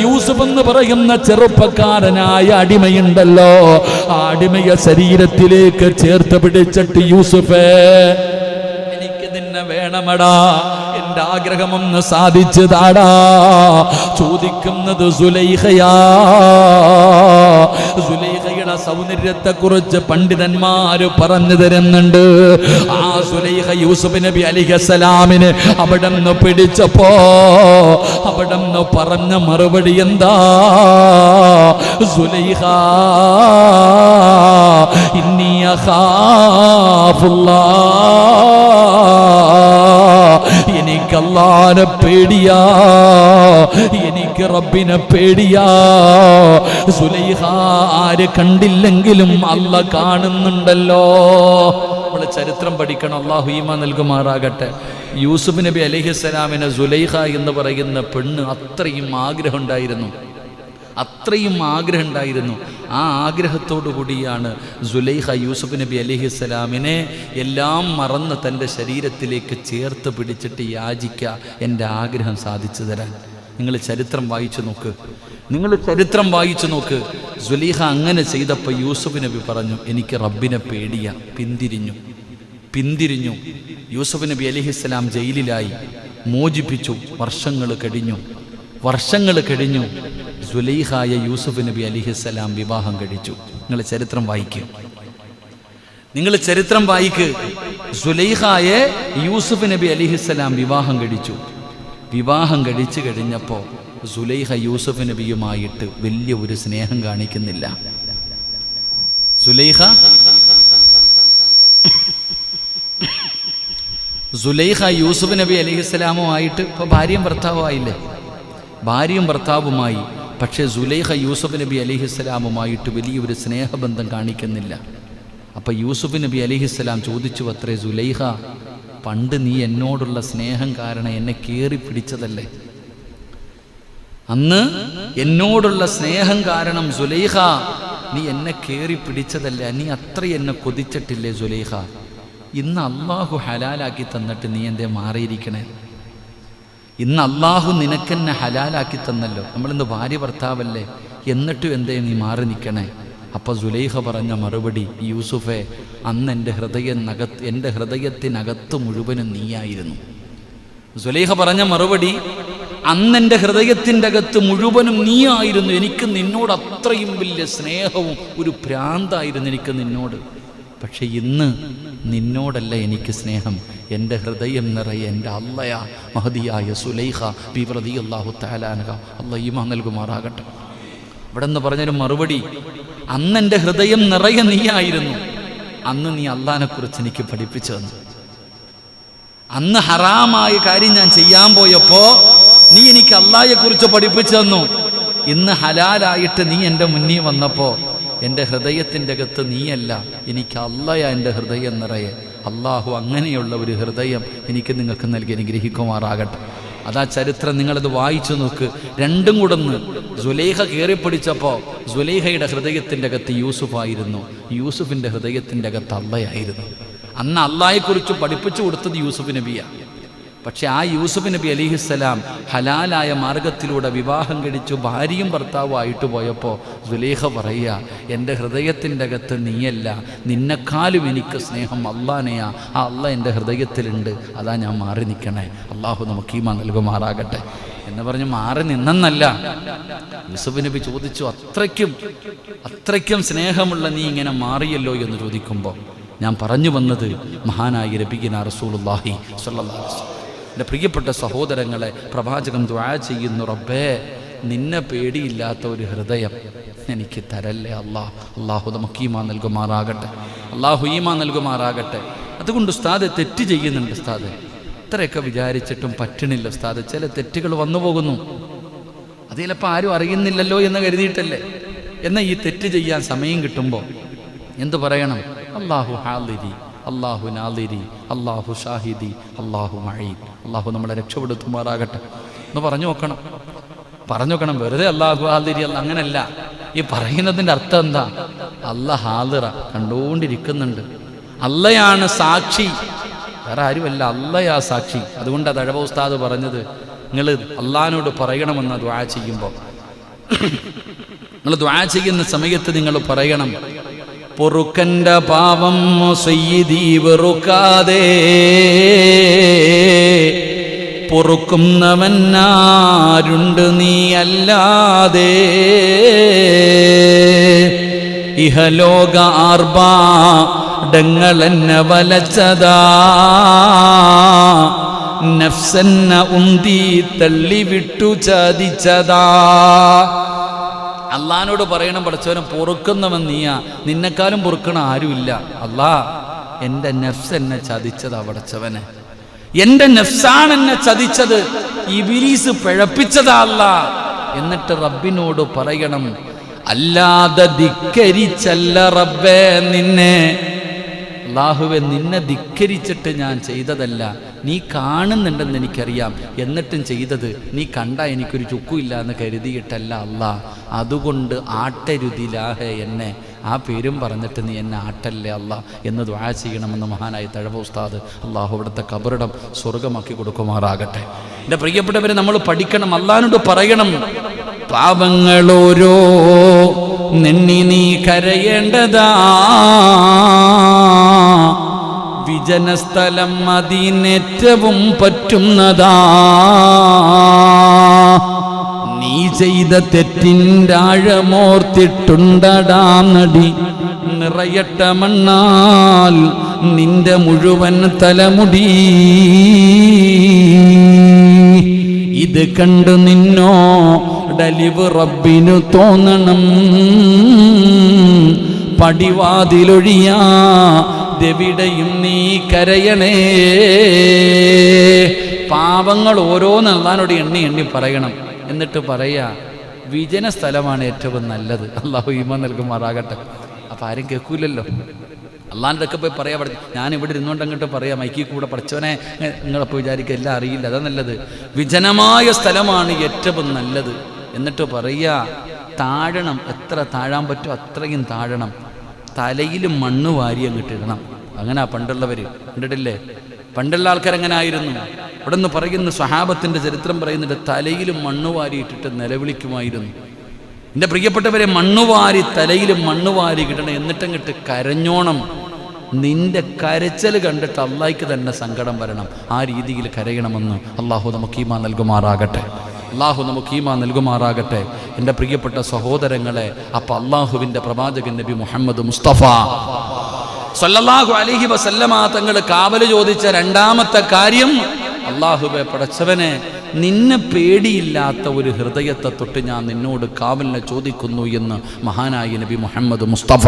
യൂസുഫ് എന്ന് പറയുന്ന ചെറുപ്പക്കാരനായ അടിമയുണ്ടല്ലോ, ആ അടിമയെ ശരീരത്തിലേക്ക് ചേർത്ത് പിടിച്ചിട്ട്, യൂസുഫേ എനിക്ക് നിന്നെ വേണമടാ, എന്റെ ആഗ്രഹമൊന്ന് സാധിച്ചു താടാ. ചോദിക്കുന്നത് സുലൈഖയാ. സുലൈഖയുടെ സൗന്ദര്യത്തെ കുറിച്ച് പണ്ഡിതന്മാര് പറഞ്ഞു തരുന്നുണ്ട്. ആ സുലൈഖ യൂസുഫ് നബി അലൈഹിസ്സലാമിന് അവിടെ നിന്ന് പിടിച്ചപ്പോ അവിടെ നിന്ന് പറഞ്ഞ മറുപടി എന്താ? സുലൈഖ ഇന്നി അഖാഫുല്ലാഹ്, എനിക്ക് അല്ലാഹുവിനെ പേടിയാ, എനിക്ക് റബ്ബിനെ പേടിയാ. സുലൈഖ ആര് കണ്ടില്ലെങ്കിലും അല്ലാഹ് കാണുന്നുണ്ടല്ലോ. നമ്മൾ ചരിത്രം പഠിക്കണം, അല്ലാഹു ഈമാൻ നൽകുമാറാകട്ടെ. യൂസുഫ് നബി അലൈഹിസ്സലാമിന് സുലൈഖ എന്ന് പറയുന്ന പെണ്ണ് അത്രയും ആഗ്രഹം ഉണ്ടായിരുന്നു, അത്രയും ആഗ്രഹം ഉണ്ടായിരുന്നു. ആ ആഗ്രഹത്തോടു കൂടിയാണ് സുലൈഖ യൂസുഫ് നബി അലൈഹിസ്സലാമിനെ എല്ലാം മറന്ന് തൻ്റെ ശരീരത്തിലേക്ക് ചേർത്ത് പിടിച്ചിട്ട് യാചിക്കുക, എൻ്റെ ആഗ്രഹം സാധിച്ചു തരാൻ. നിങ്ങൾ ചരിത്രം വായിച്ചു നോക്ക്, നിങ്ങൾ ചരിത്രം വായിച്ചു നോക്ക്. സുലൈഖ അങ്ങനെ ചെയ്തപ്പോൾ യൂസുഫ് നബി പറഞ്ഞു, എനിക്ക് റബ്ബിനെ പേടിയാ. പിന്തിരിഞ്ഞു. യൂസുഫ് നബി അലൈഹിസ്സലാം ജയിലിലായി, മോചിപ്പിച്ചു. വർഷങ്ങൾ കഴിഞ്ഞു. സുലൈഖായ യൂസുഫ് നബി അലൈഹിസ്സലാം വിവാഹം കഴിച്ചു. നിങ്ങൾ ചരിത്രം വായിക്ക്. സുലൈഖായെ യൂസുഫ് നബി അലൈഹിസ്സലാം വിവാഹം കഴിച്ചു കഴിഞ്ഞപ്പോൾ സുലൈഖ യൂസുഫ് നബിയുമായിട്ട് വലിയ ഒരു സ്നേഹം കാണിക്കുന്നില്ല. സുലൈഖ യൂസുഫ് നബി അലൈഹിസ്സലാമുമായിട്ട് ഇപ്പോൾ ഭാര്യയും ഭർത്താവുമായി. പക്ഷേ സുലൈഖ യൂസുഫ് നബി അലൈഹിസ്സലാമുമായിട്ട് വലിയൊരു സ്നേഹബന്ധം കാണിക്കുന്നില്ല. അപ്പം യൂസുഫ് നബി അലൈഹിസ്സലാം ചോദിച്ചു അത്രേ, സുലൈഖ, പണ്ട് നീ എന്നോടുള്ള സ്നേഹം കാരണം എന്നെ കയറി പിടിച്ചതല്ലേ? അന്ന് എന്നോടുള്ള സ്നേഹം കാരണം സുലൈഖ നീ എന്നെ കയറി പിടിച്ചതല്ലേ? നീ അത്ര എന്നെ കൊതിച്ചിട്ടില്ലേ സുലൈഖ? ഇന്ന് അള്ളാഹു ഹലാലാക്കി തന്നിട്ട് നീ എന്തേ മാറിയിരിക്കണേ? ഇന്ന് അള്ളാഹു നിനക്കെന്നെ ഹലാലാക്കി തന്നല്ലോ, നമ്മളിന്ന് ഭാര്യ ഭർത്താവല്ലേ, എന്നിട്ടും എന്തേ നീ മാറി നിൽക്കണേ? അപ്പോൾ സുലൈഖ പറഞ്ഞ മറുപടി, യൂസുഫെ, അന്ന് എൻ്റെ ഹൃദയത്തിനകത്ത് മുഴുവനും നീയായിരുന്നു. സുലൈഖ പറഞ്ഞ മറുപടി, അന്ന് എൻ്റെ ഹൃദയത്തിൻ്റെ അകത്ത് മുഴുവനും നീയായിരുന്നു. എനിക്ക് നിന്നോട് അത്രയും വലിയ സ്നേഹവും ഒരു ഭ്രാന്തായിരുന്നു എനിക്ക് നിന്നോട്. പക്ഷെ ഇന്ന് നിന്നോടല്ല എനിക്ക് സ്നേഹം, എൻ്റെ ഹൃദയം നിറയെ എൻ്റെ അള്ളയാ മഹദിയായ സുലൈഖ ബീവി റളിയല്ലാഹു തആല അൻഹ, അല്ലാഹ് ഈമാൻ നൽകുമാറാകട്ടെ. ഇവിടെ നിന്ന് പറഞ്ഞൊരു മറുപടി, അന്ന് എൻ്റെ ഹൃദയം നിറയെ നീയായിരുന്നു. അന്ന് നീ അള്ളാഹിനെ കുറിച്ച് എനിക്ക് പഠിപ്പിച്ചു തന്നു. അന്ന് ഹറാമായ കാര്യം ഞാൻ ചെയ്യാൻ പോയപ്പോ നീ എനിക്ക് അള്ളാഹിനെ കുറിച്ച് പഠിപ്പിച്ചു തന്നു. ഇന്ന് ഹലാലായിട്ട് നീ എൻ്റെ മുന്നിൽ വന്നപ്പോ എൻ്റെ ഹൃദയത്തിൻ്റെ അകത്ത് നീയല്ല, എനിക്ക് അള്ളയാ എൻ്റെ ഹൃദയം നിറയെ. അള്ളാഹു അങ്ങനെയുള്ള ഒരു ഹൃദയം എനിക്ക് നിങ്ങൾക്ക് നൽകി അനുഗ്രഹിക്കുമാറാകട്ടെ. അതാ ചരിത്രം, നിങ്ങളത് വായിച്ചു നോക്ക്. രണ്ടും കൂടൊന്ന്. സുലൈഖ കയറിപ്പിടിച്ചപ്പോൾ സുലൈഖയുടെ ഹൃദയത്തിൻ്റെ അകത്ത് യൂസുഫായിരുന്നു, യൂസുഫിൻ്റെ ഹൃദയത്തിൻ്റെ അകത്ത് അള്ളയായിരുന്നു. അന്ന് അള്ളാഹയെക്കുറിച്ച് പഠിപ്പിച്ചു കൊടുത്തത് യൂസുഫ് നബിയാണ്. പക്ഷെ ആ യൂസുഫ് നബി അലിഹിസ്സലാം ഹലാലായ മാർഗത്തിലൂടെ വിവാഹം കഴിച്ചു ഭാര്യയും ഭർത്താവും ആയിട്ട് പോയപ്പോൾ സുലൈഖ പറയുക, എൻ്റെ ഹൃദയത്തിൻ്റെ അകത്ത് നീയല്ല, നിന്നെക്കാളും എനിക്ക് സ്നേഹം അള്ളാനെയാ, ആ അള്ളാഹ് എൻ്റെ ഹൃദയത്തിലുണ്ട്, അതാ ഞാൻ മാറി നിൽക്കണേ. അള്ളാഹു നമുക്ക് ഈമാൻ നൽകുമാറാകട്ടെ എന്ന് പറഞ്ഞ് മാറി നിന്നല്ല. യൂസുഫ് നബി ചോദിച്ചു, അത്രയ്ക്കും സ്നേഹമുള്ള നീ ഇങ്ങനെ മാറിയല്ലോ എന്ന് ചോദിക്കുമ്പോൾ ഞാൻ പറഞ്ഞു വന്നത് മഹാനായ നബിയിന റസൂലുള്ളാഹി സ്വല്ലല്ലാഹു അലൈഹി വസല്ലം. എൻ്റെ പ്രിയപ്പെട്ട സഹോദരങ്ങളെ, പ്രവാചകൻ ദുആ ചെയ്യുന്നു, റബ്ബേ നിന്നെ പേടിയില്ലാത്ത ഒരു ഹൃദയം എനിക്ക് തരല്ലേ അല്ലാഹ്. അള്ളാഹു നമുക്ക് ഈമാൻ നൽകുമാറാകട്ടെ, അള്ളാഹു ഈമാൻ നൽകുമാറാകട്ടെ. അതുകൊണ്ട് ഉസ്താദ് തെറ്റ് ചെയ്യുന്നുണ്ട് ഉസ്താദ്, ഇത്രയൊക്കെ വിചാരിച്ചിട്ടും പറ്റണില്ല ഉസ്താദ്, ചില തെറ്റുകൾ വന്നു പോകുന്നു, അത് ചിലപ്പോൾ ആരും അറിയുന്നില്ലല്ലോ എന്ന് കരുതിയിട്ടല്ലേ. എന്നാൽ ഈ തെറ്റ് ചെയ്യാൻ സമയം കിട്ടുമ്പോൾ എന്തു പറയണം? അല്ലാഹു ഹാദിരി, അല്ലാഹു നാദിരി, അല്ലാഹു ഷാഹിദി, അല്ലാഹു മഈൻ. അല്ലാഹു നമ്മളെ രക്ഷപ്പെടുത്തുമാറാകട്ടെ എന്ന് പറഞ്ഞു നോക്കണം. വെറുതെ അല്ലാഹു ഹാദിരി അല്ല, അങ്ങനല്ല. ഈ പറയുന്നതിൻ്റെ അർത്ഥം എന്താ? അല്ലാഹ് ഹാദിറ, കണ്ടുകൊണ്ടിരിക്കുന്നുണ്ട്. അല്ലയാണ് സാക്ഷി, വേറെ ആരുമല്ല, അല്ലയാ സാക്ഷി. അതുകൊണ്ട് തഴവ ഉസ്താദ് പറഞ്ഞത്, നിങ്ങൾ അള്ളാഹിനോട് പറയണമെന്ന് ദുആ ചെയ്യുമ്പോൾ, നിങ്ങൾ ദുആ ചെയ്യുന്ന സമയത്ത് നിങ്ങൾ പറയണം, പൊറുക്കൻ്റെ പാവം സയ്യിദീ വെറുക്കാതെ പൊറുക്കുന്നവനാരുണ്ട് നീ അല്ലാതെ. ഇഹലോക ആർഭാടങ്ങളെന്നെ വലച്ചതാ, നഫ്സെന്ന ഉന്തി തള്ളിവിട്ടു ചതിച്ചതാ. അള്ളാഹിനോട് പറയണം, പഠിച്ചവനെ പൊറുക്കുന്നവൻ നീയാ, നിന്നെക്കാളും പൊറുക്കണ ആരുമില്ല. അല്ലാ, എൻ്റെ നഫ്സ് എന്നെ ചതിച്ചതാ പഠിച്ചവനെ, എൻ്റെ നഫ്സാണ് എന്നെ ചതിച്ചത്, ഇബ്ലീസ് പിഴപ്പിച്ചതാ അല്ലാ. എന്നിട്ട് റബ്ബിനോട് പറയണം, അല്ലാതെ ധിക്കരിച്ചല്ല റബ്ബേ നിന്നെ, അല്ലാഹുവേ നിന്നെ ധിക്കരിച്ചിട്ട് ഞാൻ ചെയ്തതല്ല, നീ കാണുന്നുണ്ടെന്ന് എനിക്കറിയാം, എന്നിട്ടും ചെയ്തത് നീ കണ്ട എനിക്കൊരു ചുക്കുമില്ല എന്ന് കരുതിയിട്ടല്ല അല്ലാ. അതുകൊണ്ട് ആട്ടരുതിലാഹേ എന്നെ, ആ പേരും പറഞ്ഞിട്ട് നീ എന്നെ ആട്ടല്ലേ അല്ലാ എന്ന് ദുആ ചെയ്യണമെന്ന് മഹാനായ തഴവ ഉസ്താദ്, അള്ളാഹു അവിടുത്തെ ഖബറിടം സ്വർഗമാക്കി കൊടുക്കുമാറാകട്ടെ. എൻ്റെ പ്രിയപ്പെട്ടവരെ, നമ്മൾ പഠിക്കണം, അള്ളാഹിനോട് പറയണം, പാപങ്ങളോരോ നിന്നി നീ കരയേണ്ടതാ, വിജനസ്ഥലം അതിനേറ്റവും പറ്റുന്നതാ, നീ ചെയ്ത തെറ്റിൻ്റെ ആഴമോർത്തിട്ടുണ്ടടാ നടി, നിറയട്ട മണ്ണാൽ നിന്റെ മുഴുവൻ തലമുടി, ഇത് കണ്ടു നിന്നോടലിവ് റബ്ബിനു തോന്നണം, പടിവാതിലൊഴിയാതെവിടെയും നീ കരയണേ. പാപങ്ങൾ ഓരോന്ന് അല്ലാഹുവോട് എണ്ണി പറയണം. എന്നിട്ട് പറയാ, വിജന സ്ഥലമാണ് ഏറ്റവും നല്ലത്. അള്ളാഹു ഈമാൻ നൽകുമാറാകട്ടെ. അപ്പം ആരും കേൾക്കൂലല്ലോ. അള്ളാഹിൻ്റെ ഒക്കെ പോയി പറയാൻ പഠിച്ചു. ഞാൻ ഇവിടെ ഇരുന്നുകൊണ്ട് അങ്ങോട്ട് പറയാം, മൈക്കിൽ കൂടെ പഠിച്ചവനെ നിങ്ങളപ്പോൾ വിചാരിക്കുക എല്ലാം അറിയില്ല, അതാ നല്ലത്. വിജനമായ സ്ഥലമാണ് ഏറ്റവും നല്ലത്. എന്നിട്ട് പറയുക, താഴണം, എത്ര താഴാൻ പറ്റുമോ അത്രയും താഴണം, തലയിൽ മണ്ണ് വാരി അങ്ങോട്ട് ഇടണം. അങ്ങനെ പണ്ടുള്ളവർ കണ്ടിട്ടില്ലേ? പണ്ടുള്ള ആൾക്കാരെങ്ങനെ ആയിരുന്നു? ഇവിടെ നിന്ന് പറയുന്ന സ്വഹാബത്തിൻ്റെ ചരിത്രം പറയുന്നുണ്ട്, തലയിലും മണ്ണ് വാരിയിട്ടിട്ട് നിലവിളിക്കുമായിരുന്നു. എൻ്റെ പ്രിയപ്പെട്ടവരെ, മണ്ണുവാരി തലയിലും മണ്ണുവാരി കിട്ടണം, എന്നിട്ടങ്ങിട്ട് കരഞ്ഞോണം. നിന്റെ കരച്ചൽ കണ്ടിട്ട് അള്ളാഹിക്ക് തന്നെ സങ്കടം വരണം. ആ രീതിയിൽ കരയണമെന്ന് അള്ളാഹു നമുക്ക് ഈമാൻ നൽകുമാറാകട്ടെ. അള്ളാഹു നമുക്ക് ഈമാൻ നൽകുമാറാകട്ടെ. എൻ്റെ പ്രിയപ്പെട്ട സഹോദരങ്ങളെ, അപ്പം അള്ളാഹുവിൻ്റെ പ്രവാചകൻ നബി മുഹമ്മദ് മുസ്തഫ സല്ലല്ലാഹു അലൈഹി വസല്ലമ തങ്ങൾ കാവൽ ചോദിച്ച രണ്ടാമത്തെ കാര്യം, അള്ളാഹുവേ പടച്ചവനെ, നിന്നെ പേടിയില്ലാത്ത ഒരു ഹൃദയത്തെ തൊട്ട് ഞാൻ നിന്നോട് കാവലിനെ ചോദിക്കുന്നു എന്ന് മഹാനായ നബി മുഹമ്മദ് മുസ്തഫ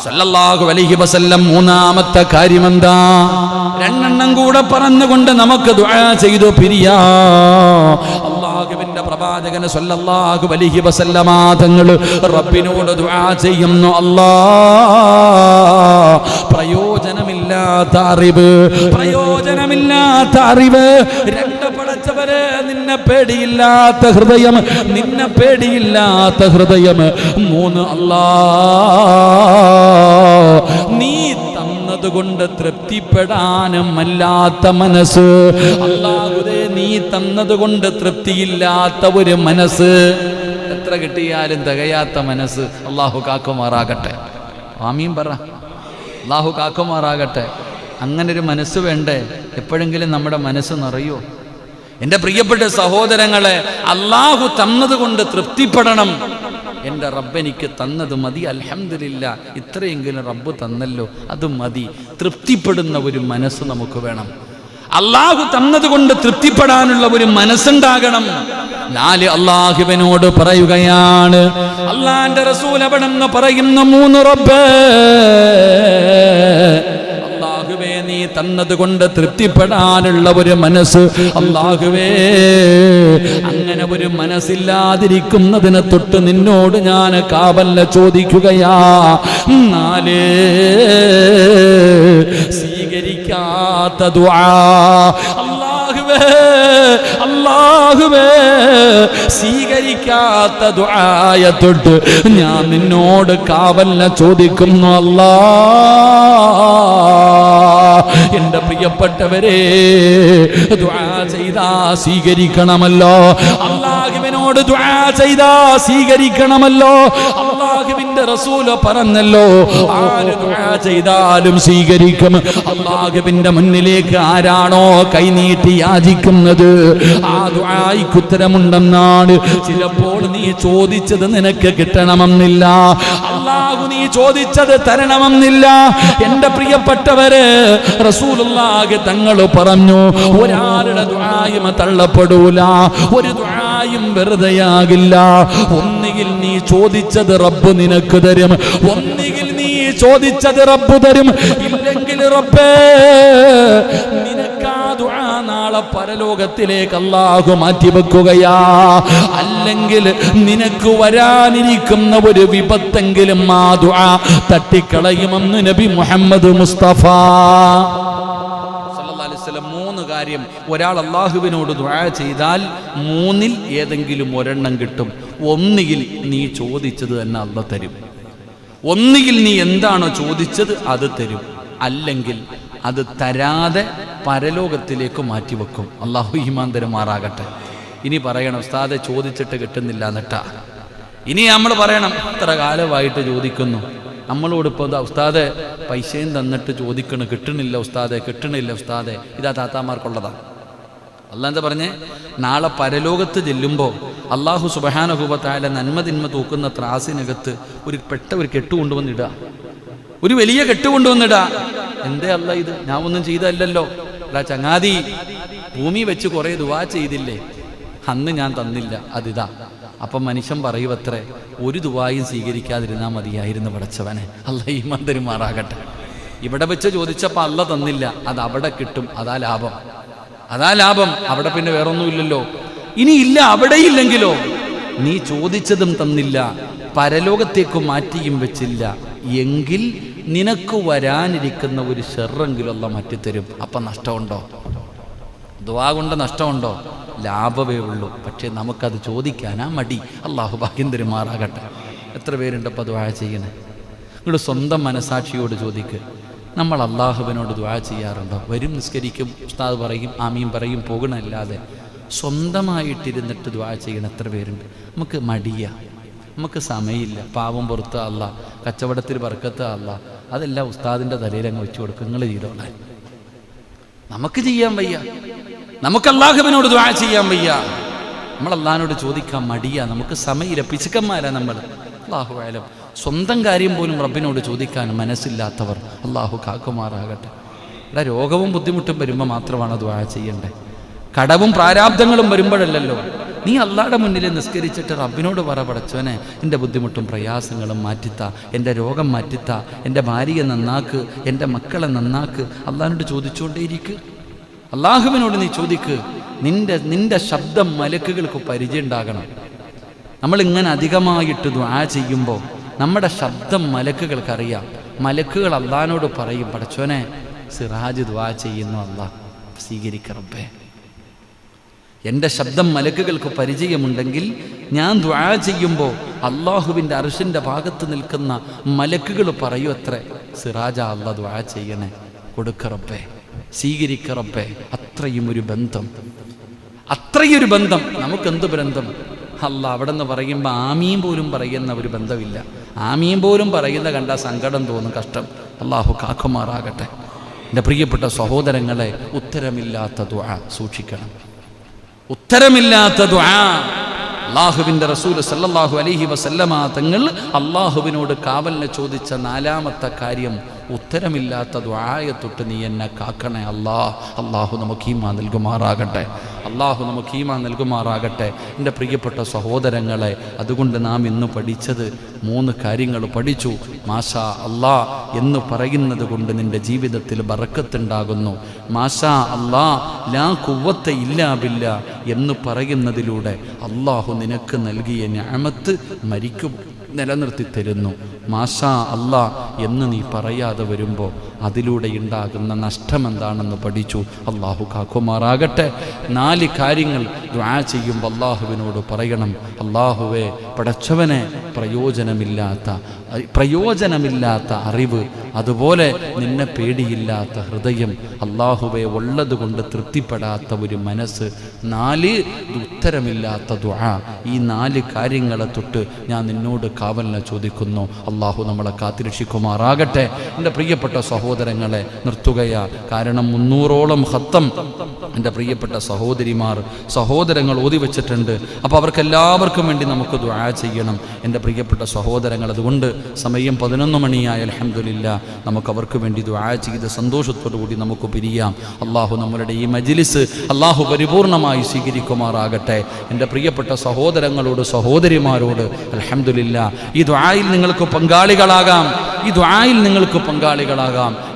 സല്ലല്ലാഹു അലൈഹി വസല്ലം. മൂന്നാമത്തെ കാര്യം എന്താ? രണ്ടെണ്ണം കൂടെ പറഞ്ഞുകൊണ്ട് നമുക്ക് ദുആ ചെയ്തു പിരിയാ. അല്ലാഹുവിന്റെ പ്രവാചകൻ സല്ലല്ലാഹു അലൈഹി വസല്ലമ തങ്ങൾ റബ്ബിനോട് ദുആ ചെയ്യുന്നു, പ്രയോജനമില്ലാത്ത അറിവ്, പ്രയോജനമില്ലാത്ത അറിവ്. രണ്ട് പടച്ചവരെ, നിന്നെ പേടിയില്ലാത്ത ഹൃദയം, നിന്നെ പേടിയില്ലാത്ത ഹൃദയം. മൂന്ന്, നീ തന്നതുകൊണ്ട് തൃപ്തിപ്പെടാനും അല്ലാത്ത മനസ്സ്. അല്ലാഹുവേ, നീ തന്നതുകൊണ്ട് തൃപ്തിയില്ലാത്ത ഒരു മനസ്സ്. എത്ര കിട്ടിയാലും തികയാത്ത മനസ്സ്. അല്ലാഹു കാക്കുമാറാകട്ടെ. ആമീൻ പറ. അല്ലാഹു കാക്കുമാറാകട്ടെ. അങ്ങനൊരു മനസ്സ് വേണ്ടേ? എപ്പോഴെങ്കിലും നമ്മുടെ മനസ്സ് നിറയോ? എൻ്റെ പ്രിയപ്പെട്ട സഹോദരങ്ങളെ, അല്ലാഹു തന്നതുകൊണ്ട് തൃപ്തിപ്പെടണം. എൻ്റെ റബ്ബ് എനിക്ക് തന്നത് മതി, അൽഹംദുലില്ലാ, ഇത്രയെങ്കിലും റബ്ബ് തന്നല്ലോ, അത് മതി. തൃപ്തിപ്പെടുന്ന ഒരു മനസ്സ് നമുക്ക് വേണം. അല്ലാഹു തന്നതുകൊണ്ട് തൃപ്തിപ്പെടാനുള്ള ഒരു മനസ്സുണ്ടാകണം. 4 അല്ലാഹുവിനോട് പറയുകയാണ്. അല്ലാഹുവിന്റെ റസൂൽ അവിടെന്ന് പറയുന്ന 3 റബ്ബേ, അല്ലാഹുവേ, നീ തന്നതുകൊണ്ട് തൃപ്തിപ്പെടാനുള്ള ഒരു മനസ്സ്. അല്ലാഹുവേ, അങ്ങനെ ഒരു മനസ്സില്ലാതിരിക്കുന്നതിനെ തൊട്ട് നിന്നോട് ഞാൻ കാവലിനെ ചോദിക്കുകയാ. 4 സ്വീകരിക്കാത്ത ദുആ. അല്ലാഹുവേ, അല്ലാഹുവേ, സ്വീകരിക്കാത്ത ദുആയെ തൊട്ട് ഞാൻ നിന്നോട് കാവലിനെ ചോദിക്കുന്നു. എൻ്റെ പ്രിയപ്പെട്ടവരെ, ദുആ ചെയ്താ സ്വീകരിക്കണമല്ലോ. അല്ലാഹുവിനോട് ദുആ ചെയ്താ സ്വീകരിക്കണമല്ലോ. അല്ലാഹുവിന്റെ റസൂൽ പറഞ്ഞല്ലോ, ആര് ദുആ ചെയ്താലും സ്വീകരിക്കും. അല്ലാഹുവിന്റെ മുന്നിലേക്ക് ആരാണോ കൈനീട്ടി യാചിക്കുന്നത്, ആ ദുആയ്ക്ക് ഉത്തരമുണ്ടെന്നാണ്. ചിലപ്പോൾ നീ ചോദിച്ചത് നിനക്ക് കിട്ടണമെന്നില്ല, അല്ലാഹു നീ ചോദിച്ചത് തരണമെന്നില്ല. എൻ്റെ പ്രിയപ്പെട്ടവരെ, റസൂലുള്ളാഹി തങ്ങൾ പറഞ്ഞു, ഒരാളുടെ ദുആയും തള്ളപ്പെടൂല, ഒരു ദുആയും വെറുതെയാകില്ല. ഒന്നുകിൽ നീ ചോദിച്ചത് റബ്ബ് നിനക്ക് തരും, ഒന്നുകിൽ നീ ചോദിച്ചത് റബ്ബ് തരും. ഇല്ലെങ്കിൽ റബ്ബേ, നിനക്കാ ദുആ നാളെ പരലോകത്തിലേക്ക് അല്ലാഹു മാറ്റിവെക്കുകയാ. അല്ലെങ്കിൽ നിനക്ക് വരാനിരിക്കുന്ന ഒരു വിപത്തെങ്കിലും ആ ദുആ തട്ടിക്കളയുമെന്ന് നബി മുഹമ്മദ് മുസ്തഫ സല്ലല്ലാഹു അലൈഹി വസല്ലം. 3 കാര്യം. ഒരാൾ അല്ലാഹുവിനോട് ദുആ ചെയ്താൽ 3-ൽ ഏതെങ്കിലും ഒരെണ്ണം കിട്ടും. ഒന്നുകിൽ നീ ചോദിച്ചത് തന്നെ അല്ലാഹു തരും, ഒന്നുകിൽ നീ എന്താണോ ചോദിച്ചത് അത് തരും, അല്ലെങ്കിൽ അത് തരാതെ പരലോകത്തിലേക്ക് മാറ്റിവെക്കും. അല്ലാഹു ഈമാൻ തരുമാറാകട്ടെ. ഇനി പറയണം, ഉസ്താദെ ചോദിച്ചിട്ട് കിട്ടുന്നില്ല എന്നിട്ടാ. ഇനി നമ്മൾ പറയണം, ഇത്ര കാലമായിട്ട് ചോദിക്കുന്നു, നമ്മളോട് ഇപ്പോൾ ഉസ്താദെ പൈസയും തന്നിട്ട് ചോദിക്കണം, കിട്ടണില്ല ഉസ്താദെ, കിട്ടണില്ല ഉസ്താദെ. ഇതാ താത്താമാർക്കുള്ളതാ. അല്ലാഹ് എന്താ പറഞ്ഞേ? നാളെ പരലോകത്ത് ചെല്ലുമ്പോൾ അല്ലാഹു സുബ്ഹാനഹു വ തആല നന്മ തിന്മ തൂക്കുന്ന ത്രാസിനകത്ത് ഒരു കെട്ട് കൊണ്ടുവന്നിടുക, ഒരു വലിയ കെട്ട് കൊണ്ടുവന്നിടുക. എന്തേ അല്ല ഇത്? ഞാൻ ഒന്നും ചെയ്തല്ലോ. അല്ല ചങ്ങാതി, ഭൂമി വെച്ച് കുറേ ദുആ ചെയ്തില്ലേ, അന്ന് ഞാൻ തന്നില്ല, അതിതാ. അപ്പം മനുഷ്യൻ പറയുവത്രേ, ഒരു ദുആയും സ്വീകരിക്കാതിരുന്നാൽ മതിയായിരുന്നു പടച്ചവനെ. അല്ലാഹ് ഈമാൻ തരുമാറാകട്ടെ. ഇവിടെ വെച്ച് ചോദിച്ചപ്പോൾ അല്ല തന്നില്ല, അത് അവിടെ കിട്ടും, അതാ ലാഭം, അതാ ലാഭം. അവിടെ പിന്നെ വേറൊന്നുമില്ലല്ലോ. ഇനി ഇല്ല, അവിടെയില്ലെങ്കിലോ നീ ചോദിച്ചതും തന്നില്ല, പരലോകത്തേക്ക് മാറ്റിയും വെച്ചില്ല, എങ്കിൽ നിനക്ക് വരാനിരിക്കുന്ന ഒരു ഷെറെങ്കിലും അല്ലാഹ് മാറ്റിത്തരും. അപ്പം നഷ്ടമുണ്ടോ? ദുആ കൊണ്ട് നഷ്ടമുണ്ടോ? ലാഭമേ ഉള്ളൂ. പക്ഷേ നമുക്കത് ചോദിക്കാനാ മടി. അല്ലാഹു ഭാഗ്യം തരുമാറാകട്ടെ. എത്ര പേരുണ്ടപ്പോൾ ദുആ ചെയ്യണേ? നിങ്ങളുടെ സ്വന്തം മനസാക്ഷിയോട് ചോദിക്ക്, നമ്മൾ അള്ളാഹുവിനോട് ദുആ ചെയ്യാറുണ്ടോ? വരും, നിസ്കരിക്കും, ഉസ്താദ് പറയും, ആമീൻ പറയും, പോകണമല്ലാതെ സ്വന്തമായിട്ടിരുന്നിട്ട് ദുആ ചെയ്യണ എത്ര പേരുണ്ട്? നമുക്ക് മടിയ, നമുക്ക് സമയമില്ല, പാവം പുറത്ത അല്ല, കച്ചവടത്തിൽ ബർക്കത്ത് അല്ല, അതെല്ലാം ഉസ്താദിൻ്റെ തലയിലങ്ങ് വെച്ച് കൊടുക്കും, നിങ്ങൾ ചെയ്തോളാൻ. നമുക്ക് ചെയ്യാൻ വയ്യ, നമുക്ക് അള്ളാഹുവിനോട് ദുആ ചെയ്യാൻ വയ്യ, നമ്മൾ അള്ളാഹിനോട് ചോദിക്കാൻ മടിയ, നമുക്ക് സമയമില്ല, പിശുക്കന്മാരാ നമ്മൾ. അല്ലാഹു അലം. സ്വന്തം കാര്യം പോലും റബ്ബിനോട് ചോദിക്കാൻ മനസ്സില്ലാത്തവർ അള്ളാഹു കാക്കുമാറാകട്ടെ. ഇവിടെ രോഗവും ബുദ്ധിമുട്ടും വരുമ്പോൾ മാത്രമാണ് ദുആ ചെയ്യണ്ടേ. കടവും പ്രാരാബ്ദങ്ങളും വരുമ്പോഴല്ലല്ലോ. നീ അള്ളാഹുടെ മുന്നിൽ നിസ്കരിച്ചിട്ട് റബ്ബിനോട് പറ, പടച്ചവനെ എൻ്റെ ബുദ്ധിമുട്ടും പ്രയാസങ്ങളും മാറ്റിത്താ, എൻ്റെ രോഗം മാറ്റിത്താ, എൻ്റെ ഭാര്യയെ നന്നാക്ക്, എൻ്റെ മക്കളെ നന്നാക്ക്. അള്ളാഹിനോട് ചോദിച്ചുകൊണ്ടേയിരിക്ക്, അള്ളാഹുവിനോട് നീ ചോദിക്ക്. നിന്റെ ശബ്ദം മലക്കുകൾക്ക് പരിചയം ഉണ്ടാകണം. നമ്മളിങ്ങനെ അധികമായിട്ട് ദുആ ചെയ്യുമ്പോൾ നമ്മുടെ ശബ്ദം മലക്കുകൾക്കറിയാം. മലക്കുകൾ അള്ളാഹിനോട് പറയും, പടച്ചോനെ സിറാജ് ദുആ ചെയ്യുന്നു, അള്ളാഹ് സ്വീകരിക്ക റബ്ബേ. എൻ്റെ ശബ്ദം മലക്കുകൾക്ക് പരിചയമുണ്ടെങ്കിൽ ഞാൻ ദുആ ചെയ്യുമ്പോൾ അള്ളാഹുവിൻ്റെ അർശിൻ്റെ ഭാഗത്ത് നിൽക്കുന്ന മലക്കുകൾ പറയൂ അത്രേ, സിറാജ അള്ളാഹ് ദുആ ചെയ്യണേ, കൊടുക്ക റബ്ബേ, സ്വീകരിക്ക റബ്ബേ. അത്രയുമൊരു ബന്ധം, അത്രയൊരു ബന്ധം. നമുക്കെന്ത് ബന്ധം? അല്ലാ അവിടെ നിന്ന് പറയുമ്പോൾ ആമീൻ പോലും പറയുന്ന ഒരു ബന്ധമില്ല. ആമീൻ പോലും പറയുന്ന കണ്ട സങ്കടം തോന്നും, കഷ്ടം. അള്ളാഹു കാക്കുമാറാകട്ടെ. എൻ്റെ പ്രിയപ്പെട്ട സഹോദരങ്ങളെ, ഉത്തരമില്ലാത്ത ദുആ സൂക്ഷിക്കണം. ഉത്തരമില്ലാത്ത ദുആ. അല്ലാഹുവിൻ്റെ റസൂൽ സല്ലല്ലാഹു അലൈഹി വസല്ലമ തങ്ങൾ അള്ളാഹുവിനോട് കാവലിനെ ചോദിച്ച 4-ാമത്തെ കാര്യം, ഉത്തരമില്ലാത്ത ദുആയെ തൊട്ട് നീ എന്നെ കാക്കണേ അല്ലാ. അള്ളാഹു നമുക്ക് ഈമാൻ നൽകുമാറാകട്ടെ. അള്ളാഹു നമുക്ക് ഈമാൻ നൽകുമാറാകട്ടെ. എൻ്റെ പ്രിയപ്പെട്ട സഹോദരങ്ങളെ, അതുകൊണ്ട് നാം ഇന്ന് പഠിച്ചത് 3 കാര്യങ്ങൾ പഠിച്ചു. മാഷാ അല്ലാ എന്ന് പറയുന്നത് കൊണ്ട് നിൻ്റെ ജീവിതത്തിൽ ബറക്കത്തുണ്ടാകുന്നു. മാഷാ അല്ലാ ലാ ഖുവ്വത ഇല്ലാ ബില്ലാ എന്ന് പറയുന്നതിലൂടെ അള്ളാഹു നിനക്ക് നൽകിയ നിഅമത്ത് മരിക്കും നിലനിർത്തി തരുന്നു. മാഷാ അല്ലാ എന്ന് നീ പറയാതെ വരുമ്പോൾ അതിലൂടെ ഉണ്ടാകുന്ന നഷ്ടം എന്താണെന്ന് പഠിച്ചു. അള്ളാഹു കാക്കുമാറാകട്ടെ. 4 കാര്യങ്ങൾ ദുആ ചെയ്യുമ്പോൾ അള്ളാഹുവിനോട് പറയണം. അള്ളാഹുവേ, പടച്ചവനെ, പ്രയോജനമില്ലാത്ത അറിവ്, അതുപോലെ നിന്നെ പേടിയില്ലാത്ത ഹൃദയം, അള്ളാഹുവേ ഉള്ളതുകൊണ്ട് തൃപ്തിപ്പെടാത്ത ഒരു മനസ്സ്, 4 ഉത്തരമില്ലാത്ത ദുആ. ഈ 4 കാര്യങ്ങളെ തൊട്ട് ഞാൻ നിന്നോട് കാവലിനെ ചോദിക്കുന്നു. അള്ളാഹു നമ്മളെ കാത്തിരക്ഷിക്കുമാറാകട്ടെ. എൻ്റെ പ്രിയപ്പെട്ട സഹോദരങ്ങളെ, നിർത്തുകയാ. കാരണം 300ഓളം ഖത്തം എൻ്റെ പ്രിയപ്പെട്ട സഹോദരങ്ങൾ ഓതി വെച്ചിട്ടുണ്ട്. അപ്പോൾ അവർക്കെല്ലാവർക്കും വേണ്ടി നമുക്ക് ദുആ ചെയ്യണം എൻ്റെ പ്രിയപ്പെട്ട സഹോദരങ്ങൾ. അതുകൊണ്ട് സമയം 11 മണിയായി. അൽഹംദുലില്ലാ, നമുക്ക് അവർക്ക് വേണ്ടി ദുആ ചെയ്ത് സന്തോഷത്തോടു കൂടി നമുക്ക് പിരിയാം. അള്ളാഹു നമ്മളുടെ ഈ മജ്ലിസ് അള്ളാഹു പരിപൂർണമായി സ്വീകരിക്കുമാറാകട്ടെ. എൻ്റെ പ്രിയപ്പെട്ട സഹോദരങ്ങളോട്, സഹോദരിമാരോട്, അൽഹംദുലില്ലാ, ഈ ദുആയിൽ നിങ്ങൾക്ക് പങ്കാളികളാകാം.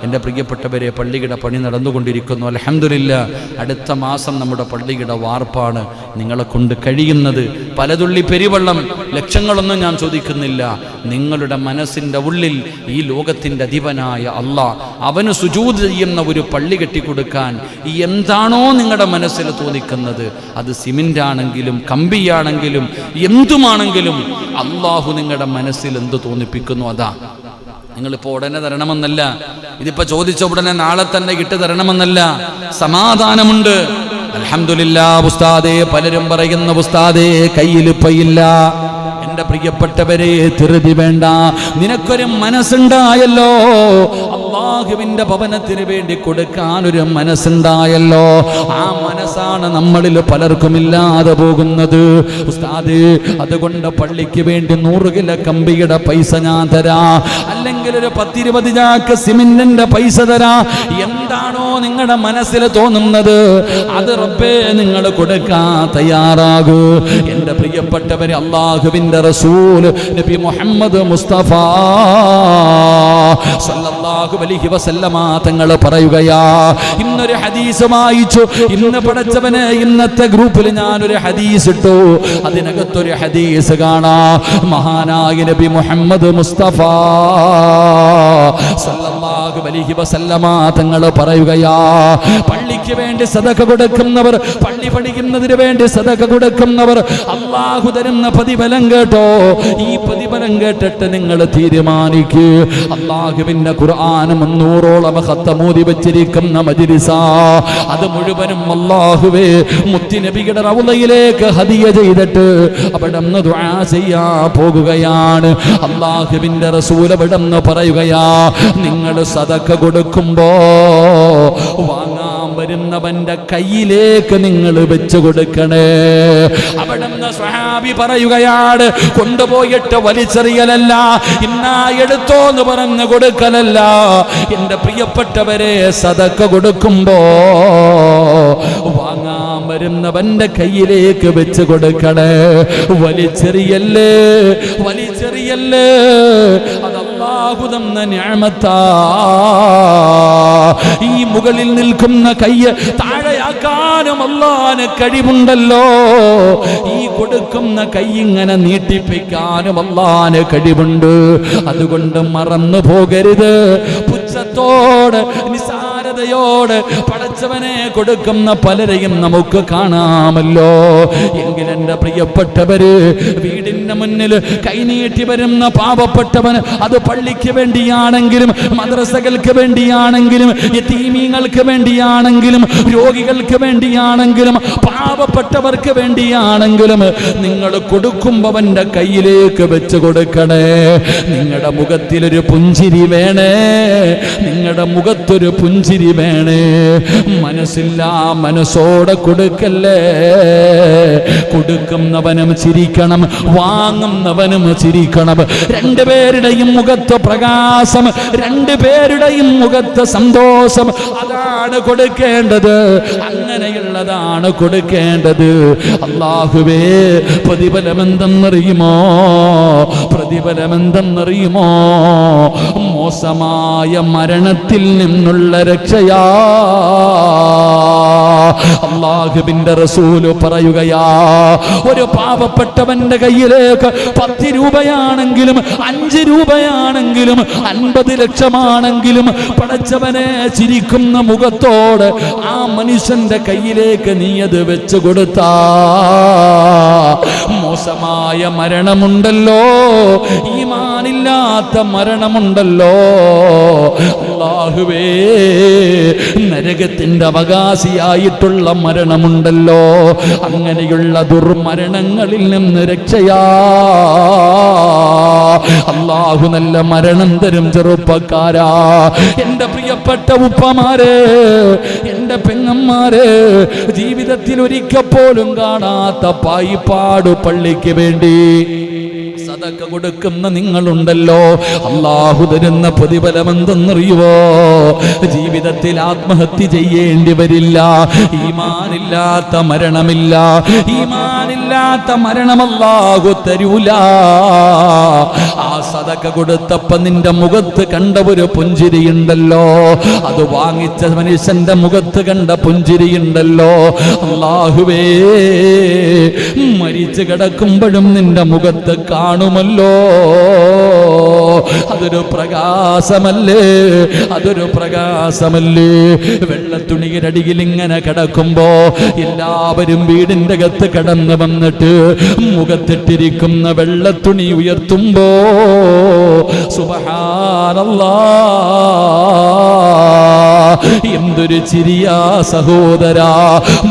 എൻ്റെ പ്രിയപ്പെട്ടവരെ, പള്ളിയുടെ പണി നടന്നുകൊണ്ടിരിക്കുന്നു. അൽഹംദുലില്ലാ, അടുത്ത മാസം നമ്മുടെ പള്ളിയുടെ വാർപ്പാണ്. നിങ്ങളെ കൊണ്ട് കഴിയുന്നത് പലതുള്ളി പെരുവെള്ളം, ലക്ഷങ്ങളൊന്നും ഞാൻ ചോദിക്കുന്നില്ല. നിങ്ങളുടെ മനസ്സിൻ്റെ ഉള്ളിൽ ഈ ലോകത്തിൻ്റെ അധിപനായ അല്ലാഹ്, അവന് സുജൂദ് ചെയ്യുന്ന ഒരു പള്ളി കെട്ടിക്കൊടുക്കാൻ എന്താണോ നിങ്ങളുടെ മനസ്സിൽ തോന്നിക്കുന്നത്, അത് സിമൻ്റ് ആണെങ്കിലും കമ്പിയാണെങ്കിലും എന്തുമാണെങ്കിലും അള്ളാഹു നിങ്ങളുടെ മനസ്സിൽ എന്ത് തോന്നിപ്പിക്കുന്നു അതാ. നിങ്ങളിപ്പോൾ ഉടനെ തരണമെന്നല്ല, ഇതിപ്പോൾ ചോദിച്ച ഉടനെ നാളെ തന്നെ ഇട്ട് തരണമെന്നല്ല. സമാധാനമുണ്ട്. അൽഹംദുലില്ലാ. ഉസ്താദേ, പലരും പറയുന്ന ഉസ്താദേ കയ്യിൽ പയില്ല. എൻ്റെ പ്രിയപ്പെട്ടവരെ, ധൃതി വേണ്ട. നിനക്കൊരു മനസ്സുണ്ടായല്ലോ, അല്ലാഹുവിൻ്റെ ഭവനത്തിന് വേണ്ടി കൊടുക്കാൻ ഒരു മനസ്സുണ്ടായല്ലോ. ആ മനസ്സാണ് നമ്മളിൽ പലർക്കും ഇല്ലാതെ പോകുന്നത്. ഉസ്താദ്, അതുകൊണ്ട് പള്ളിക്ക് വേണ്ടി 100 കിലോ കമ്പിയുടെ പൈസ ഞാൻ തരാ, അല്ലെങ്കിൽ ഒരു 10-20 ചാക്ക് സിമന്റിന്റെ പൈസ തരാ. എന്താണോ നിങ്ങളുടെ മനസ്സിൽ തോന്നുന്നത് അത് റബ്ബേ നിങ്ങൾ കൊടുക്കാൻ തയ്യാറാകൂ. എൻ്റെ പ്രിയപ്പെട്ടവരെ, അല്ലാഹുവിൻ്റെ റസൂൽ നബി മുഹമ്മദ് മുസ്തഫ സല്ലല്ലാഹു അലൈഹി വസല്ലമ തങ്ങൾ പറയുകയാ. ഇന്നൊരു ഹദീസ് വായിച്ചു. ഇന്ന് പടച്ചവനെ ഇന്നത്തെ ഗ്രൂപ്പിൽ ഞാനൊരു ഹദീസ് ഇട്ടു. അതിനകത്തൊരു ഹദീസ് കാണാ. മഹാനായ നബി മുഹമ്മദ് മുസ്തഫ സല്ലല്ലാഹു അലൈഹി വസല്ലമ തങ്ങൾ പറയുകയാ, പള്ളിക്ക് വേണ്ടി സദഖ കൊടുക്കുന്നവർ, പള്ളി പണിയുന്നതിന് വേണ്ടി സദഖ കൊടുക്കുന്നവർ അല്ലാഹു തരുന്ന പ്രതിഫലം കേട്ടോ. ഈ പ്രതിഫലം കേട്ടിട്ട് നിങ്ങൾ തീരുമാനിക്കൂ. അല്ലാഹുവിന്റെ ഖുർആൻ 300ഓളം ഖത്തമോദി വെച്ചിരിക്കുന്ന മജ്ലിസാ. അത് മുഴുവനും അല്ലാഹുവേ മുത്തുനബിയുടെ റൗളയിലേക്ക് ഹദിയ ചെയ്തിട്ട് അവിടെ നിന്ന് ദുആ ചെയ്യാൻ പോകുകയാണ്. അല്ലാഹുവിന്റെ റസൂൽ അവിടെ നിന്ന് പറയുകയാ, നിങ്ങൾ സദഖ കൊടുക്കുമ്പോ വാങ്ങാൻ വരുന്നവന്റെ കയ്യിലേക്ക് നിങ്ങൾ വെച്ച് കൊടുക്കണേ. അവിടെ നിന്ന് സ്വഹാബി പറയുകയാണ്, കൊണ്ടുപോയിട്ട് വലിച്ചെറിയലല്ല, ഇന്നാ എടുത്തോന്ന് പറഞ്ഞു കൊടുക്കലല്ല. എന്റെ പ്രിയപ്പെട്ടവരെ, സദഖ കൊടുക്കുമ്പോ വാങ്ങാൻ വരുന്നവന്റെ കയ്യിലേക്ക് വെച്ച് കൊടുക്കണേ. വലിച്ചെറിയല്ലേ, വലിച്ചെറിയല്ലേ. അത് അല്ലാഹു തന്ന നിഅമത്താ. ഈ മുകളിൽ നിൽക്കുന്ന കയ്യ് താഴെയാക്കാനും അല്ലാഹുവിന് കഴിവുണ്ടല്ലോ. ഈ കൊടുക്കുന്ന കൈ ഇങ്ങനെ നീട്ടിപ്പിക്കാനും അല്ലാഹുവിന് കഴിവുണ്ട്. അതുകൊണ്ട് മറന്നു പോകരുത്. പുച്ഛത്തോട് നിസാരതയോട് പടച്ചവനെ കൊടുക്കുന്ന പലരെയും നമുക്ക് കാണാമല്ലോ. എങ്കിൽ എൻ്റെ പ്രിയപ്പെട്ടവര്, വീടിന്റെ മുന്നിൽ കൈനീട്ടി വരുന്ന പാവപ്പെട്ടവന്, അത് പള്ളിക്ക് വേണ്ടിയാണെങ്കിലും മദ്രസകൾക്ക് വേണ്ടിയാണെങ്കിലും യതീമീങ്ങൾക്ക് വേണ്ടിയാണെങ്കിലും രോഗികൾക്ക് വേണ്ടിയാണെങ്കിലും പാവപ്പെട്ടവർക്ക് വേണ്ടിയാണെങ്കിലും നിങ്ങൾ കൊടുക്കുമ്പവന്റെ കയ്യിലേക്ക് വെച്ച് കൊടുക്കണേ. നിങ്ങളുടെ മുഖത്തിലൊരു പുഞ്ചിരി വേണേ, നിങ്ങളുടെ മുഖത്തൊരു പുഞ്ചിരി വേണേ. മനസ്സില്ല മനസ്സോടെ കൊടുക്കല്ലേ. കൊടുക്കുന്നവനും ചിരിക്കണം, വാങ്ങുന്നവനും ചിരിക്കണം. രണ്ടുപേരുടെയും മുഖത്ത് പ്രകാശം, രണ്ടുപേരുടെയും മുഖത്ത് സന്തോഷം. അതാണ് കൊടുക്കേണ്ടത്, അങ്ങനെയുള്ളതാണ് കൊടുക്കേണ്ടത്. അല്ലാഹുവേ, പ്രതിഫലമെന്തെന്നറിയുമോ? പ്രതിഫലമെന്തെന്നറിയുമോ? മോശമായ മരണത്തിൽ നിന്നുള്ള രക്ഷയാ. അല്ലാഹുവിന്റെ റസൂല് പറയുകയാ, ഒരു പാവപ്പെട്ടവന്റെ കയ്യിലേക്ക് 10 രൂപയാണെങ്കിലും 5 രൂപയാണെങ്കിലും 50 ലക്ഷമാണെങ്കിലും പടച്ചവനെ ചിരിക്കുന്ന മുഖത്തോടെ ആ മനുഷ്യന്റെ കയ്യിലേക്ക് നീ അത് വെച്ചു കൊടുത്താ, മോശമായ മരണമുണ്ടല്ലോ, ഈമാനില്ലാത്ത മരണമുണ്ടല്ലോ, അല്ലാഹുവേ, നരകത്തിന്റെ അവകാശിയായിട്ടുള്ള മരണമുണ്ടല്ലോ, അങ്ങനെയുള്ള ദുർമരണങ്ങളിൽ നിന്ന് രക്ഷയാ. അല്ലാഹു നല്ല മരണം തരും ചെറുപ്പക്കാരാ. എന്റെ പ്രിയപ്പെട്ട ഉപ്പമാരെ, എന്റെ പെങ്ങന്മാരെ, ജീവിതത്തിൽ ഒരിക്കൽ പോലും കാണാത്ത പായിപ്പാട് പള്ളിക്ക് വേണ്ടി സദഖ കൊടുക്കുന്ന നിങ്ങളുണ്ടല്ലോ, അല്ലാഹു തരുന്ന പ്രതിഫലം എന്തെന്നറിയുവോ? ജീവിതത്തിൽ ആത്മഹത്യ ചെയ്യേണ്ടി വരില്ല. ഈമാനില്ലാത്ത മരണമില്ല. ഈമാനില്ലാത്ത മരണം അല്ലാഹു തരൂല. ആ സദഖ കൊടുത്തപ്പോ നിന്റെ മുഖത്ത് കണ്ട ഒരു പുഞ്ചിരിയുണ്ടല്ലോ, അത് വാങ്ങിച്ച മനുഷ്യന്റെ മുഖത്ത് കണ്ട പുഞ്ചിരിയുണ്ടല്ലോ. അല്ലാഹുവേ, മരിച്ചു കിടക്കുമ്പോഴും നിന്റെ മുഖത്ത് കാണുമല്ലോ. അതൊരു പ്രകാശമല്ലേ, അതൊരു പ്രകാശമല്ലേ. വെള്ളത്തുണിയിലടിയിൽ ഇങ്ങനെ കിടക്കുമ്പോ എല്ലാവരും വീടിന്റെ അകത്ത് കടന്നു വന്നിട്ട് മുഖത്തിട്ടിരിക്കുന്ന വെള്ളത്തുണി ഉയർത്തുമ്പോ സുബ്ഹാനല്ലാഹ്, എന്തൊരു ചിരിയാ സഹോദരാ,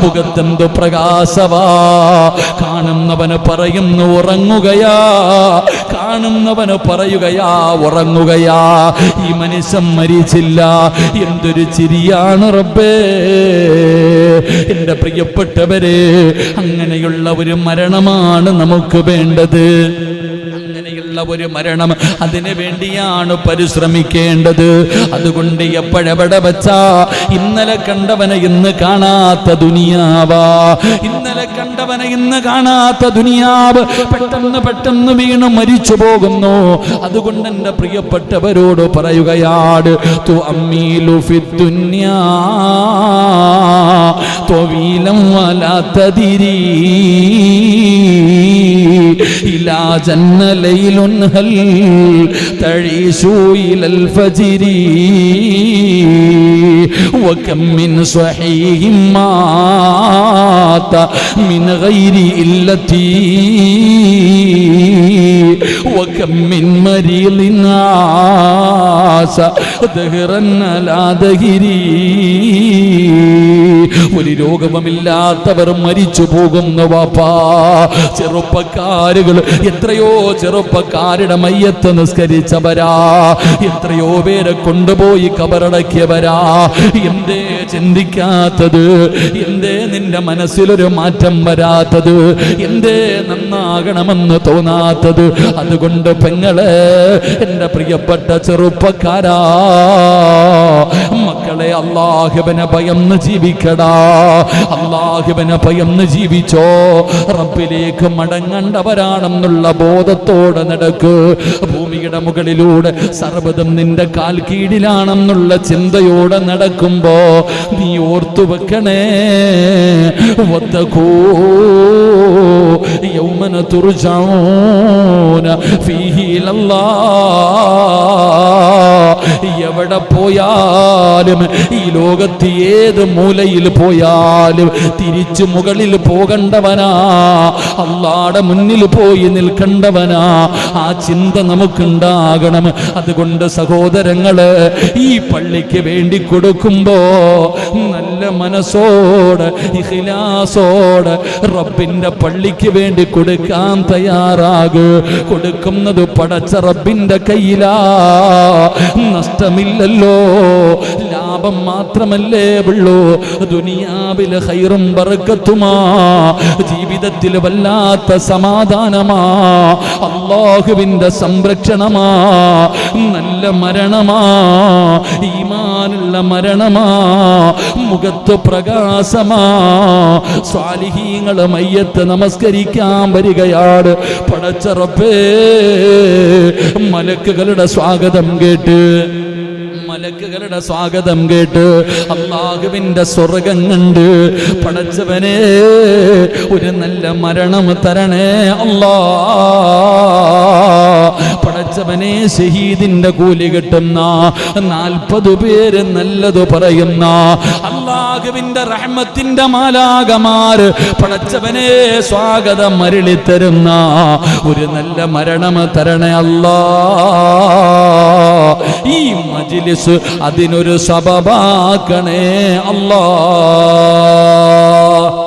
മുഖത്തെന്തു പ്രകാശവാ. കാണുന്നവന് പറയുന്നു ഉറങ്ങുകയാ, കാണുന്നവന് പറയുകയാ ഉറങ്ങുകയാ. ഈ മനുഷ്യൻ മരിച്ചില്ല, എന്തൊരു ചിരിയാണ് റബ്ബേ. എന്റെ പ്രിയപ്പെട്ടവരെ, അങ്ങനെയുള്ള ഒരു മരണമാണ് നമുക്ക് വേണ്ടത്. അങ്ങനെയുള്ള ഒരു മരണം, അതിനു വേണ്ടിയാണ് പരിശ്രമിക്കേണ്ടത്. അതുകൊണ്ട് എപ്പോഴെവിടെ വെച്ചാ ഇന്നലെ കണ്ടവനെ ഇന്ന് കാണാത്ത ദുനിയാവാ, ഇന്നലെ കണ്ടവനെ ഇന്ന് കാണാത്ത ദുനിയാവ് പെട്ടെന്ന് പെട്ടെന്ന് വീണ് മരിച്ചു പോകുന്നു. അതുകൊണ്ട് എൻ്റെ പ്രിയപ്പെട്ടവരോട് പറയുകയാണ്, തു അമ്മീലു ഫിദ്ദുന്യാ ത്വവീലം വലാ തദിരി ഇലാ ജന്ന ലൈലുൻ ഹൽ തഈശു ഇലൽ ഫജ്രി വകം മിൻ സ്വഹീഹിൻ മാത മിൻ ഗൈരി ഇല്ലതി വകം മിൻ മരീലിൻ ആസ ദഹ്റൻ ലാ ദഹിരി. ഒരു രോഗവുമില്ലാത്തവർ മരിച്ചു പോകുന്നു വാപ്പാ. ചെറുപ്പക്കാരുകൾ, എത്രയോ ചെറുപ്പക്കാരുടെ മയ്യത്ത് നിസ്കരിച്ചവരാ, എത്രയോ പേരെ കൊണ്ടുപോയി കബറടക്കിയവരാ. എന്തേ ചിന്തിക്കാത്തത്? എന്തേ നിന്റെ മനസ്സിലൊരു മാറ്റം വരാത്തത്? എന്തേ നന്നാകണമെന്ന് തോന്നാത്തത്? അതുകൊണ്ട് പെങ്ങളെ, എൻ്റെ പ്രിയപ്പെട്ട ചെറുപ്പക്കാരാ, മക്കളെ, അല്ലാഹുവിനെ ഭയന്ന് ജീവിക്കടാ. അല്ലാഹുവിനെ ഭയന്ന് ജീവിച്ചോ. റബ്ബിലേക്ക് മടങ്ങേണ്ടവരാണെന്നുള്ള ബോധത്തോടെ നടക്ക്. ഭൂമിയുടെ മുകളിലൂടെ സർവ്വതും നിന്റെ കാൽ കീഴിലാണെന്നുള്ള ചിന്തയോടെ നടക്കുമ്പോ നീ ഓർത്തു വെക്കണേ, വത്തഖൂ യൗമന തുർജഊന ഫീഹി ഇലല്ലാഹ്. എവിടെ പോയാലും, ഈ ലോകത്ത് ഏത് മൂലയിൽ പോയാലും തിരിച്ചു മുകളിൽ പോകണ്ടവനാ, അല്ലാഹുവിന്റെ മുന്നിൽ പോയി നിൽക്കണ്ടവനാ. ആ ചിന്ത നമുക്കുണ്ടാകണം. അതുകൊണ്ട് സഹോദരങ്ങള്, ഈ പള്ളിക്ക് വേണ്ടി കൊടുക്കുമ്പോ നല്ല മനസ്സോടെ ഇഖ്ലാസോടെ റബ്ബിന്റെ പള്ളിക്ക് വേണ്ടി കൊടുക്കാൻ തയ്യാറാകൂ. കൊടുക്കുന്നത് പടച്ച റബ്ബിന്റെ കയ്യിലാ, നഷ്ടമില്ലല്ലോ, ലാഭം മാത്രമല്ലേ ഉള്ളൂ. ദുനിയാവിലെ ഖൈറും ബർക്കത്തുമാ, ജീവിതത്തിൽ വല്ലാത്ത സമാധാനമാ, അല്ലാഹുവിന്റെ സംരക്ഷണമാ, നല്ല മരണമാ, ഈമാനുള്ള മരണമാ, മുഖത്ത് പ്രകാശമാ. സ്വാലിഹീങ്ങളെ മയ്യത്ത് നമസ്കരിക്കാൻ വരികയാണ്. പടച്ച റബ്ബേ, മലക്കുകളുടെ സ്വാഗതം കേട്ട്, മലക്കുകളുടെ സ്വാഗതം കേട്ട് അല്ലാഹുവിന്റെ സ്വർഗ്ഗം കണ്ട്, പടച്ചവനെ ഒരു നല്ല മരണം തരണേ അല്ലാ. പടച്ചവനെ, ഷഹീദിന്റെ കൂലി കിട്ടുന്ന 40 പേര് നല്ലത് പറയുന്ന അല്ലാഹുവിന്റെ റഹ്മത്തിന്റെ മാലാഖമാര് പടച്ചവനെ സ്വാഗതം അരുളിത്തരുന്ന ഒരു നല്ല മരണം തരണേ അല്ലാ. ഈ മജ്ലിസ് അതിനൊരു സബബാക്കണേ അല്ലാ.